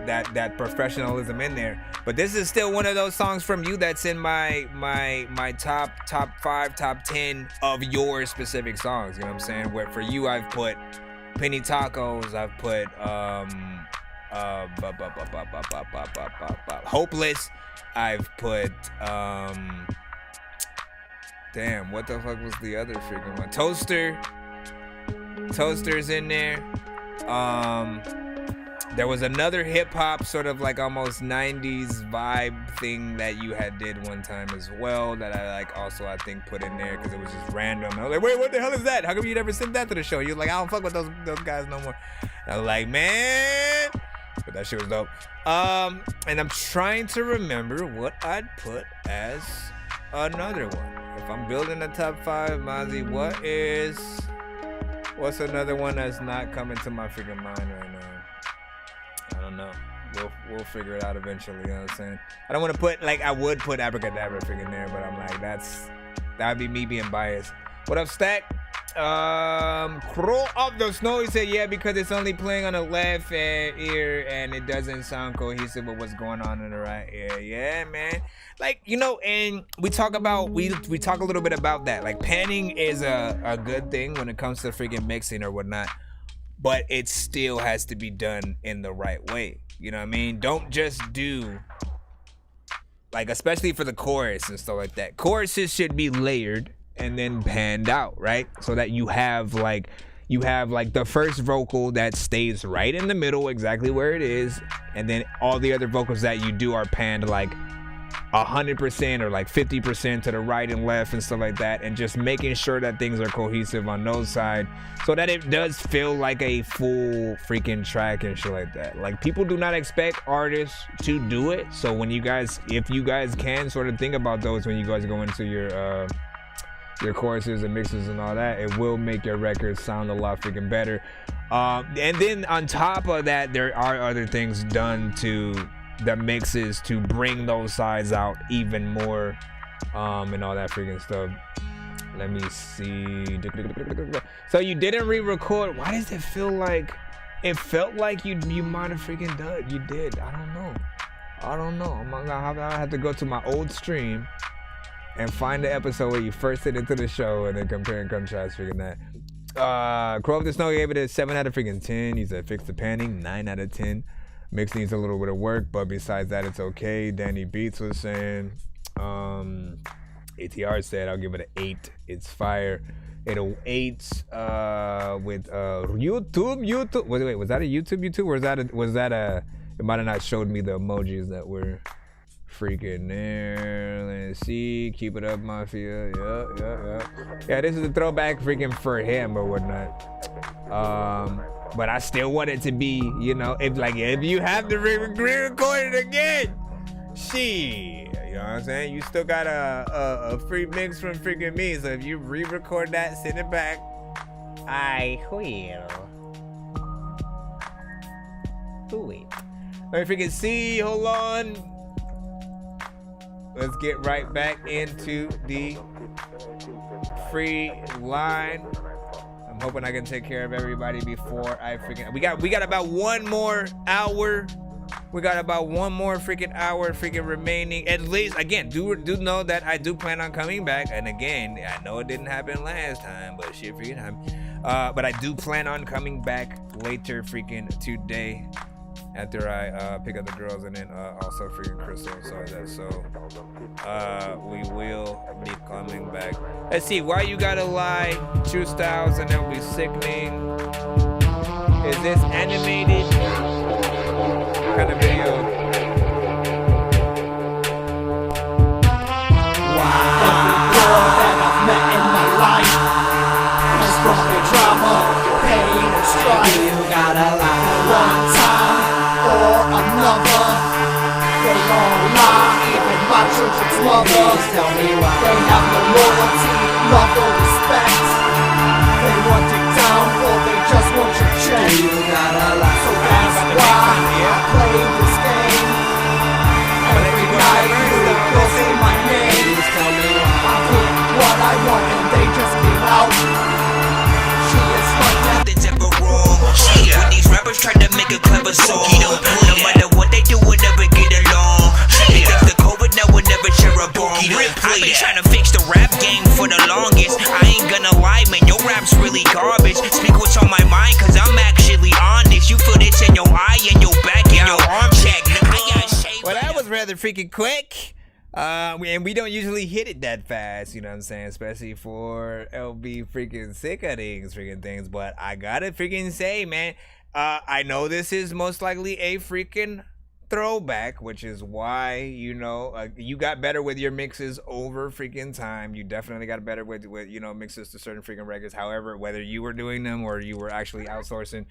that professionalism in there. But this is still one of those songs from you that's in my top 5, top 10 of your specific songs, you know what I'm saying? Where for you I've put Penny Tacos, I've put Hopeless, I've put damn, what the fuck was the other freaking one? Toaster's in there. There was another hip hop sort of like almost 90s vibe thing that you had did one time as well that I like also I think put in there because it was just random. I was like, wait, what the hell is that? How come you never sent that to the show? You're like, I don't fuck with those guys no more. And I was like, man, but that shit was dope. And I'm trying to remember what I'd put as another one. If I'm building a top 5, Mozzie, what's another one that's not coming to my freaking mind right now? I don't know. We'll figure it out eventually, you know what I'm saying? I don't want to put, like, I would put Abracadabra freaking there, but I'm like, that'd be me being biased. What up, Stack? Crow of the Snow, he said, yeah, because it's only playing on the left ear and it doesn't sound cohesive with what's going on in the right ear. Yeah, man. Like, you know, and we talk a little bit about that. Like, panning is a good thing when it comes to freaking mixing or whatnot, but it still has to be done in the right way. You know what I mean? Don't just do, like, especially for the chorus and stuff like that. Choruses should be layered and then panned out, right? So that you have like the first vocal that stays right in the middle, exactly where it is, and then all the other vocals that you do are panned like 100% or like 50% to the right and left and stuff like that, and just making sure that things are cohesive on those sides so that it does feel like a full freaking track and shit like that. Like, people do not expect artists to do it, so when if you guys can sort of think about those when you guys go into your choruses and mixes and all that, it will make your record sound a lot freaking better. And then on top of that, there are other things done to the mixes to bring those sides out even more, and all that freaking stuff. Let me see. So you didn't re-record. Why does it feel like it felt like you might have freaking done? You did. I don't know. I'm gonna have to go to my old stream and find the episode where you first hit into the show and then compare and contrast freaking that. Crow of the Snow gave it a 7 out of freaking 10. He said fix the panning, 9 out of 10. Mix needs a little bit of work, but besides that, it's okay. Danny Beats was saying, ATR said, I'll give it an 8. It's fire. It'll 8 with YouTube. Wait, was that a YouTube? Or was that a? It might have not showed me the emojis that were freaking there. Let's see. Keep it up, Mafia. Yeah, this is a throwback freaking for him or whatnot. But I still want it to be, you know, if you have to re-record it again, shit, you know what I'm saying? You still got a free mix from freaking me. So if you re-record that, send it back. I will. Do it. Let me freaking see. Hold on. Let's get right back into the free line. I'm hoping I can take care of everybody before I freaking... We got about one more hour. We got about one more freaking hour freaking remaining. At least, again, do know that I do plan on coming back. And again, I know it didn't happen last time, but shit freaking happened. But I do plan on coming back later freaking today. after I pick up the girls, and then also freaking Crystal and stuff like that. So we will be coming back. Let's see, Why You Gotta Lie, True Styles, and It'll Be Sickening. Is this animated kind of video? You gotta lie one time or another. They all lie, even my children's mother. Please tell me why. They have no loyalty, love or respect. They want it down or they just want your check. You gotta lie. So that's why I play this game. Every night you'll say my name. Please tell me why. I put what I want and they just give out. Nothing's ever wrong. Shit, when these rappers try to make a clever song, no matter what they do, we'll never get along. They think the COVID now will never share a bomb. I've been trying to fix the rap game for the longest. I ain't gonna lie, man, your rap's really garbage. Speak what's on my mind, cause I'm actually honest. You feel this in your eye and your back and your arm check. Well, that was rather freaking quick. And we don't usually hit it that fast, you know what I'm saying? Especially for LB freaking sickening freaking things. But I gotta freaking say, man, I know this is most likely a freaking throwback, which is why, you know, you got better with your mixes over freaking time. You definitely got better with you know, mixes to certain freaking records. However, whether you were doing them or you were actually outsourcing,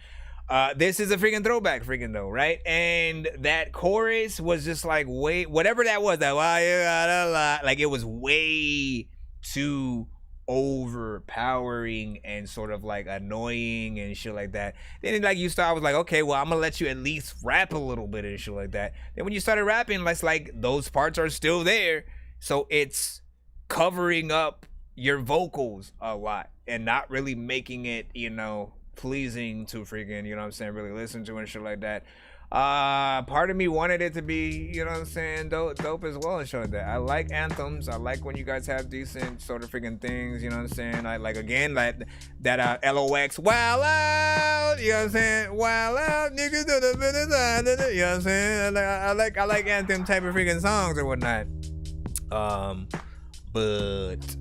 this is a freaking throwback freaking though, right? And that chorus was just like way, whatever that was, that why you gotta lie, like it was way too overpowering and sort of like annoying and shit like that. Then like you start, I was like, okay, well, I'm gonna let you at least rap a little bit and shit like that. Then when you started rapping, it's like those parts are still there, so it's covering up your vocals a lot and not really making it, you know, pleasing to freaking, you know what I'm saying, really listen to and shit like that. Part of me wanted it to be, you know what I'm saying, dope as well and shit like that. I like anthems. I like when you guys have decent sort of freaking things, you know what I'm saying. I like, again, like that LOX, wow out, you know what I'm saying, wow out, niggas do the business, you know what I'm saying. I like anthem type of freaking songs or whatnot. But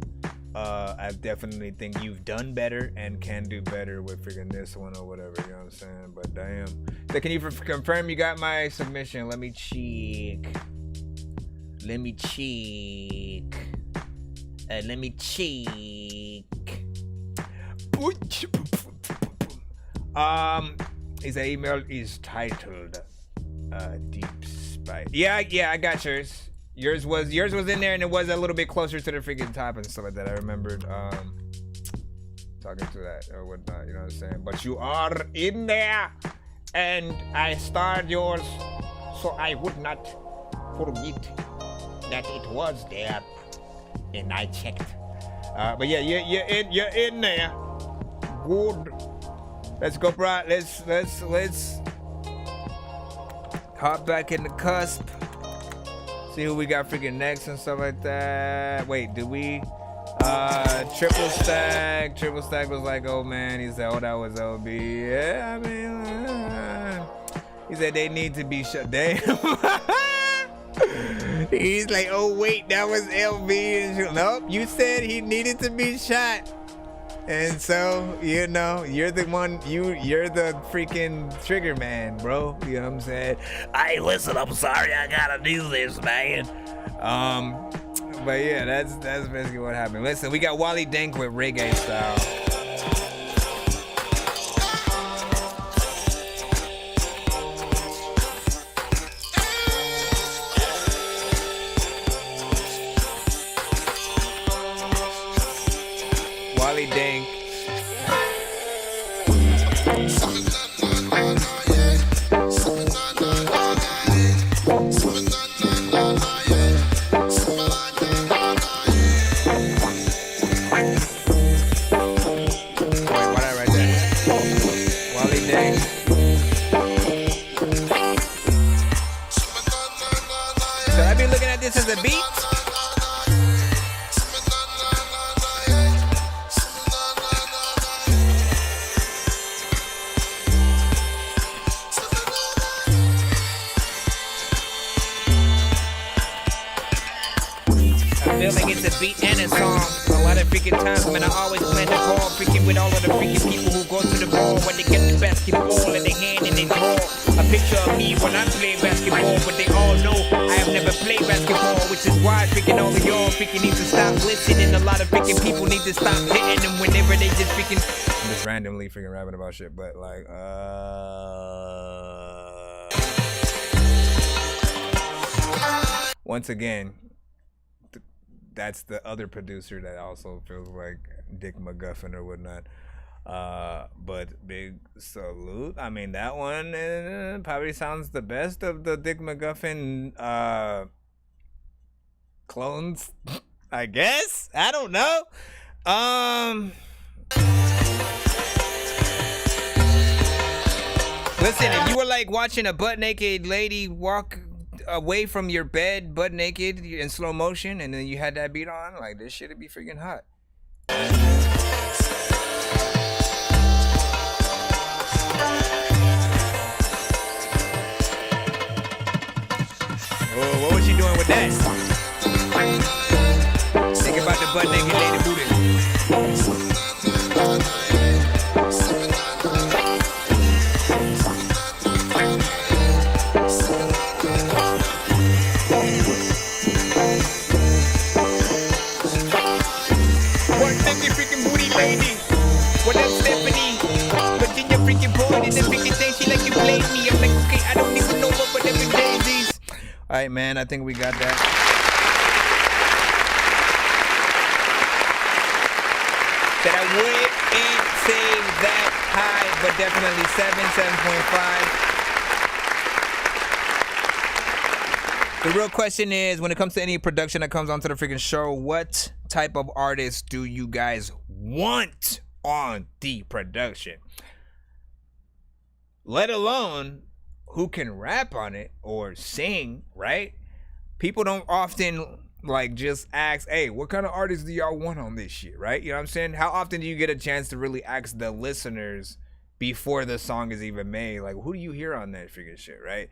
I definitely think you've done better and can do better with freaking this one or whatever, you know what I'm saying? But damn. So can you confirm you got my submission? Let me check. Let me check. His email is titled Deep Spite. Yeah, I got yours. Yours was in there, and it was a little bit closer to the freaking top and stuff like that. I remembered talking to that or whatnot, you know what I'm saying? But you are in there, and I starred yours so I would not forget that it was there, and I checked. But yeah, you're in there. Good. Let's go, bro. Let's hop back in the cusp. See who we got freaking next and stuff like that. Wait, did we? Triple Stack. Triple Stack was like, oh man, he said, oh, that was LB. Yeah, I mean, he said they need to be shut down. He's like, oh wait, that was LB. And nope, you said he needed to be shot. And so, you know, you're the one, you're the freaking trigger man, bro. You know what I'm saying? Hey, listen, I'm sorry I gotta do this, man. But yeah, that's basically what happened. Listen, we got Wally Dank with reggae style. Wally Dank. like it's a beat and a song. A lot of freaking times, man, I always plan to call freaking with all of the freaking people who go to the ball when they get the basketball in their hand and they draw a picture of me when I play basketball. But they all know I have never played basketball, which is why freaking all of y'all freaking need to stop listening. A lot of freaking people need to stop hitting them whenever they just freaking. I'm just randomly freaking rapping about shit, but like, once again, that's the other producer that also feels like Dick McGuffin or whatnot. But big salute. I mean, that one probably sounds the best of the Dick McGuffin clones, I guess. I don't know. Listen, if you were like watching a butt naked lady walk away from your bed butt naked in slow motion and then you had that beat on, like, this shit'd be freaking hot. Oh, what was she doing with that? Think about the butt naked lady booty. Lady, what up, Stephanie? But then you're freaking bored and the freaking thing she like you played me. I'm like, okay, I don't even know what them daisies. Alright, man, I think we got that. That I wouldn't say that high, but definitely 7.5. The real question is, when it comes to any production that comes onto the freaking show, what type of artists do you guys want on the production? Let alone who can rap on it or sing, right? People don't often like just ask, hey, what kind of artists do y'all want on this shit, right? You know what I'm saying? How often do you get a chance to really ask the listeners before the song is even made? Like, who do you hear on that freaking shit, right?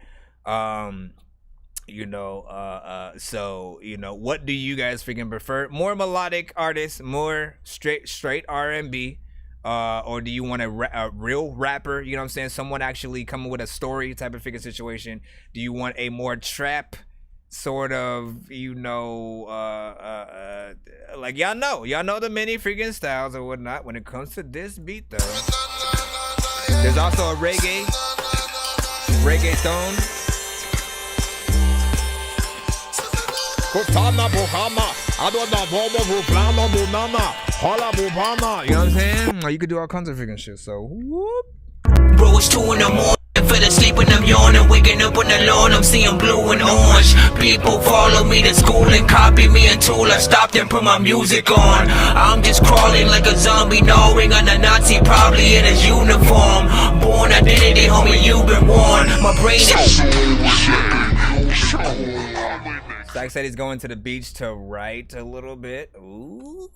So, you know, what do you guys freaking prefer? More melodic artists, more straight R&B, or do you want a real rapper? You know what I'm saying? Someone actually coming with a story type of freaking situation. Do you want a more trap sort of, you know, like y'all know the many freaking styles or whatnot. When it comes to this beat though, there's also a reggaeton. You know what I'm saying? You could do all kinds of freaking shit, so whoop. Bro, it's 2 in the morning. Fell asleep and I'm yawning. Waking up on the lawn, I'm seeing blue and orange. People follow me to school and copy me until I stopped and put my music on. I'm just crawling like a zombie, gnawing on a Nazi, probably in his uniform. Born identity, homie, you've been warned. My brain is... Zach said he's going to the beach to write a little bit. Ooh,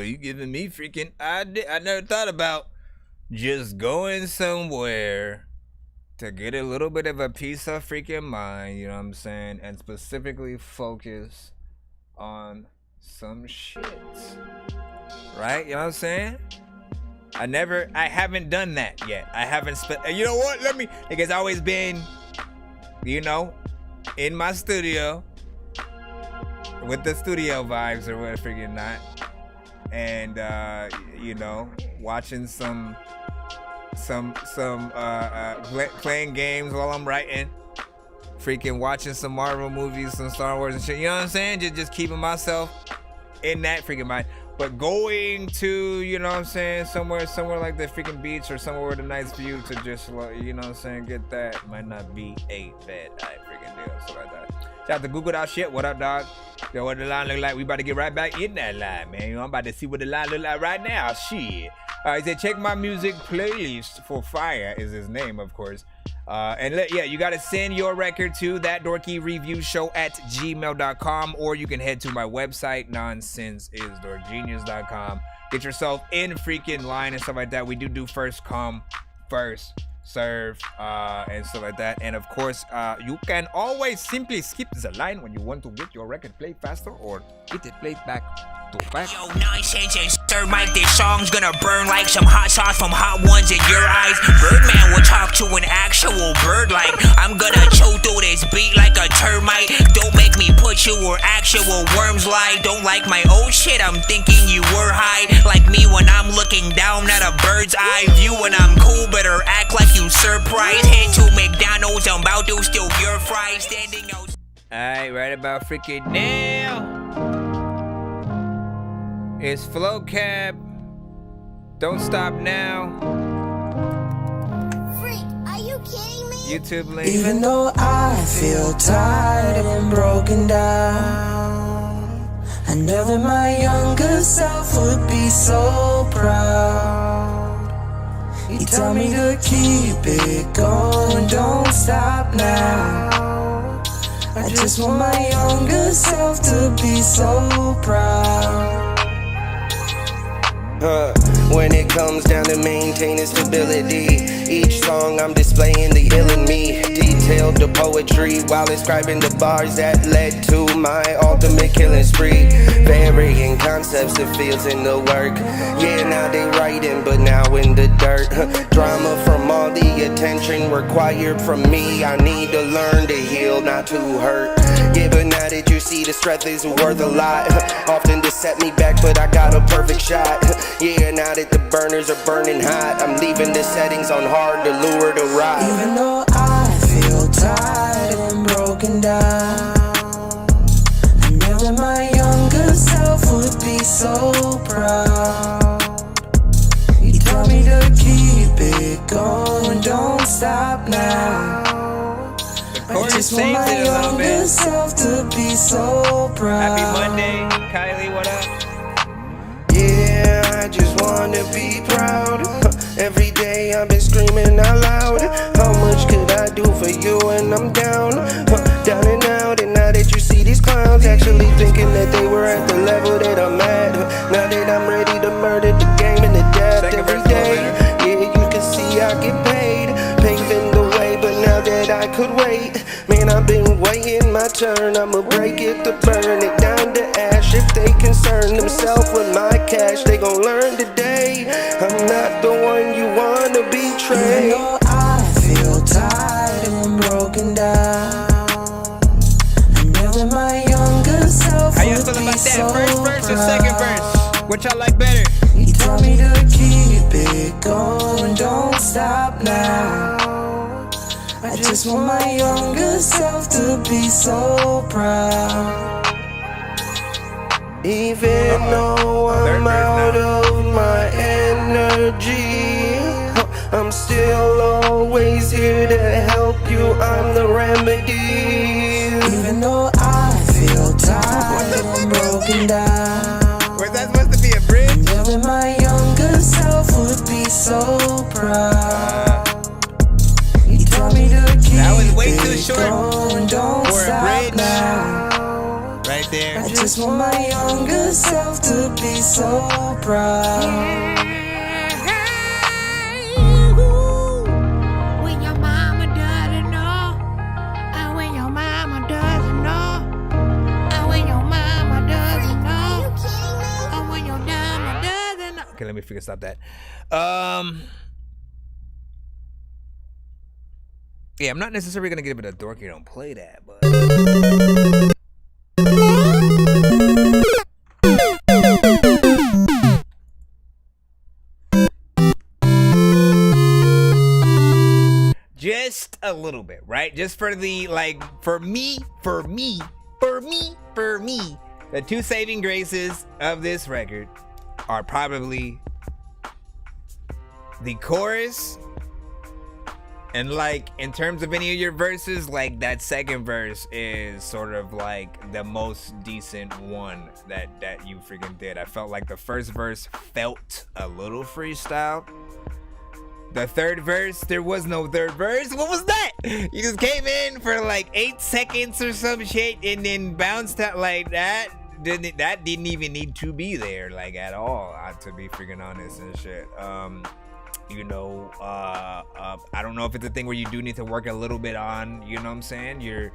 you giving me freaking idea. I never thought about just going somewhere to get a little bit of a peace of freaking mind, you know what I'm saying? And specifically focus on some shit. Right? You know what I'm saying? I haven't done that yet. I haven't you know what? It's always been, you know, in my studio with the studio vibes or whatever, freaking not, and you know, watching some playing games while I'm writing, freaking watching some Marvel movies, some Star Wars and shit. You know what I'm saying? Just keeping myself in that freaking mind. But going to, you know what I'm saying, somewhere like the freaking beach or somewhere with a nice view to just, you know what I'm saying, get that might not be a bad freaking deal. So like that. Shout out to Google that shit. What up, dog? Yo, what the line look like? We about to get right back in that line, man. You know, I'm about to see what the line look like right now. Shit. He said, check my music playlist for fire is his name, of course. You got to send your record to that Dorky Review Show at gmail.com, or you can head to my website, nonsenseisdorkgenius.com. Get yourself in freaking line and stuff like that. We do first come, first serve, and stuff like that. And of course, you can always simply skip the line when you want to get your record played faster or get it played back to back. Yo, Nonsenze and Sir Mike, this song's gonna burn like some hot sauce from hot ones in your eyes. Birdman will talk to an actual bird like I'm gonna chew through this beat like a termite. Don't make me put you where actual worms lie. Don't like my old shit, I'm thinking you were high. Like me when I'm looking down at a bird's eye view. When I'm cool, better act like you surprised. Head to McDonald's, I'm about to steal your fries. Standing out. Alright, right about freaking now. It's Flow Cab. Don't stop now. Freak, are you kidding me? YouTube link. Even though I feel tired and broken down, I know that my younger self would be so proud. He told me to keep it going, don't stop now. I just want my younger self to be so proud. When it comes down to maintaining stability, each song I'm displaying the ill in me. Detailed the poetry while inscribing the bars that led to my ultimate killing spree. Varying concepts, the fields in the work. Yeah, now they writing, but now in the dirt. Drama from all the attention required from me. I need to learn to heal, not to hurt. Yeah, but now that you see the strength is worth a lot. Often to set me back, but I got a perfect shot. Yeah, now that the burners are burning hot, I'm leaving the settings on hard to lure the ride. Even though I feel tired and broken down, I know that my younger self would be so proud. He told me to keep it going, don't stop now. I just want my younger self to be so proud. Happy Monday, Kylie, what up? Yeah, I just wanna be proud. Every day I've been screaming out loud. How much could I do for you when I'm down? Down and out, and now that you see these clowns actually thinking that they were at the level that I'm at. Now that I'm ready to murder the game and the death every day. Yeah, you can see I get paid, paving the way, but now that I could wait, man, I've been waiting my turn. I'ma break it to burn it down to ash. If they concern themselves with my cash, they gon' learn today I'm not the one you wanna betray. Even though I feel tired and broken down, I know that my younger self How you would feel be about that? so First verse or proud. second verse? What y'all like better? He told me to keep it going, don't stop now. I just want my younger self to be so proud. Even though I'm out of my energy, I'm still always here to help you, I'm the remedy. Even though I feel tired and broken down, was that supposed to be a bridge? I know that my younger self would be so proud. He told me to keep That was way too it short going, don't for a stop bridge. now. Right there. I just want my younger self to be so proud. When your mama doesn't know, and when your mama doesn't know, and when your mama doesn't know, and when your mama doesn't know. Okay, let me stop that. Yeah, I'm not necessarily gonna give it a Dorky don't play that, but just a little bit, right? Just for the, like, for me, the two saving graces of this record are probably the chorus and, like, in terms of any of your verses, like, that second verse is sort of like the most decent one that you freaking did. I felt like the first verse felt a little freestyle. The third verse, there was no third verse. What was that? You just came in for like 8 seconds or some shit and then bounced out like that. That didn't even need to be there, like, at all, to be freaking honest and shit. you know, I don't know if it's a thing where you do need to work a little bit on, you know what I'm saying, your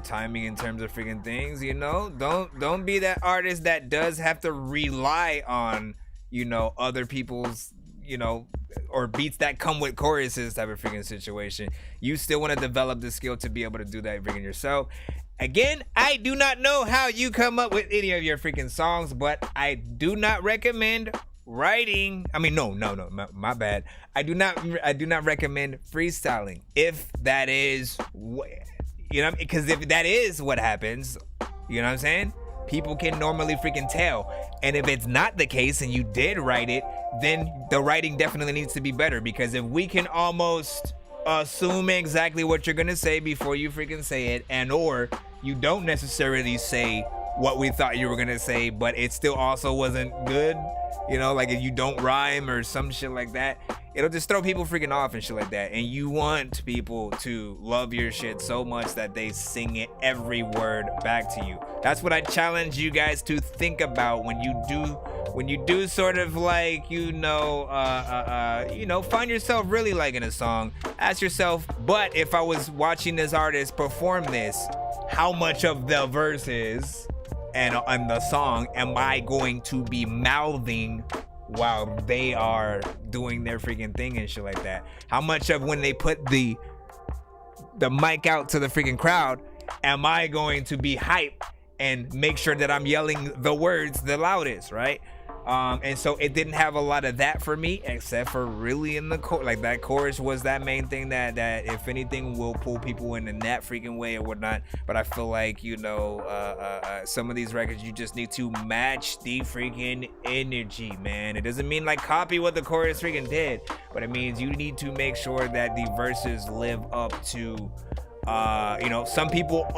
timing in terms of freaking things, you know. Don't be that artist that does have to rely on, you know, other people's, you know, or beats that come with choruses type of freaking situation. You still want to develop the skill to be able to do that freaking yourself. Again, I do not know how you come up with any of your freaking songs, but I do not recommend writing. I mean, no, my bad. I do not recommend freestyling if that is, you know, because if that is what happens, you know what I'm saying? People can normally freaking tell. And if it's not the case and you did write it, then the writing definitely needs to be better, because if we can almost assume exactly what you're gonna say before you freaking say it, and or you don't necessarily say what we thought you were gonna say, but it still also wasn't good, you know, like if you don't rhyme or some shit like that, it'll just throw people freaking off and shit like that. And you want people to love your shit so much that they sing it every word back to you. That's what I challenge you guys to think about when you do sort of like, you know, find yourself really liking a song. Ask yourself, but if I was watching this artist perform this, how much of the verses and the song am I going to be mouthing while they are doing their freaking thing and shit like that? How much of when they put the mic out to the freaking crowd am I going to be hype and make sure that I'm yelling the words the loudest, right? And so it didn't have a lot of that for me, except for really in the chorus. Like that chorus was that main thing that if anything will pull people in that freaking way or whatnot. But I feel like, you know, some of these records, you just need to match the freaking energy, man. It doesn't mean like copy what the chorus freaking did, but it means you need to make sure that the verses live up to, you know, some people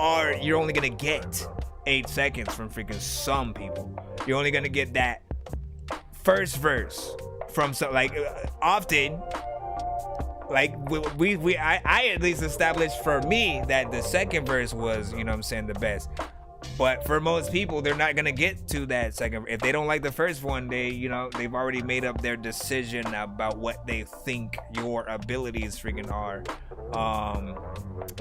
you're only gonna get 8 seconds from freaking some people. You're only gonna get that first verse from often, like I at least established for me that the second verse was, you know what I'm saying, the best. But for most people, they're not gonna get to that second. If they don't like the first one, they've already made up their decision about what they think your abilities freaking are.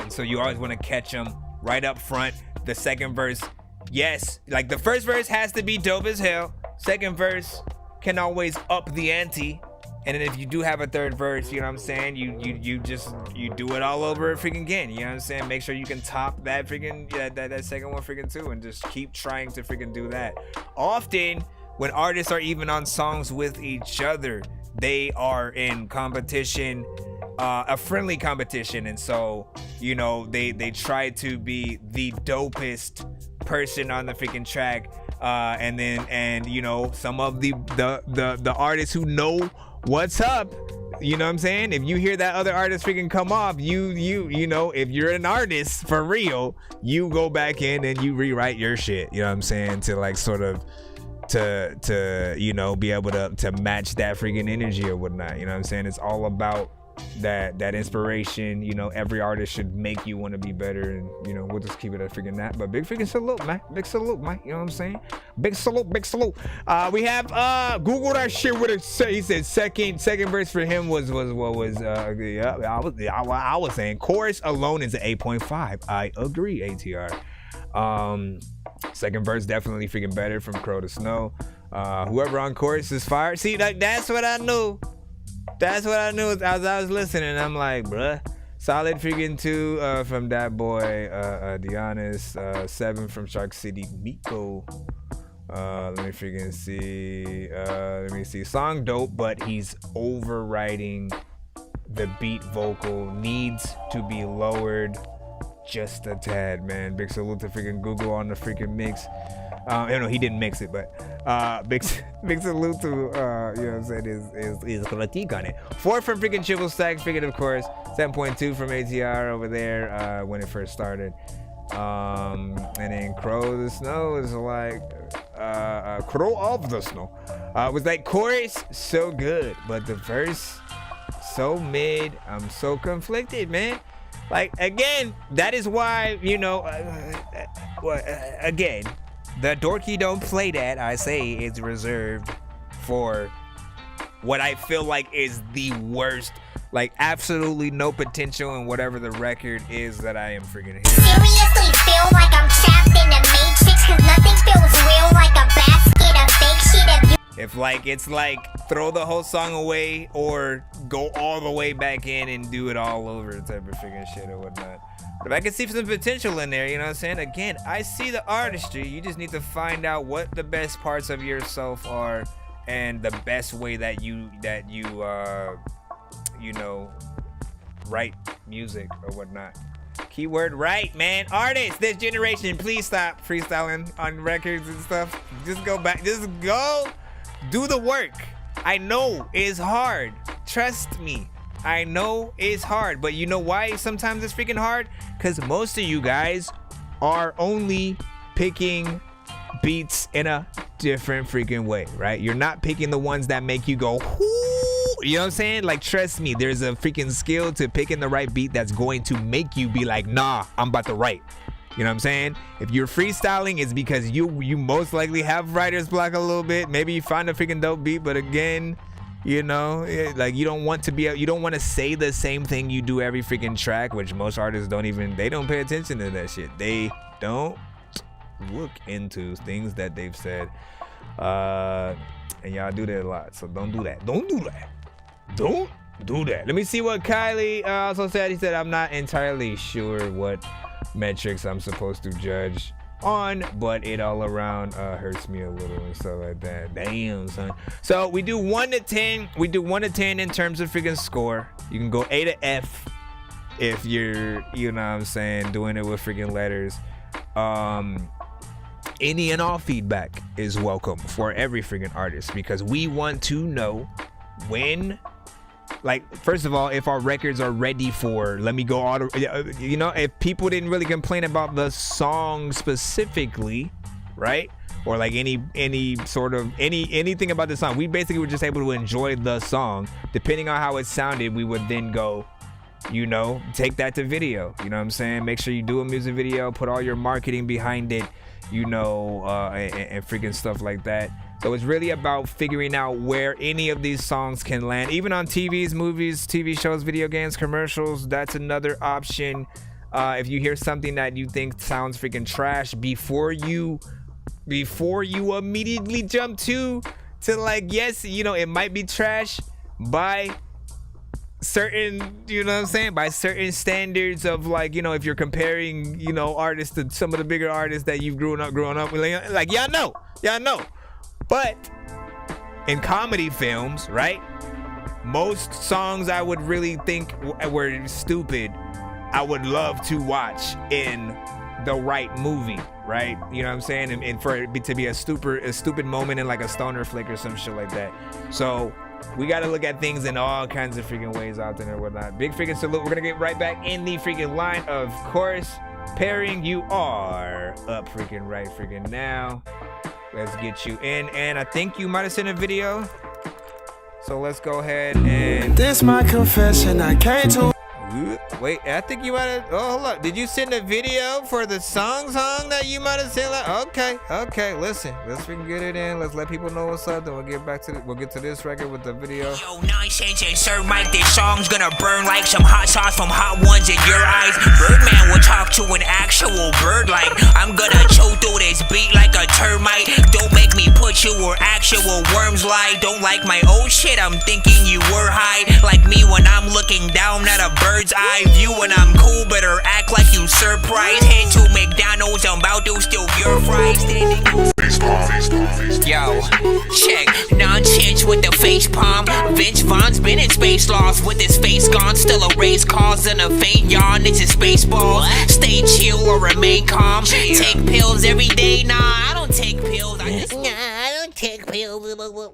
And so you always want to catch them right up front. The second verse, yes, like the first verse has to be dope as hell. Second verse can always up the ante, and then if you do have a third verse, you know what I'm saying, you do it all over freaking again, you know what I'm saying. Make sure you can top that freaking that second one freaking too, and just keep trying to freaking do that. Often when artists are even on songs with each other, they are in competition, a friendly competition, and so, you know, they try to be the dopest person on the freaking track. And you know, some of the artists who know what's up, you know what I'm saying, if you hear that other artist freaking come off, you know, if you're an artist for real, you go back in and you rewrite your shit, you know what I'm saying, to like sort of to you know, be able to match that freaking energy or whatnot, you know what I'm saying. It's all about that inspiration. You know, every artist should make you want to be better, and you know, we'll just keep it at freaking that. But big freaking salute, man. Big salute, man. You know what I'm saying? Big salute. We have Google that shit with it. He said second verse for him was what was I was saying chorus alone is an 8.5. I agree, ATR. Second verse definitely freaking better from Crow to Snow. Whoever on chorus is fire. See, like that's what I knew. That's what I knew as I was listening. I'm like, bruh, solid freaking 2 from that boy, Deonis, 7 from Shark City, Miko. Let me freaking see. Let me see. Song dope, but he's overriding the beat vocal. Needs to be lowered just a tad, man. Big salute to freaking Google on the freaking mix. No, he didn't mix it, but big salute to you know what I'm saying, is critique on it. 4 from freaking Triple Stack, freaking of course. 7.2 from ATR over there when it first started. And then Crow the Snow is like Crow of the Snow was like chorus so good, but the verse so mid. I'm so conflicted, man. Like again, that is why, you know, again, the Dorky don't play that. I say it's reserved for what I feel like is the worst, like absolutely no potential in whatever the record is that I am freaking hearing. Seriously feel like I'm trapped in the matrix, cause nothing feels real like a basket of fake shit. If like it's like throw the whole song away or go all the way back in and do it all over type of freaking shit or whatnot. But if I can see some potential in there, you know what I'm saying? Again, I see the artistry. You just need to find out what the best parts of yourself are and the best way that you you know, write music or whatnot. Keyword right, man. Artists this generation, please stop freestyling on records and stuff. Just go back. Just go do the work. I know it's hard. Trust me. I know it's hard. But you know why sometimes it's freaking hard? Because most of you guys are only picking beats in a different freaking way, right? You're not picking the ones that make you go, whoo, you know what I'm saying? Like, trust me, there's a freaking skill to picking the right beat that's going to make you be like, nah, I'm about to write. You know what I'm saying? If you're freestyling, it's because you most likely have writer's block a little bit. Maybe you find a freaking dope beat, but again, you know, like you don't want to say the same thing you do every freaking track, which most artists don't pay attention to that shit. They don't look into things that they've said. And y'all do that a lot, so don't do that. Don't do that. Don't do that. Let me see what Kylie also said. He said, I'm not entirely sure what metrics I'm supposed to judge on, but it all around hurts me a little and stuff like that. Damn, son. So we do 1 to 10. We do 1 to 10 in terms of freaking score. You can go A to F if you're, you know what I'm saying, doing it with freaking letters. Any and all feedback is welcome for every freaking artist, because we want to know when, like, first of all, if our records are ready for, let me go all the, you know, if people didn't really complain about the song specifically, right? Or like any sort of anything about the song, we basically were just able to enjoy the song. Depending on how it sounded, we would then go, you know, take that to video. You know what I'm saying? Make sure you do a music video, put all your marketing behind it, you know, and freaking stuff like that. So it's really about figuring out where any of these songs can land, even on TVs, movies, TV shows, video games, commercials. That's another option. If you hear something that you think sounds freaking trash, before you immediately jump to like, yes, you know, it might be trash by certain, you know what I'm saying, by certain standards of, like, you know, if you're comparing, you know, artists to some of the bigger artists that you've grown up with, like, y'all know. But in comedy films, right, most songs I would really think were stupid, I would love to watch in the right movie, right? You know what I'm saying? And for it to be a stupid moment in like a stoner flick or some shit like that. So we got to look at things in all kinds of freaking ways out there and whatnot. Big freaking salute. We're going to get right back in the freaking line, of course. Pairing, you are up freaking right freaking now. Let's get you in. And I think you might have sent a video. So let's go ahead and... This my confession, I came to... Wait, I think you might have... Oh, hold up. Did you send a video for the song that you might have sent? Okay, listen. Let's freaking get it in. Let's let people know what's up. Then we'll get to this record with the video. Yo, Nonsenze and Sir Mike, this song's gonna burn like some hot sauce from hot ones in your eyes. Birdman will talk to an actual bird like I'm gonna chew through this beat like a termite. Don't make me put you where actual worms lie. Don't like my old shit, I'm thinking you were high. Like me when I'm looking down at a bird's eye view. When I'm cool, better act like you surprised. Head to McDonald's, I'm about to steal your fries. Yo, check Nonsenze with the face palm. Vince Vaughn's been in space lost with his face gone. Still a race cause and a faint yawn. This is Spaceballs. Stay chill or remain calm. Take pills every day. Nah, I don't take pills. I don't take pills.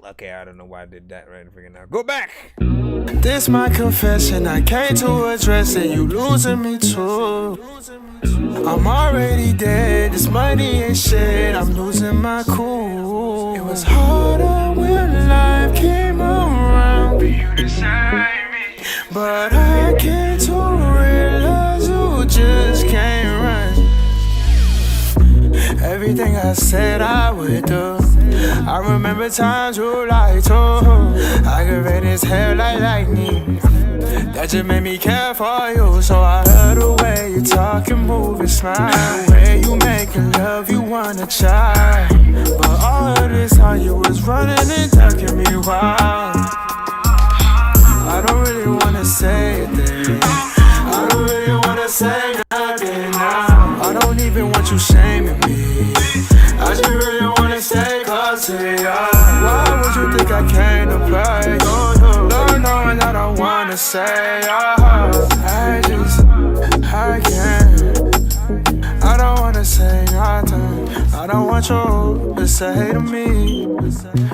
Okay, I don't know why I did that right freaking now. Go back. This my confession, I came to address it. You losing me too. I'm already dead. This money ain't shit. I'm losing my cool. It was harder when life came around, but I came to realize you just can't run. Everything I said I would do, I remember times you lied to. Aggravated as hell like lightning. That just made me care for you. So I heard the way you talk and move and smile. The way you make love, you wanna try. But all of this time you was running and ducking me wild. I don't really wanna say a thing. I don't really wanna say nothing now. I don't even want you shaming me. I just really wanna stay close to you. Why would you think I came to play? Lord knowing that I wanna say, I can't. I don't wanna say nothing. I don't want you to say to me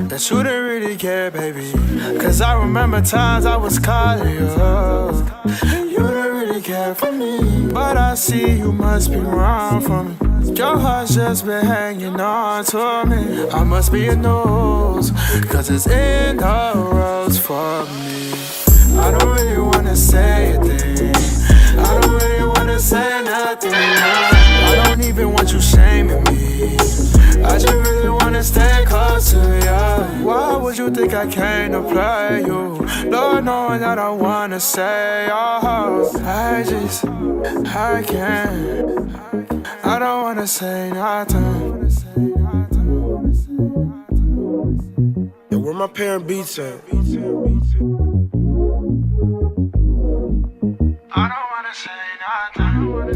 that you didn't really care, baby. Cause I remember times I was calling you and you didn't really care for me. But I see you must be wrong for me. Your heart's just been hanging on to me. I must be a news, cause it's in the roads for me. I don't really wanna say a thing. I don't really wanna say nothing. I don't even want you shaming me. I just really wanna stay close to you. Why would you think I came to play you? Lord knowing that I wanna say, I can't. I don't wanna say nothing. Yo, where my parent beats at?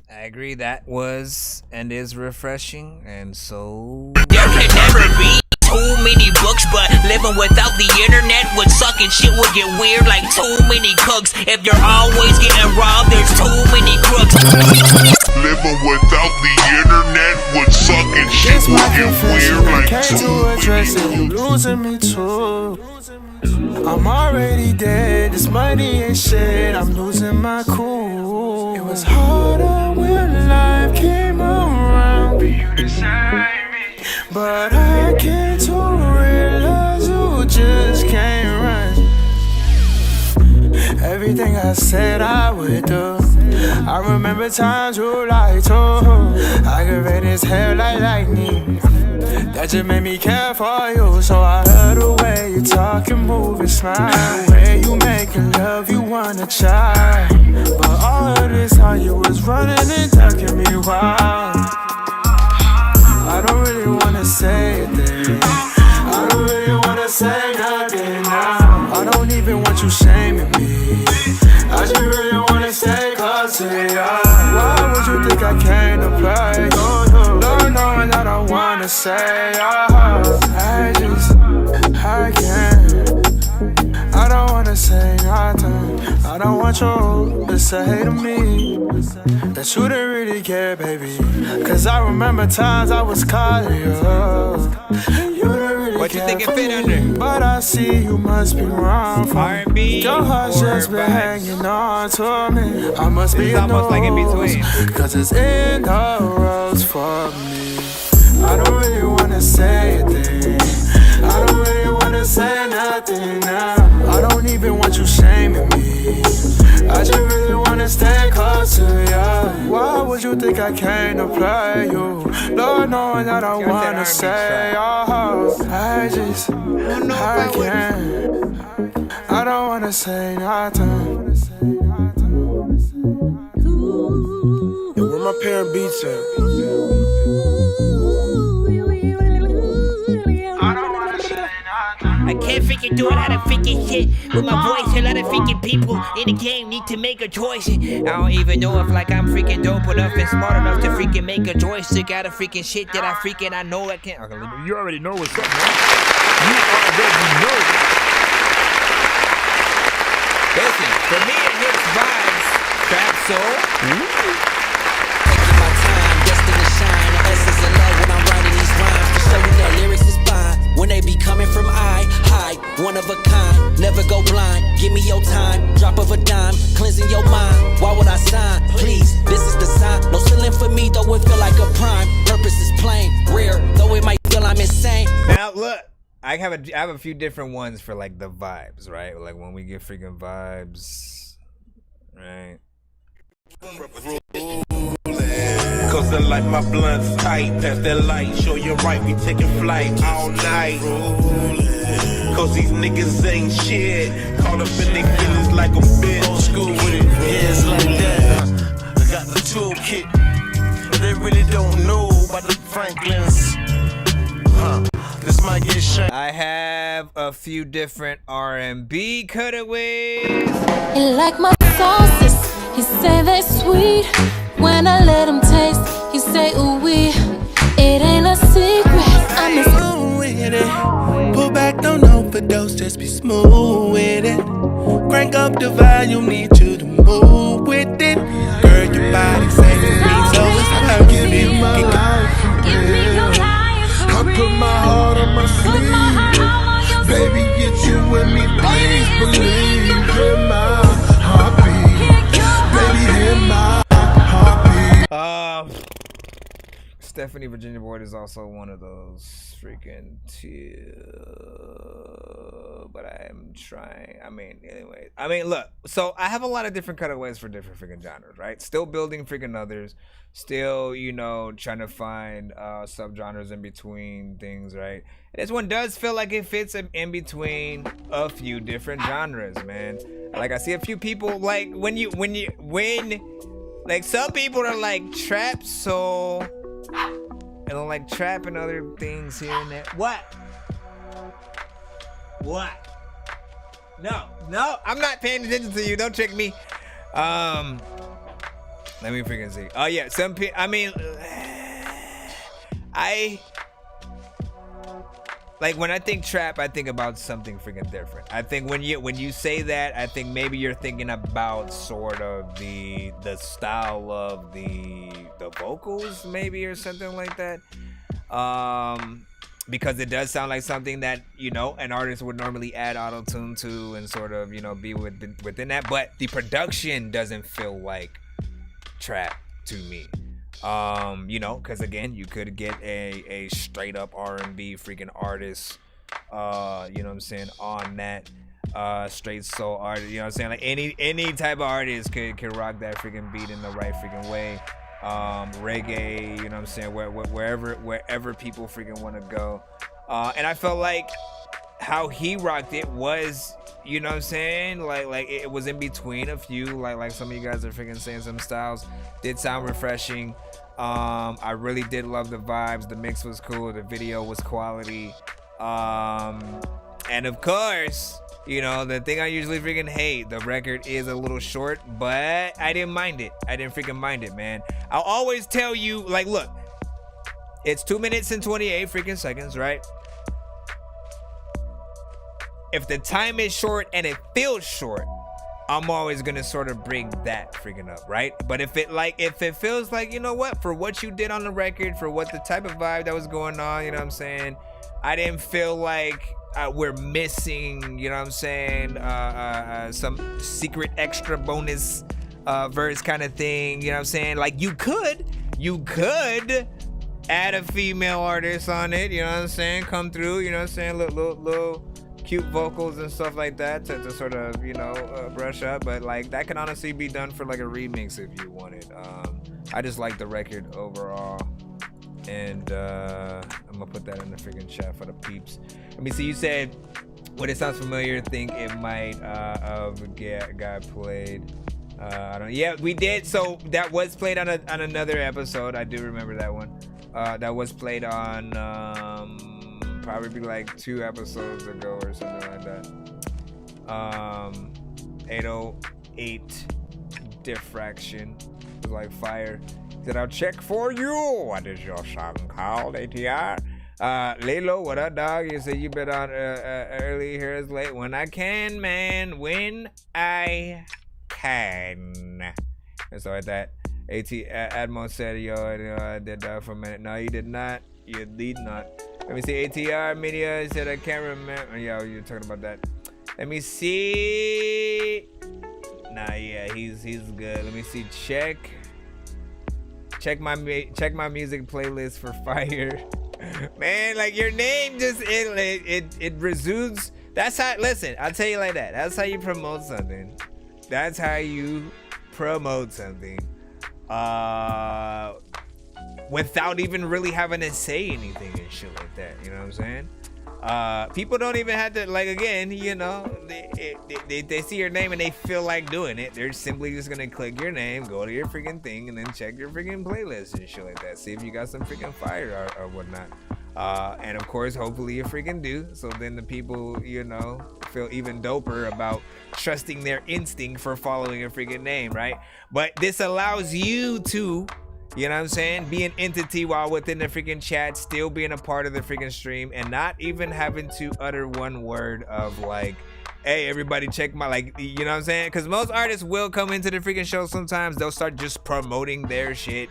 I agree, that was and is refreshing, and so There can never be too many books, but living without the internet would suck and shit would get weird like too many cooks. If you're always getting robbed, there's too many crooks. Living without the internet would suck and shit would get weird like too many. You losing me too. I'm already dead, this money ain't shit, I'm losing my cool. It was harder when life came around, but I came to realize you just can't run. Everything I said I would do, I remember times you lied to. Aggravated as hell like lightning. That just made me care for you. So I heard the way you talk and move and smile. The way you make love, you wanna try. But all of this time you was running and ducking me wild. I don't really wanna say a thing. I don't really wanna say nothing now. I don't even want you shaming me. I just really wanna stay close to you. Why would you think I came to play? Lord knowing that I wanna say, I can't. I don't wanna say nothing. I don't want you to say to me that you didn't really care, baby. Cause I remember times I was calling you and you didn't really what you care think it for fit me. under? But I see you must be wrong for me. R&B Your heart's just been vibes? hanging on to me. I must be It's almost like in between. cause it's in the roads for me. I don't really wanna say a thing. I don't really wanna say nothing now. I don't even want you shaming me. I just really wanna stay close to you. Why would you think I came to play you? Lord knowing that I wanna say, I can't. I don't wanna say nothing. Yo, where my parent beats at? I can't freaking do a lot of freaking shit with my voice. A lot of freaking people in the game need to make a choice. I don't even know if like I'm freaking dope enough and smart enough to freaking make a choice. Took out of freaking shit that I know I can't. Okay, You already know what's up, man. You already know. Listen, for me it hits vibes. Trap soul. Taking my time, destined to shine. The essence of love when I'm writing these rhymes. To show you that lyrics is fine. When they be coming from high, one of a kind. Never go blind, give me your time. Drop of a dime, cleansing your mind. Why would I sign? Please, this is the sign. No ceiling for me, though it feel like a prime. Purpose is plain, rare, though it might feel I'm insane. Now look, I have a few different ones for like the vibes, right? Like when we get freaking vibes, right? Cause I like my blunts tight. Pass that light, show you right, we taking flight all night. Cause these niggas ain't shit. Caught up in their feelings like a bitch. Old school with it, yeah, it's like that. I got the toolkit. They really don't know about the Franklins. This might get shot. I have a few different R&B cutaways. He like my sauces, he say they sweet. When I let him taste, he say ooh wee. It ain't a secret, I'm a smooth with it. Pull back, don't overdose, just be smooth with it. Crank up the volume, need you to move with it. Girl, your body say to me, so it's perfect. Give me my life, I put my heart on my sleeve. Baby, get you with me, please believe. Hear my heartbeat. Baby, hear my heartbeat. Stephanie Virginia Boyd is also one of those freaking two. But I am trying. Anyway. Look. So I have a lot of different cutaways for different freaking genres, right? Still building freaking others. Still, trying to find subgenres in between things, right? And this one does feel like it fits in between a few different genres, man. Like I see a few people like when like some people are like trap soul and like trap and other things here and there. What? No, I'm not paying attention to you. Don't trick me. Let me freaking see. Oh yeah, some people. Like when I think trap, I think about something freaking different. I think when you say that, I think maybe you're thinking about sort of the style of the vocals, maybe, or something like that. Because it does sound like something that an artist would normally add auto-tune to and sort of be within that. But the production doesn't feel like trap to me. Because again, you could get a straight up R&B freaking artist, on that straight soul artist, like any type of artist could rock that freaking beat in the right freaking way. Reggae, wherever people freaking want to go. And I felt like how he rocked it was, like it was in between a few, like some of you guys are freaking saying some styles did sound refreshing. I really did love the vibes. The mix was cool. The video was quality. And of course, the thing I usually freaking hate, the record is a little short, but I didn't mind it. I didn't freaking mind it, man. I'll always tell you, like, look, it's 2 minutes and 28 freaking seconds, right? If the time is short and it feels short, I'm always gonna sort of bring that freaking up, right? But if it feels like, for what you did on the record, for what the type of vibe that was going on, I didn't feel like we're missing, some secret extra bonus verse kind of thing, Like you could add a female artist on it, come through, little cute vocals and stuff like that to sort of brush up, but like that can honestly be done for like a remix if you wanted. I just like the record overall, and I'm gonna put that in the freaking chat for the peeps. Let me see. You said when it sounds familiar, think it might have got played. I don't. Yeah, we did. So that was played on another episode. I do remember that one. That was played on probably like 2 episodes ago or something like that. 808 diffraction was like fire. Said I'll check for you. What is your song called, ATR? Lilo, what up, dog? You said you been on early, here is late. When I can, man. When I can. And so like that. Admo said, yo, I did that for a minute. No, you did not. You did not. Let me see. ATR media said I can't remember. Yo, you're talking about that. Let me see. Nah, yeah, he's good. Let me see. Check my music playlist for fire. Man, like your name just it resumes. That's how. Listen, I'll tell you like that. That's how you promote something. That's how you promote something. without even really having to say anything and shit like that. You know what I'm saying? People don't even have to, like, again, you know, they see your name and they feel like doing it. They're simply just gonna click your name, go to your freaking thing, and then check your freaking playlist and shit like that. See if you got some freaking fire or whatnot. And of course, hopefully you freaking do. So then the people, you know, feel even doper about trusting their instinct for following a freaking name, right? But this allows you to, you know what I'm saying, be an entity while within the freaking chat, still being a part of the freaking stream, and not even having to utter one word of like, hey, everybody check my, like, you know what I'm saying? Because most artists will come into the freaking show sometimes. They'll start just promoting their shit,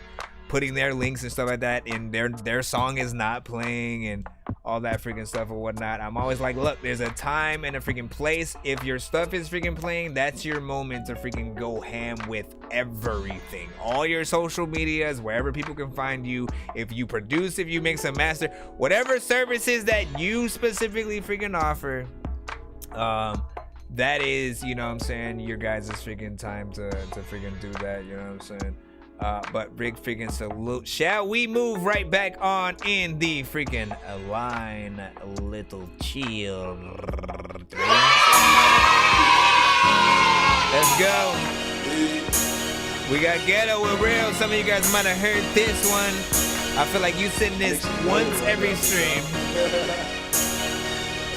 putting their links and stuff like that, and their song is not playing and all that freaking stuff or whatnot. I'm always like, look, there's a time and a freaking place. If your stuff is freaking playing, that's your moment to freaking go ham with everything. All your social medias, wherever people can find you. If you produce, if you mix and master, whatever services that you specifically freaking offer, that is, you know what I'm saying, your guys' freaking time to freaking do that, you know what I'm saying? But big freaking salute. Shall we move right back on in the freaking line? A little chill. Let's go. We got Ghetto with Real. Some of you guys might have heard this one. I feel like you send this once every stream.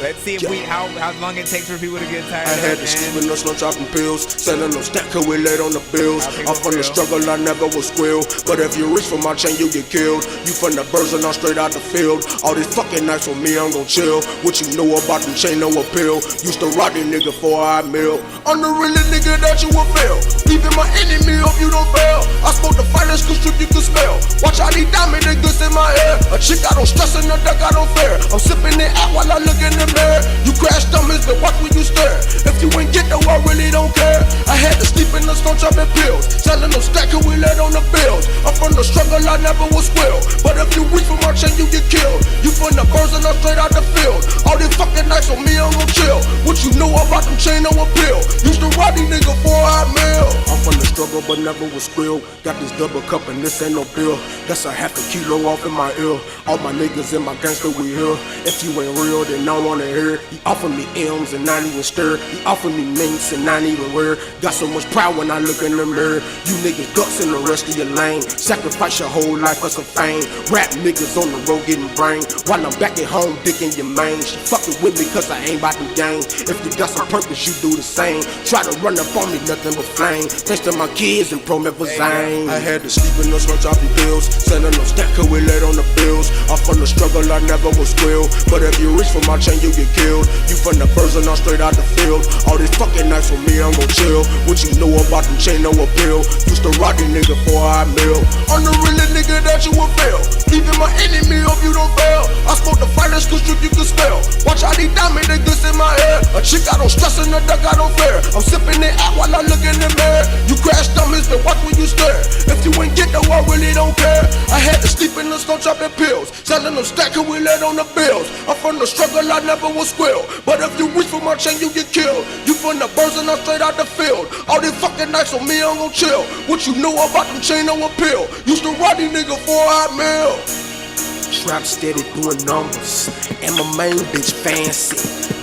Let's see if how long it takes for people to get tired. I had to sleep in no slow dropping pills, selling them stack cause we laid on the bills. I'm from the struggle, I never will squeal. But if you reach for my chain, you get killed. You from the birds and I'm straight out the field. All these fucking nights on me, I'm gon' chill. What you know about them chain, no appeal. Used to rock this nigga for I meal. I'm the realest nigga that you will fail. Even my enemy, hope you don't fail. I spoke the finest cause you can smell. Watch how these diamond niggas in my hair. A chick I don't stress and a duck I don't fear. I'm sipping it out while I look in the mirror. You crash dummies, but watch when you stare. If you ain't get no, I really don't care. I had to sleep in the stone chopping pills, selling them stack and we let on the bills. I'm from the struggle, I never will squeal. But if you reach for my chain, you get killed. You from the birds and I'm straight out the field. All these fucking nights on me, I'm gon' chill. What you know about them chain, no appeal. Used to rob these niggas for a meal. I'm from the struggle, but never will squeal. Got this double cup and this ain't no bill. That's a half a kilo off in my ear. All my niggas in my gangster, we here. If you ain't real, then I don't wanna hear. He offered me M's and not even stir. He offered me minks and not even wear. Got so much pride when I look in the mirror. You niggas guts in the rest of your lane. Sacrifice your whole life for some fame. Rap niggas on the road getting brain. While I'm back at home dicking your main. She fucking with me cause I ain't about to game. If you got some purpose, you do the same. Try to run up on me, nothing but flame. Thanks to my kids and promethazine. I had to sleep in those slow dropping pills, selling no stack cause we laid on the bills. I'm from the struggle, I never will squeal. But if you reach for my chain, you get killed. You from the birds and I'm straight out the field. All these fucking nights with me, I'm gon' chill. What you know about them chain, no appeal. Used to rock this nigga for I meal. I'm the realest nigga that you will fail. Even my enemy, hope you don't fail. I spoke the finest cause you can spell. Watch how these diamond niggas in my hair. A chick I don't stress and a duck I don't fear. I'm sipping it out while I look in the mirror. You crash dummies, then watch when you stare. If you ain't get no, I really don't care. I had to sleep in the stone chopping pills, selling them stack and we let on the bills. I'm from the struggle, I never will squeal. But if you reach for my chain, you get killed. You from the birds and I'm straight out the field. All these fucking nights on me, I'm gon' chill. What you know about them chain, no appeal. Used to rob these niggas for a meal. Trap steady doing numbers, and my main bitch fancy.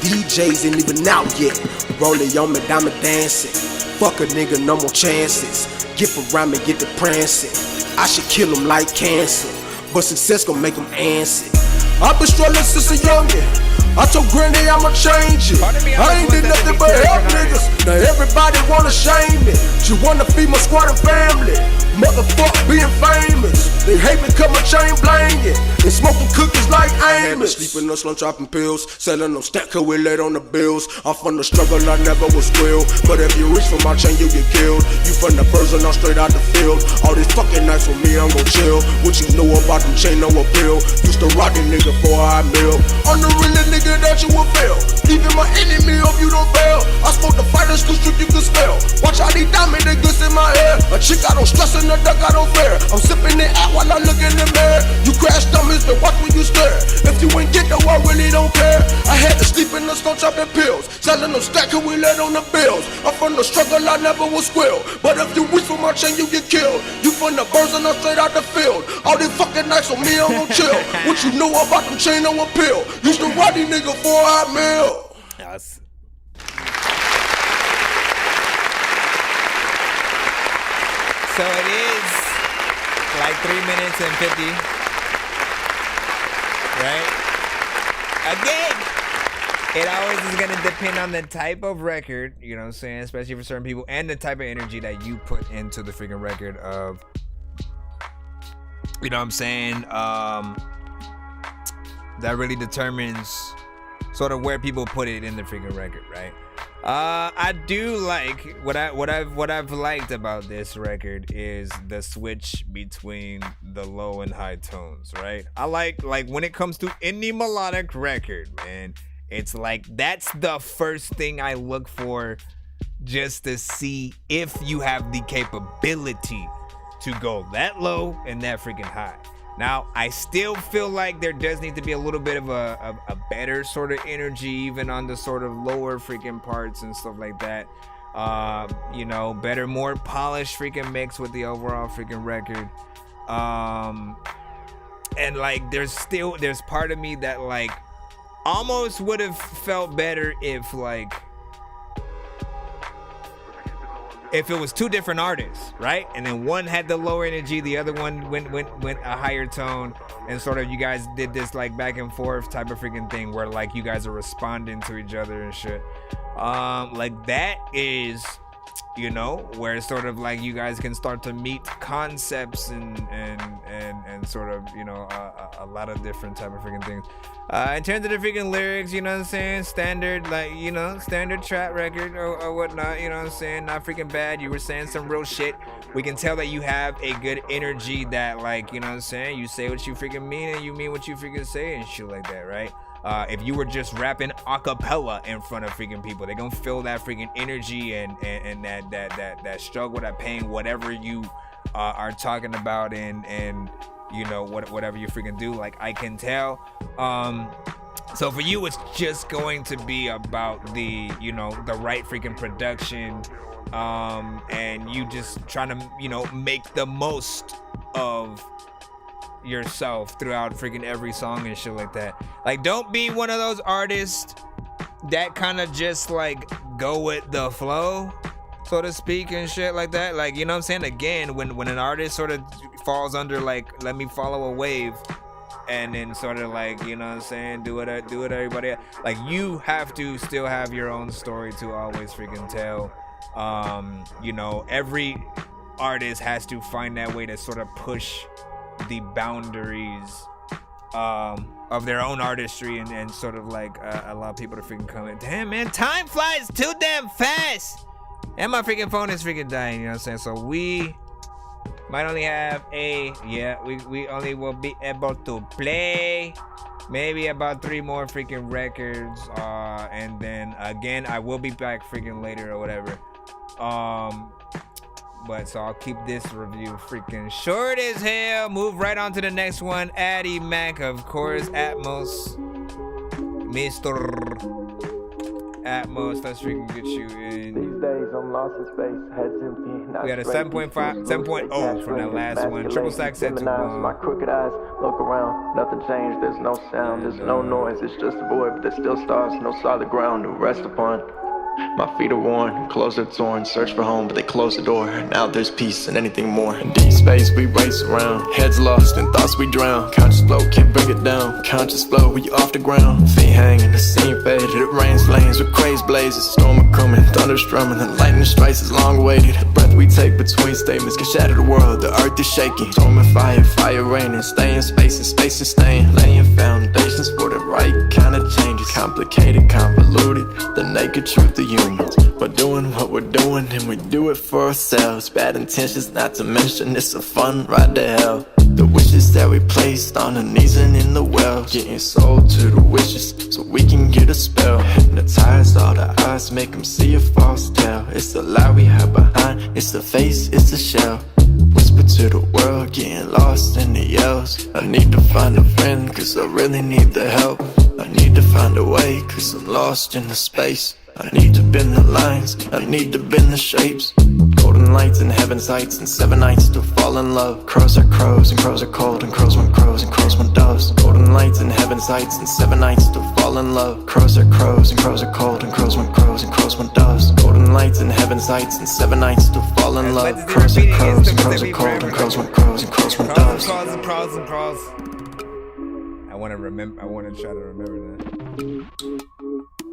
DJs ain't even out yet. Rolling on me, diamond dancing. Fuck a nigga, no more chances. Get around me, get the prancing. I should kill him like cancer, but success gon' make him answer. I've been struggling since a youngin'. I told Granny I'ma change it. I ain't did nothing but help niggas. Now everybody wanna shame me. She wanna feed my squad and family. Motherfuck being famous. They hate me cause my chain blangin'. And smoking cookies like Amos. Sleeping on slow dropping pills, selling them stack cause we laid on the bills. I'm from the struggle, I never will squeal. But if you reach for my chain, you get killed. You from the birds and I'm straight out the field. All these fucking nights with me, I'm gon' chill. What you know about them chain, no appeal. Used to rock this nigga nigga for a hot meal. I'm the realest nigga that you will fail. Even my enemy hope you don't fail. I smoke the fighters cause you can spell. Watch how they diamond niggas in my hair. A chick I don't stress in the duck I don't fear. I'm sipping it out while I look in the mirror. You crash dummies to watch when you stare. If you ain't get though I really don't care. I had to sleep in the stone chopping pills. Selling them stack and we let on the bills. I'm from the struggle I never will squill. But if you reach for my chain you get killed. You from the birds and I'm straight out the field. All these fucking nights on me I'm gon' chill. What you know about them chain on a pill? Used to ride these nigga for a hot meal. Yes. So it is like 3 minutes and 50. Right? Again, it always is gonna depend on the type of record, you know what I'm saying, especially for certain people, and the type of energy that you put into the freaking record of, you know what I'm saying, that really determines sort of where people put it in the freaking record, right? I do like what I've liked about this record is the switch between the low and high tones, right? I like when it comes to any melodic record, man, it's like that's the first thing I look for, just to see if you have the capability to go that low and that freaking high. Now, I still feel like there does need to be a little bit of a better sort of energy, even on the sort of lower freaking parts and stuff like that. You know, better, more polished freaking mix with the overall freaking record. And like, there's part of me that like almost would have felt better if like, if it was two different artists, right? And then one had the lower energy, the other one went a higher tone, and sort of you guys did this like back and forth type of freaking thing where like you guys are responding to each other and shit. Like that is, you know, where it's sort of like you guys can start to meet concepts and sort of, you know, a lot of different type of freaking things. In terms of the freaking lyrics, you know what I'm saying? Standard, like, you know, standard trap record or whatnot, you know what I'm saying? Not freaking bad. You were saying some real shit. We can tell that you have a good energy that, like, you know what I'm saying? You say what you freaking mean and you mean what you freaking say and shit like that, right? If you were just rapping a cappella in front of freaking people, they're gonna feel that freaking energy and that struggle, that pain, whatever you are talking about and you know, whatever you freaking do, like I can tell. So for you, it's just going to be about the, you know, the right freaking production, and you just trying to, you know, make the most of yourself throughout freaking every song and shit like that. Like, don't be one of those artists that kind of just like go with the flow, so to speak, and shit like that. Like, you know what I'm saying? Again, when an artist sort of falls under like, let me follow a wave, and then sort of like, you know what I'm saying, do it everybody else. Like, you have to still have your own story to always freaking tell. You know, every artist has to find that way to sort of push the boundaries of their own artistry and sort of like allow people to freaking come in. Damn, man, time flies too damn fast, and my freaking phone is freaking dying, you know what I'm saying? So we might only have we only will be able to play maybe about 3 more freaking records, and then again I will be back freaking later or whatever. But so I'll keep this review freaking short as hell. Move right on to the next one. Addy Mac, of course. Atmos. Mr. Atmos. Let's freaking get you in. These days I'm lost in space. Heads empty. We got a 7.0 from that last one. Triple stack set too long. My crooked eyes look around. Nothing changed. There's no sound. There's no noise. It's just a void. But there's still stars. No solid ground to rest upon. My feet are worn, clothes are torn, search for home, but they close the door. Now there's peace and anything more. In deep space we race around, heads lost in thoughts we drown. Conscious flow, can't bring it down. Conscious flow, we off the ground. Feet hanging, the scene faded. It rains flames with crazy blazes. Storm are coming, thunder strumming. The lightning strikes is long awaited. The breath we take between statements can shatter the world. The earth is shaking. Storm and fire, fire raining. Stay in space and space is staying. Laying foundations for the right kind of changes. Complicated, convoluted, the naked truth of humans. We're doing what we're doing and we do it for ourselves. Bad intentions not to mention, it's a fun ride to hell. The wish wishes that we placed on the knees and in the well. Getting sold to the wishes so we can get a spell. Hypnotize all the eyes, make them see a false tale. It's the lie we hide behind, it's the face, it's the shell. Whisper to the world, getting lost in the yells. I need to find a friend, cause I really need the help. I need to find a way, cause I'm lost in the space. I need to bend the lines, I need to bend the shapes. Golden lights and heaven sights and 7 nights to fall in love. Crows are crows and crows are cold and crows want crows and crows want doves. Golden lights and heaven sights and 7 nights to fall in love. Crows are crows and crows are cold and crows want crows and crows want doves. Golden lights and heaven sights and 7 nights to fall in love. Crows are crows and crows are cold and crows want crows and crows want doves. Crows. I want to try to remember that.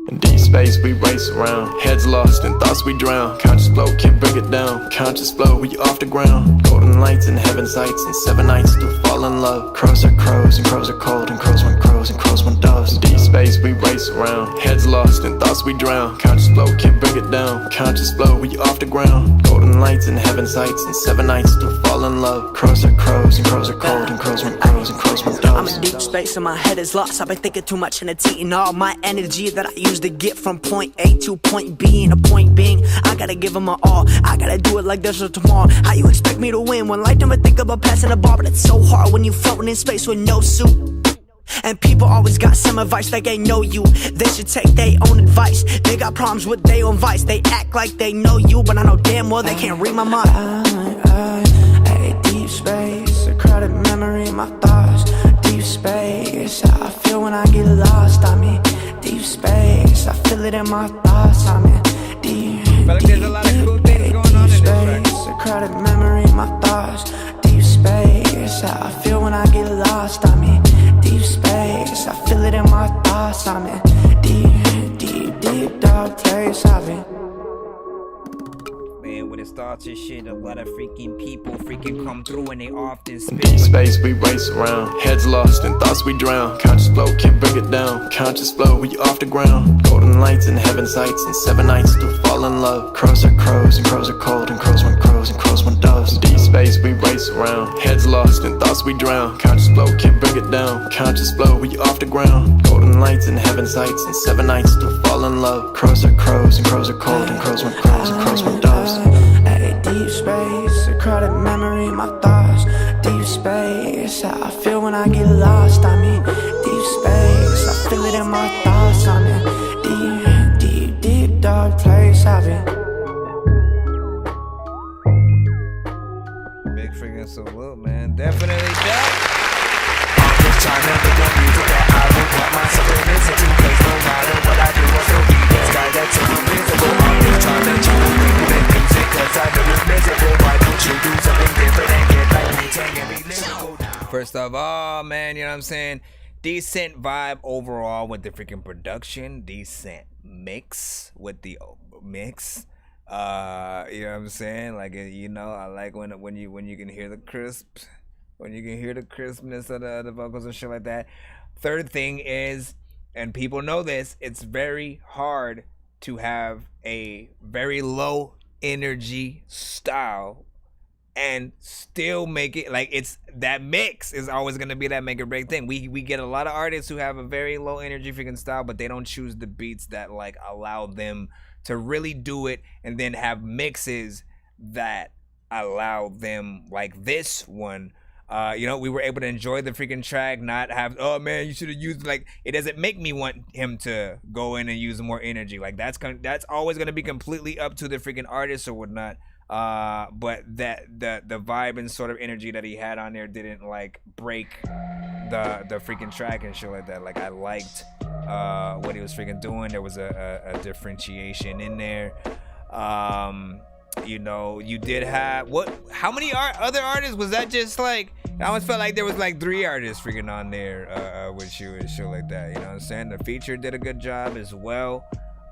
In deep space we race around, heads lost in thoughts we drown. Conscious flow can't bring it down, conscious flow we off the ground. Golden lights and heaven sights and 7 nights to fall in love. Crows are crows and crows are cold and crows want crows and crows want doves. In deep space we race around, heads lost in thoughts we drown. Conscious flow can't bring it down, conscious flow we off the ground. Golden lights and heaven sights and 7 nights to fall in love. Crows are crows and crows are cold and crows want crows and crows want doves. I'm in deep space and my head is lost. I've been thinking too much and it's eating all my energy that I use to get from point A to point B. And the point being, I gotta give them my all. I gotta do it like there's no tomorrow. How you expect me to win when life never think about passing the ball? But it's so hard when you floating in space with no suit. And people always got some advice like they know you. They should take their own advice. They got problems with their own vice. They act like they know you, but I know damn well they can't read my mind. Deep space, a crowded memory, my thoughts. Deep space, how I feel when I get lost. I'm in deep space, I feel it in my thoughts. I'm in deep space, a crowded memory, my thoughts. Deep space, how I feel when I get lost. I'm in deep space, I feel it in my thoughts. I'm in deep dark place. I've been. When it starts and shit, a lot of freaking people freaking come through and they often spit. In deep space we race around, heads lost in thoughts we drown. Conscious flow can't bring it down, conscious flow we off the ground. Golden lights and heaven sights and 7 nights to fall in love. Crows are crows and crows are cold and crows want crows and crows want doves. In deep space we race around, heads lost in thoughts we drown. Conscious flow can't bring it down, conscious flow we off the ground. Golden lights and heaven sights and 7 nights to fall in love. Crows are crows and crows are cold and crows want crows and crows want doves. Deep space, a crowded memory, my thoughts. Deep space, how I feel when I get lost. I'm in deep space, I feel it in my thoughts. I'm in deep dark place. I've been. Big freaking salute, man. Definitely dope. I'm just trying to make a music that I will put myself in this into. Cause no matter what I do, I'll still be this guy that's invisible. I'm just trying to change the music, cause I know you're miserable. Why don't you do something different and get like me? Take every lyrical down. First off, oh man, you know what I'm saying? Decent vibe overall with the freaking production. Decent mix with the mix. You know what I'm saying? Like, you know, I like when you can hear the crisp, when you can hear the crispness of the vocals and shit like that. Third thing is, and people know this, it's very hard to have a very low energy style and still make it like it's that mix is always going to be that make or break thing. We get a lot of artists who have a very low energy freaking style, but they don't choose the beats that like allow them to really do it, and then have mixes that allow them like this one. You know, we were able to enjoy the freaking track, not have, oh man, you should have used, like, it doesn't make me want him to go in and use more energy. Like, that's always going to be completely up to the freaking artist or whatnot. But that the vibe and sort of energy that he had on there didn't like break the freaking track and shit like that. Like, I liked what he was freaking doing. There was a differentiation in there. You know, you did have how many other artists was that? Just like, I almost felt like there was like 3 artists freaking on there with you and shit like that. You know what I'm saying? The feature did a good job as well.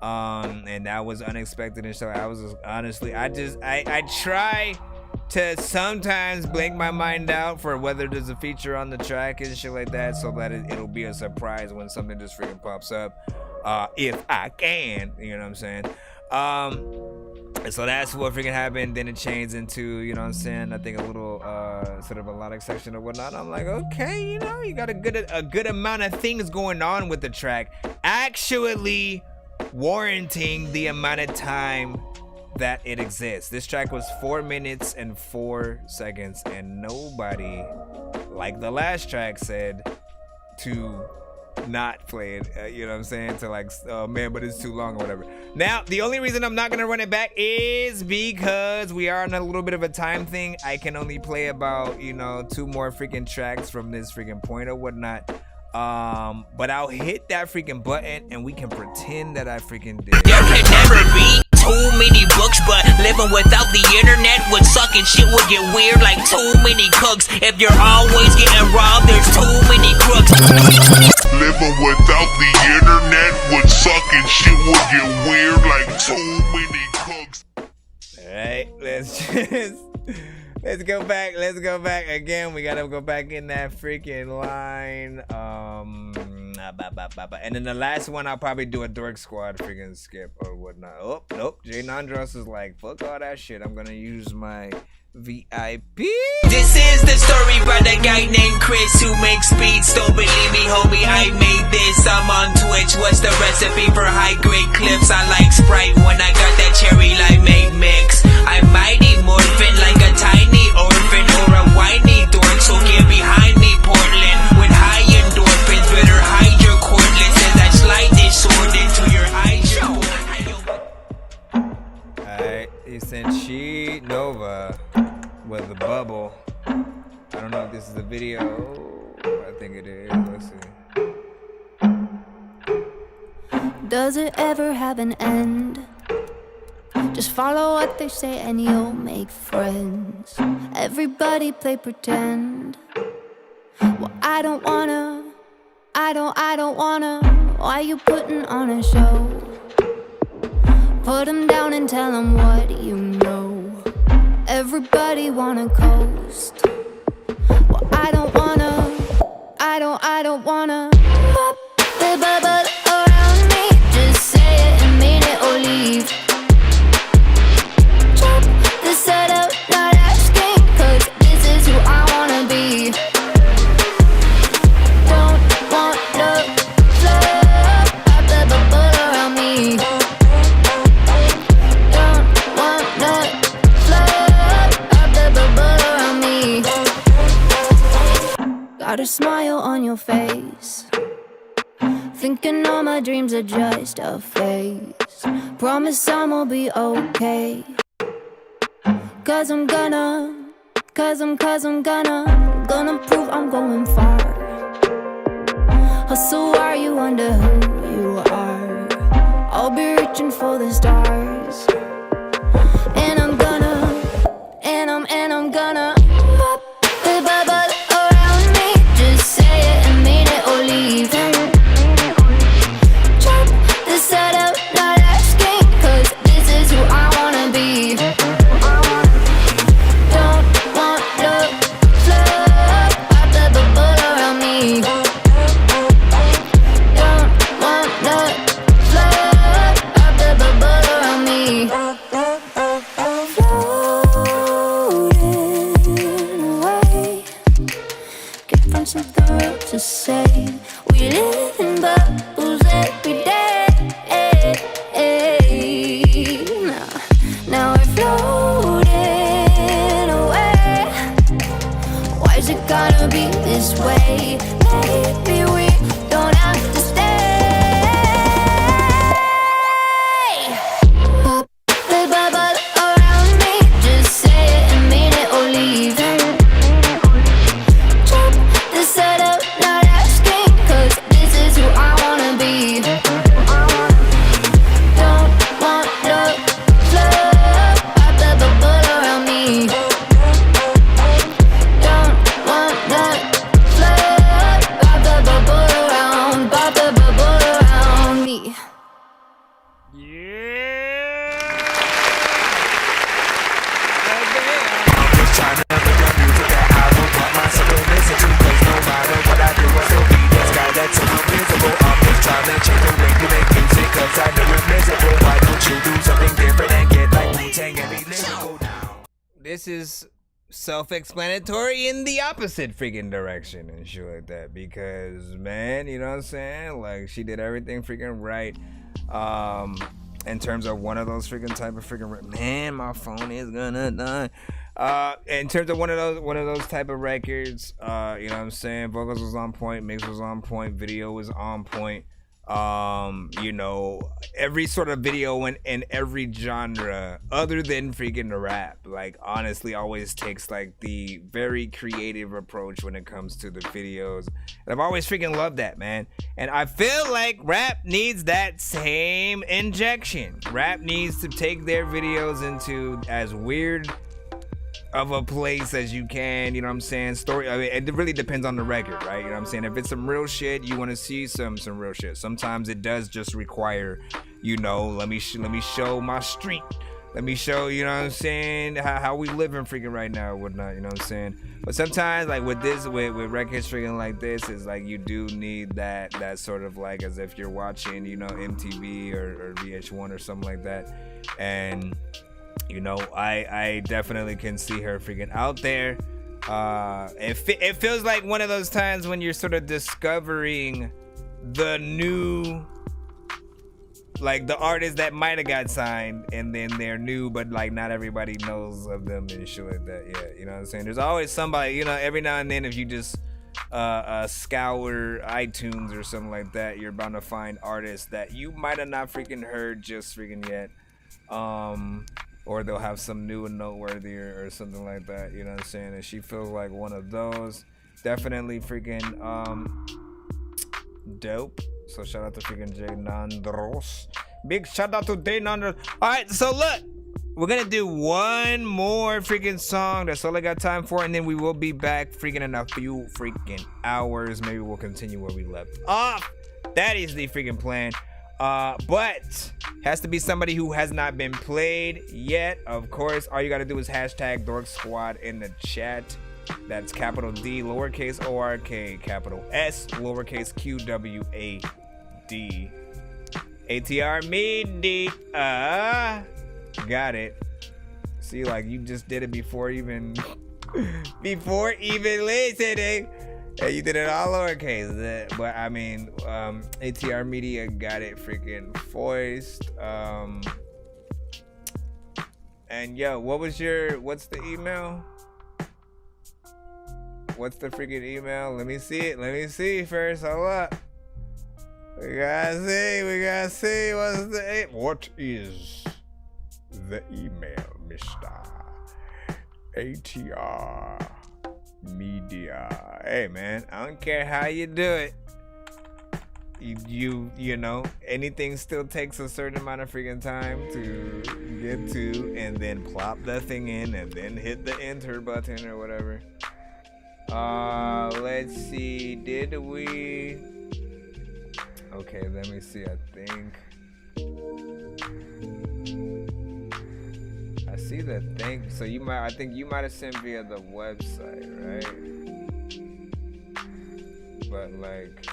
And that was unexpected and so I was just, honestly, I try to sometimes blank my mind out for whether there's a feature on the track and shit like that, so that it'll be a surprise when something just freaking pops up, if I can, you know what I'm saying? So that's what freaking happened. Then it changed into, you know what I'm saying, I think a little sort of melodic section or whatnot. I'm like, okay, you know, you got a good amount of things going on with the track, actually warranting the amount of time that it exists. This track was 4 minutes and 4 seconds, and nobody, like the last track, said to not play it, you know what I'm saying, to like, oh man, but it's too long or whatever. Now, the only reason I'm not gonna run it back is because we are on a little bit of a time thing. I can only play about, you know, 2 more freaking tracks from this freaking point or whatnot. But I'll hit that freaking button and we can pretend that I freaking did. There can never be too many books, but living without the internet would suck and shit would get weird like too many cooks. If you're always getting robbed, there's too many crooks. Living without the internet would suck and shit would get weird like too many cooks. Alright, let's go back. Let's go back again. We gotta go back in that freaking line. And then the last one, I'll probably do a Dork Squad freaking skip or whatnot. Oh, nope. Jay Nandros is like, fuck all that shit. I'm gonna use my VIP. This is the story by the guy named Chris who makes beats. Don't believe me, homie, I made this. I'm on Twitch. What's the recipe for high grade clips? I like Sprite when I got that cherry limeade mix. I'm mighty morphin' like a tiny orphan or a whiny dork. So get behind me, Portland. With high endorphins, better hide your cordless as I slide this sword into your eye. Alright, he sent She Nova with the bubble. I don't know if this is a video. I think it is. Let's see. Does it ever have an end? Just follow what they say and you'll make friends. Everybody play pretend. Well, I don't wanna. Why you putting on a show? Put them down and tell them what you know. Everybody wanna coast. Well, I don't wanna. Pop the bubble around me. Just say it and mean it or leave. Chop the setup, not asking, 'cause this is who I wanna be. Don't want no flow. Pop the bubble around me. Don't want no flow. Pop the bubble around me. Got a smile on your face, thinking all my dreams are just a phase. Promise I'ma be okay. Cause I'm gonna prove I'm going far. Hustle while you wonder who you are. I'll be reaching for the stars. And I'm gonna pop the bubble around me. Just say it and mean it or leave. Chop the setup, not asking, 'cause this is who I wanna be. Don't want no flow. Pop the bubble around me. Don't want no flow. Pop the bubble around me. Floating away. Can't find something real to say. We live in bubbles every day. Now we're floating away. Why is it gotta be this way? Maybe we don't have to stay. Pop the bubble around me. Just say it and mean it or leave. Chop the setup, not asking, 'cause this is who I wanna be. Don't want no flow. Pop the bubble around me. Don't want no flow. case is self-explanatory in the opposite freaking direction and shit like that, because man, you know what I'm saying, like she did everything freaking right in terms of one of those freaking type of freaking man, my phone is gonna die. In terms of one of those type of records, you know what I'm saying, vocals was on point, mix was on point, video was on point. You know, every sort of video in every genre other than freaking the rap, like honestly always takes like the very creative approach when it comes to the videos, and I've always freaking loved that, man. And I feel like rap needs that same injection. Rap needs to take their videos into as weird of a place as you can, you know what I'm saying? Story, I mean, it really depends on the record, right? You know what I'm saying? If it's some real shit, you want to see some real shit. Sometimes it does just require, you know, let me show my street. Let me show, you know what I'm saying, how we living freaking right now or whatnot, you know what I'm saying? But sometimes, like with this, with records freaking like this, is like you do need that sort of like as if you're watching, you know, MTV or VH1 or something like that. And you know, I definitely can see her freaking out there. It feels like one of those times when you're sort of discovering the new, like the artists that might have got signed and then they're new, but like not everybody knows of them and shit like that. Yeah, you know what I'm saying? There's always somebody, you know, every now and then if you just scour iTunes or something like that, you're bound to find artists that you might have not freaking heard just freaking yet. Or they'll have some new and noteworthy or something like that, you know what I'm saying? And she feels like one of those. Definitely freaking dope. So shout out to freaking Jay Nandros. Big shout out to Jay Nandros. Alright, so look, we're gonna do one more freaking song. That's all I got time for, and then we will be back freaking in a few freaking hours. Maybe we'll continue where we left off. That is the freaking plan. But has to be somebody who has not been played yet. Of course, all you gotta do is hashtag Dork Squad in the chat. That's capital D, lowercase ORK, capital S, lowercase QWAD. ATR media. Got it. See, like you just did it before even listening. Yeah, you did it all lowercase, but I mean, ATR Media got it freaking voiced. And yo, what's the email? What's the freaking email? Let me see it first. Hold up. We gotta see. What is the email, Mr. ATR Media? Hey man, I don't care how you do it. You know, anything still takes a certain amount of freaking time to get to, and then plop that thing in, and then hit the enter button or whatever. Let's see. Did we? Okay, let me see. I see the thing. So I think you might have sent via the website, right? But like,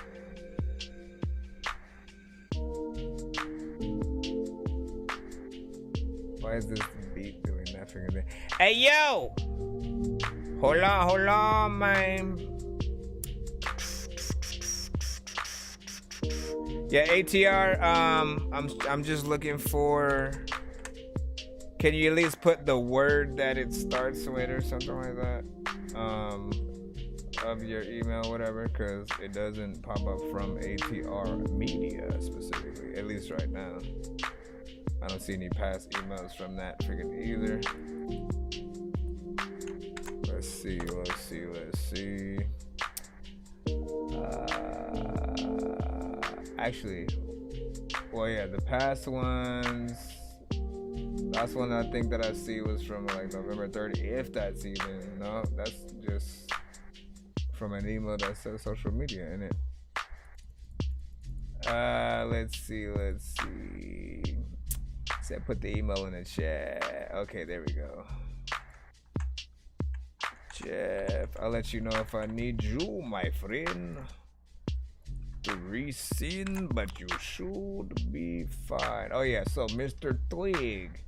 why is this beat doing that freaking thing? Hey yo! Hold on, man. Yeah, ATR. I'm just looking for. Can you at least put the word that it starts with or something like that? Of your email, whatever, because it doesn't pop up from ATR Media specifically, at least right now. I don't see any past emails from that freaking either. Let's see. Actually, well, yeah, the past ones. Last one I think that I see was from like November 30th, if that's even. No, that's just from an email that says social media in it. Let's see. Said put the email in the chat. Okay, there we go. Jeff, I'll let you know if I need you, my friend, to resend, but you should be fine. Oh yeah, so Mr. Twig.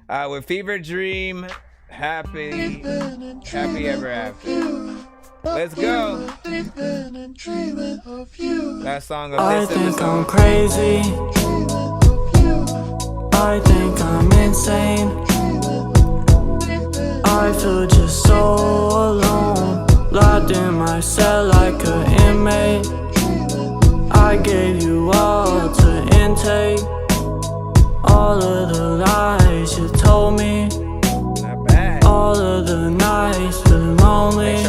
With Fever Dream, happy ever after. Let's go. Last song of I this think episode. I'm crazy. I think I'm insane. I feel just so alone, locked in my cell like an inmate. I gave you all to intake, all of the lies you told me, all of the nights feeling lonely,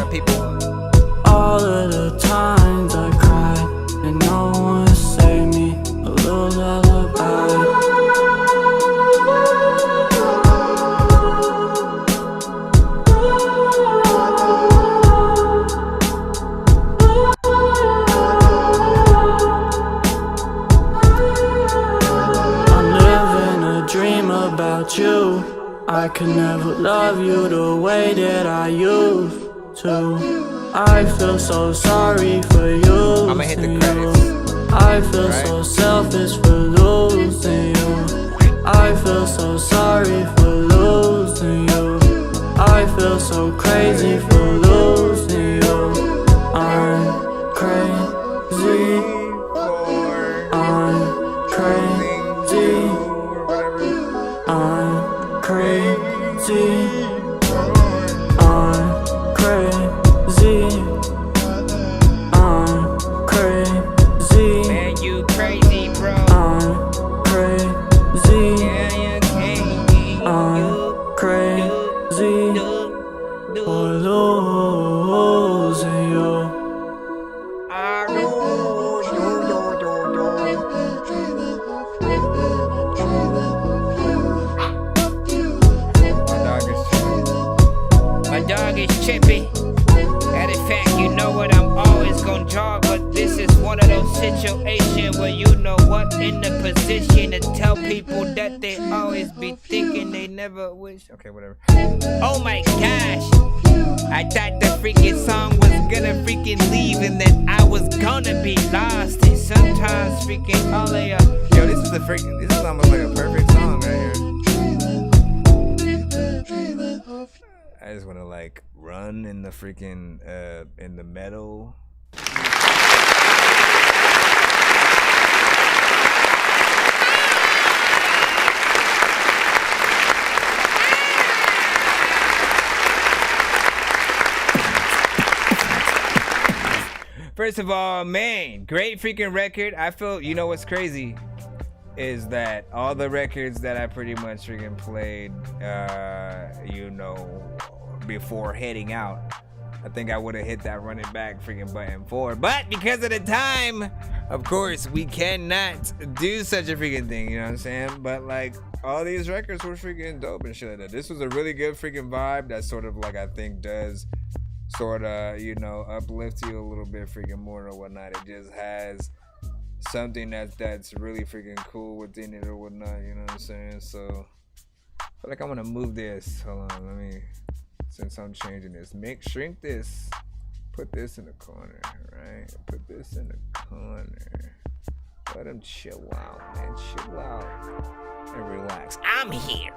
all of the times I cried and no one saved me. A little lullaby. Dream about you. I could never love you the way that I used to. I feel so sorry for you. I'ma hit the credits. I feel so selfish for losing you. I feel so sorry for losing you. I feel so crazy for losing you. I'm crazy. I'm crazy. I'm crazy. I'm crazy. I'm crazy. Man, you crazy, bro. I'm crazy. Yeah, you're crazy. I'm crazy for losing you. My dog is chippy. Matter of fact, you know what? I'm always gonna jog, but this is one of those situations where you know what, in the position to tell people that they always be thinking they never wish. Okay, whatever. Oh my gosh, I thought the freaking song was gonna freaking leave and that I was gonna be lost. And sometimes freaking all of ya. Yo, this is almost like a perfect song right here. I just want to like run in the freaking in the meadow. First of all, man, great freaking record. I feel, you know what's crazy is that all the records that I pretty much freaking played, you know, before heading out, I think I would have hit that running back freaking button forward. But because of the time, of course, we cannot do such a freaking thing, you know what I'm saying? But like, all these records were freaking dope and shit like that. This was a really good freaking vibe that sort of like, I think does sort of, you know, uplift you a little bit freaking more or whatnot. It just has something that's really freaking cool within it or whatnot, you know what I'm saying? So I feel like I'm gonna move this. Hold on, let me, since I'm changing this, shrink this, put this in the corner, right? Put this in the corner. Let them chill out, man. Chill out and relax. I'm here.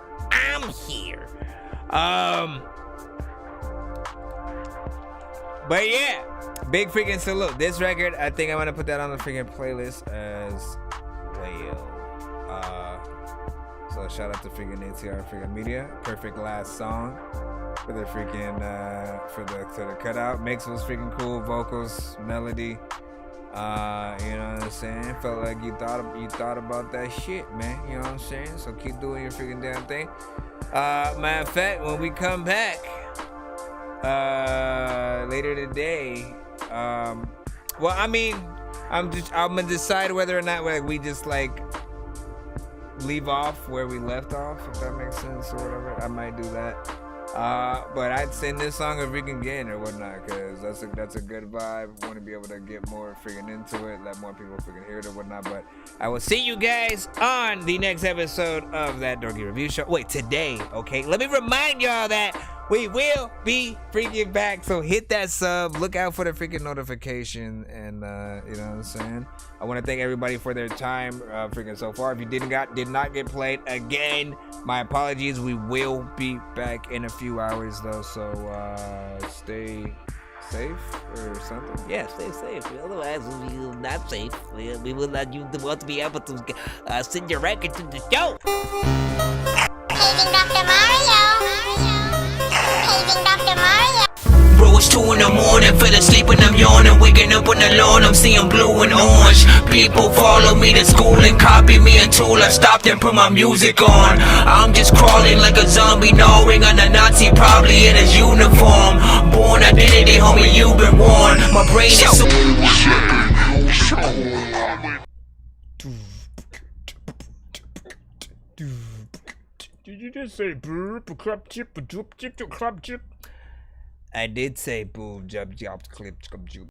But yeah, big freaking salute. This record, I think I'm gonna put that on the freaking playlist as well. So shout out to freaking ATR freaking Media. Perfect last song for the freaking for the cutout. Mix was freaking cool. Vocals, melody. You know what I'm saying? Felt like you thought about that shit, man. You know what I'm saying? So keep doing your freaking damn thing. Matter of fact, when we come back later today, well, I mean, I'm gonna decide whether or not we just like leave off where we left off, if that makes sense or whatever. I might do that. But I'd send this song a freaking again or whatnot, cause that's a good vibe. Want to be able to get more freaking into it, let more people freaking hear it or whatnot. But I will see you guys on the next episode of that Dorky Review Show. Wait, today, okay? Let me remind y'all that We will be freaking back. So hit that sub. Look out for the freaking notification. And you know what I'm saying? I want to thank everybody for their time freaking so far. If you did not get played again, my apologies. We will be back in a few hours though. So stay safe or something. Yeah, stay safe. Otherwise, we will not safe. We will not use the want to be able to send your record to the show. Paging Dr. Mario. Paging Dr. Mario. Bro, it's 2 in the morning, fell asleep when I'm yawning. Waking up on the lawn, I'm seeing blue and orange. People follow me to school and copy me until I stopped and put my music on. I'm just crawling like a zombie, gnawing on a Nazi, probably in his uniform. Born identity, homie, you've been warned. My brain is so... Did you just say burp, crop chip, a drop chip, crop chip? I did say boob, jub, job, clip, jub.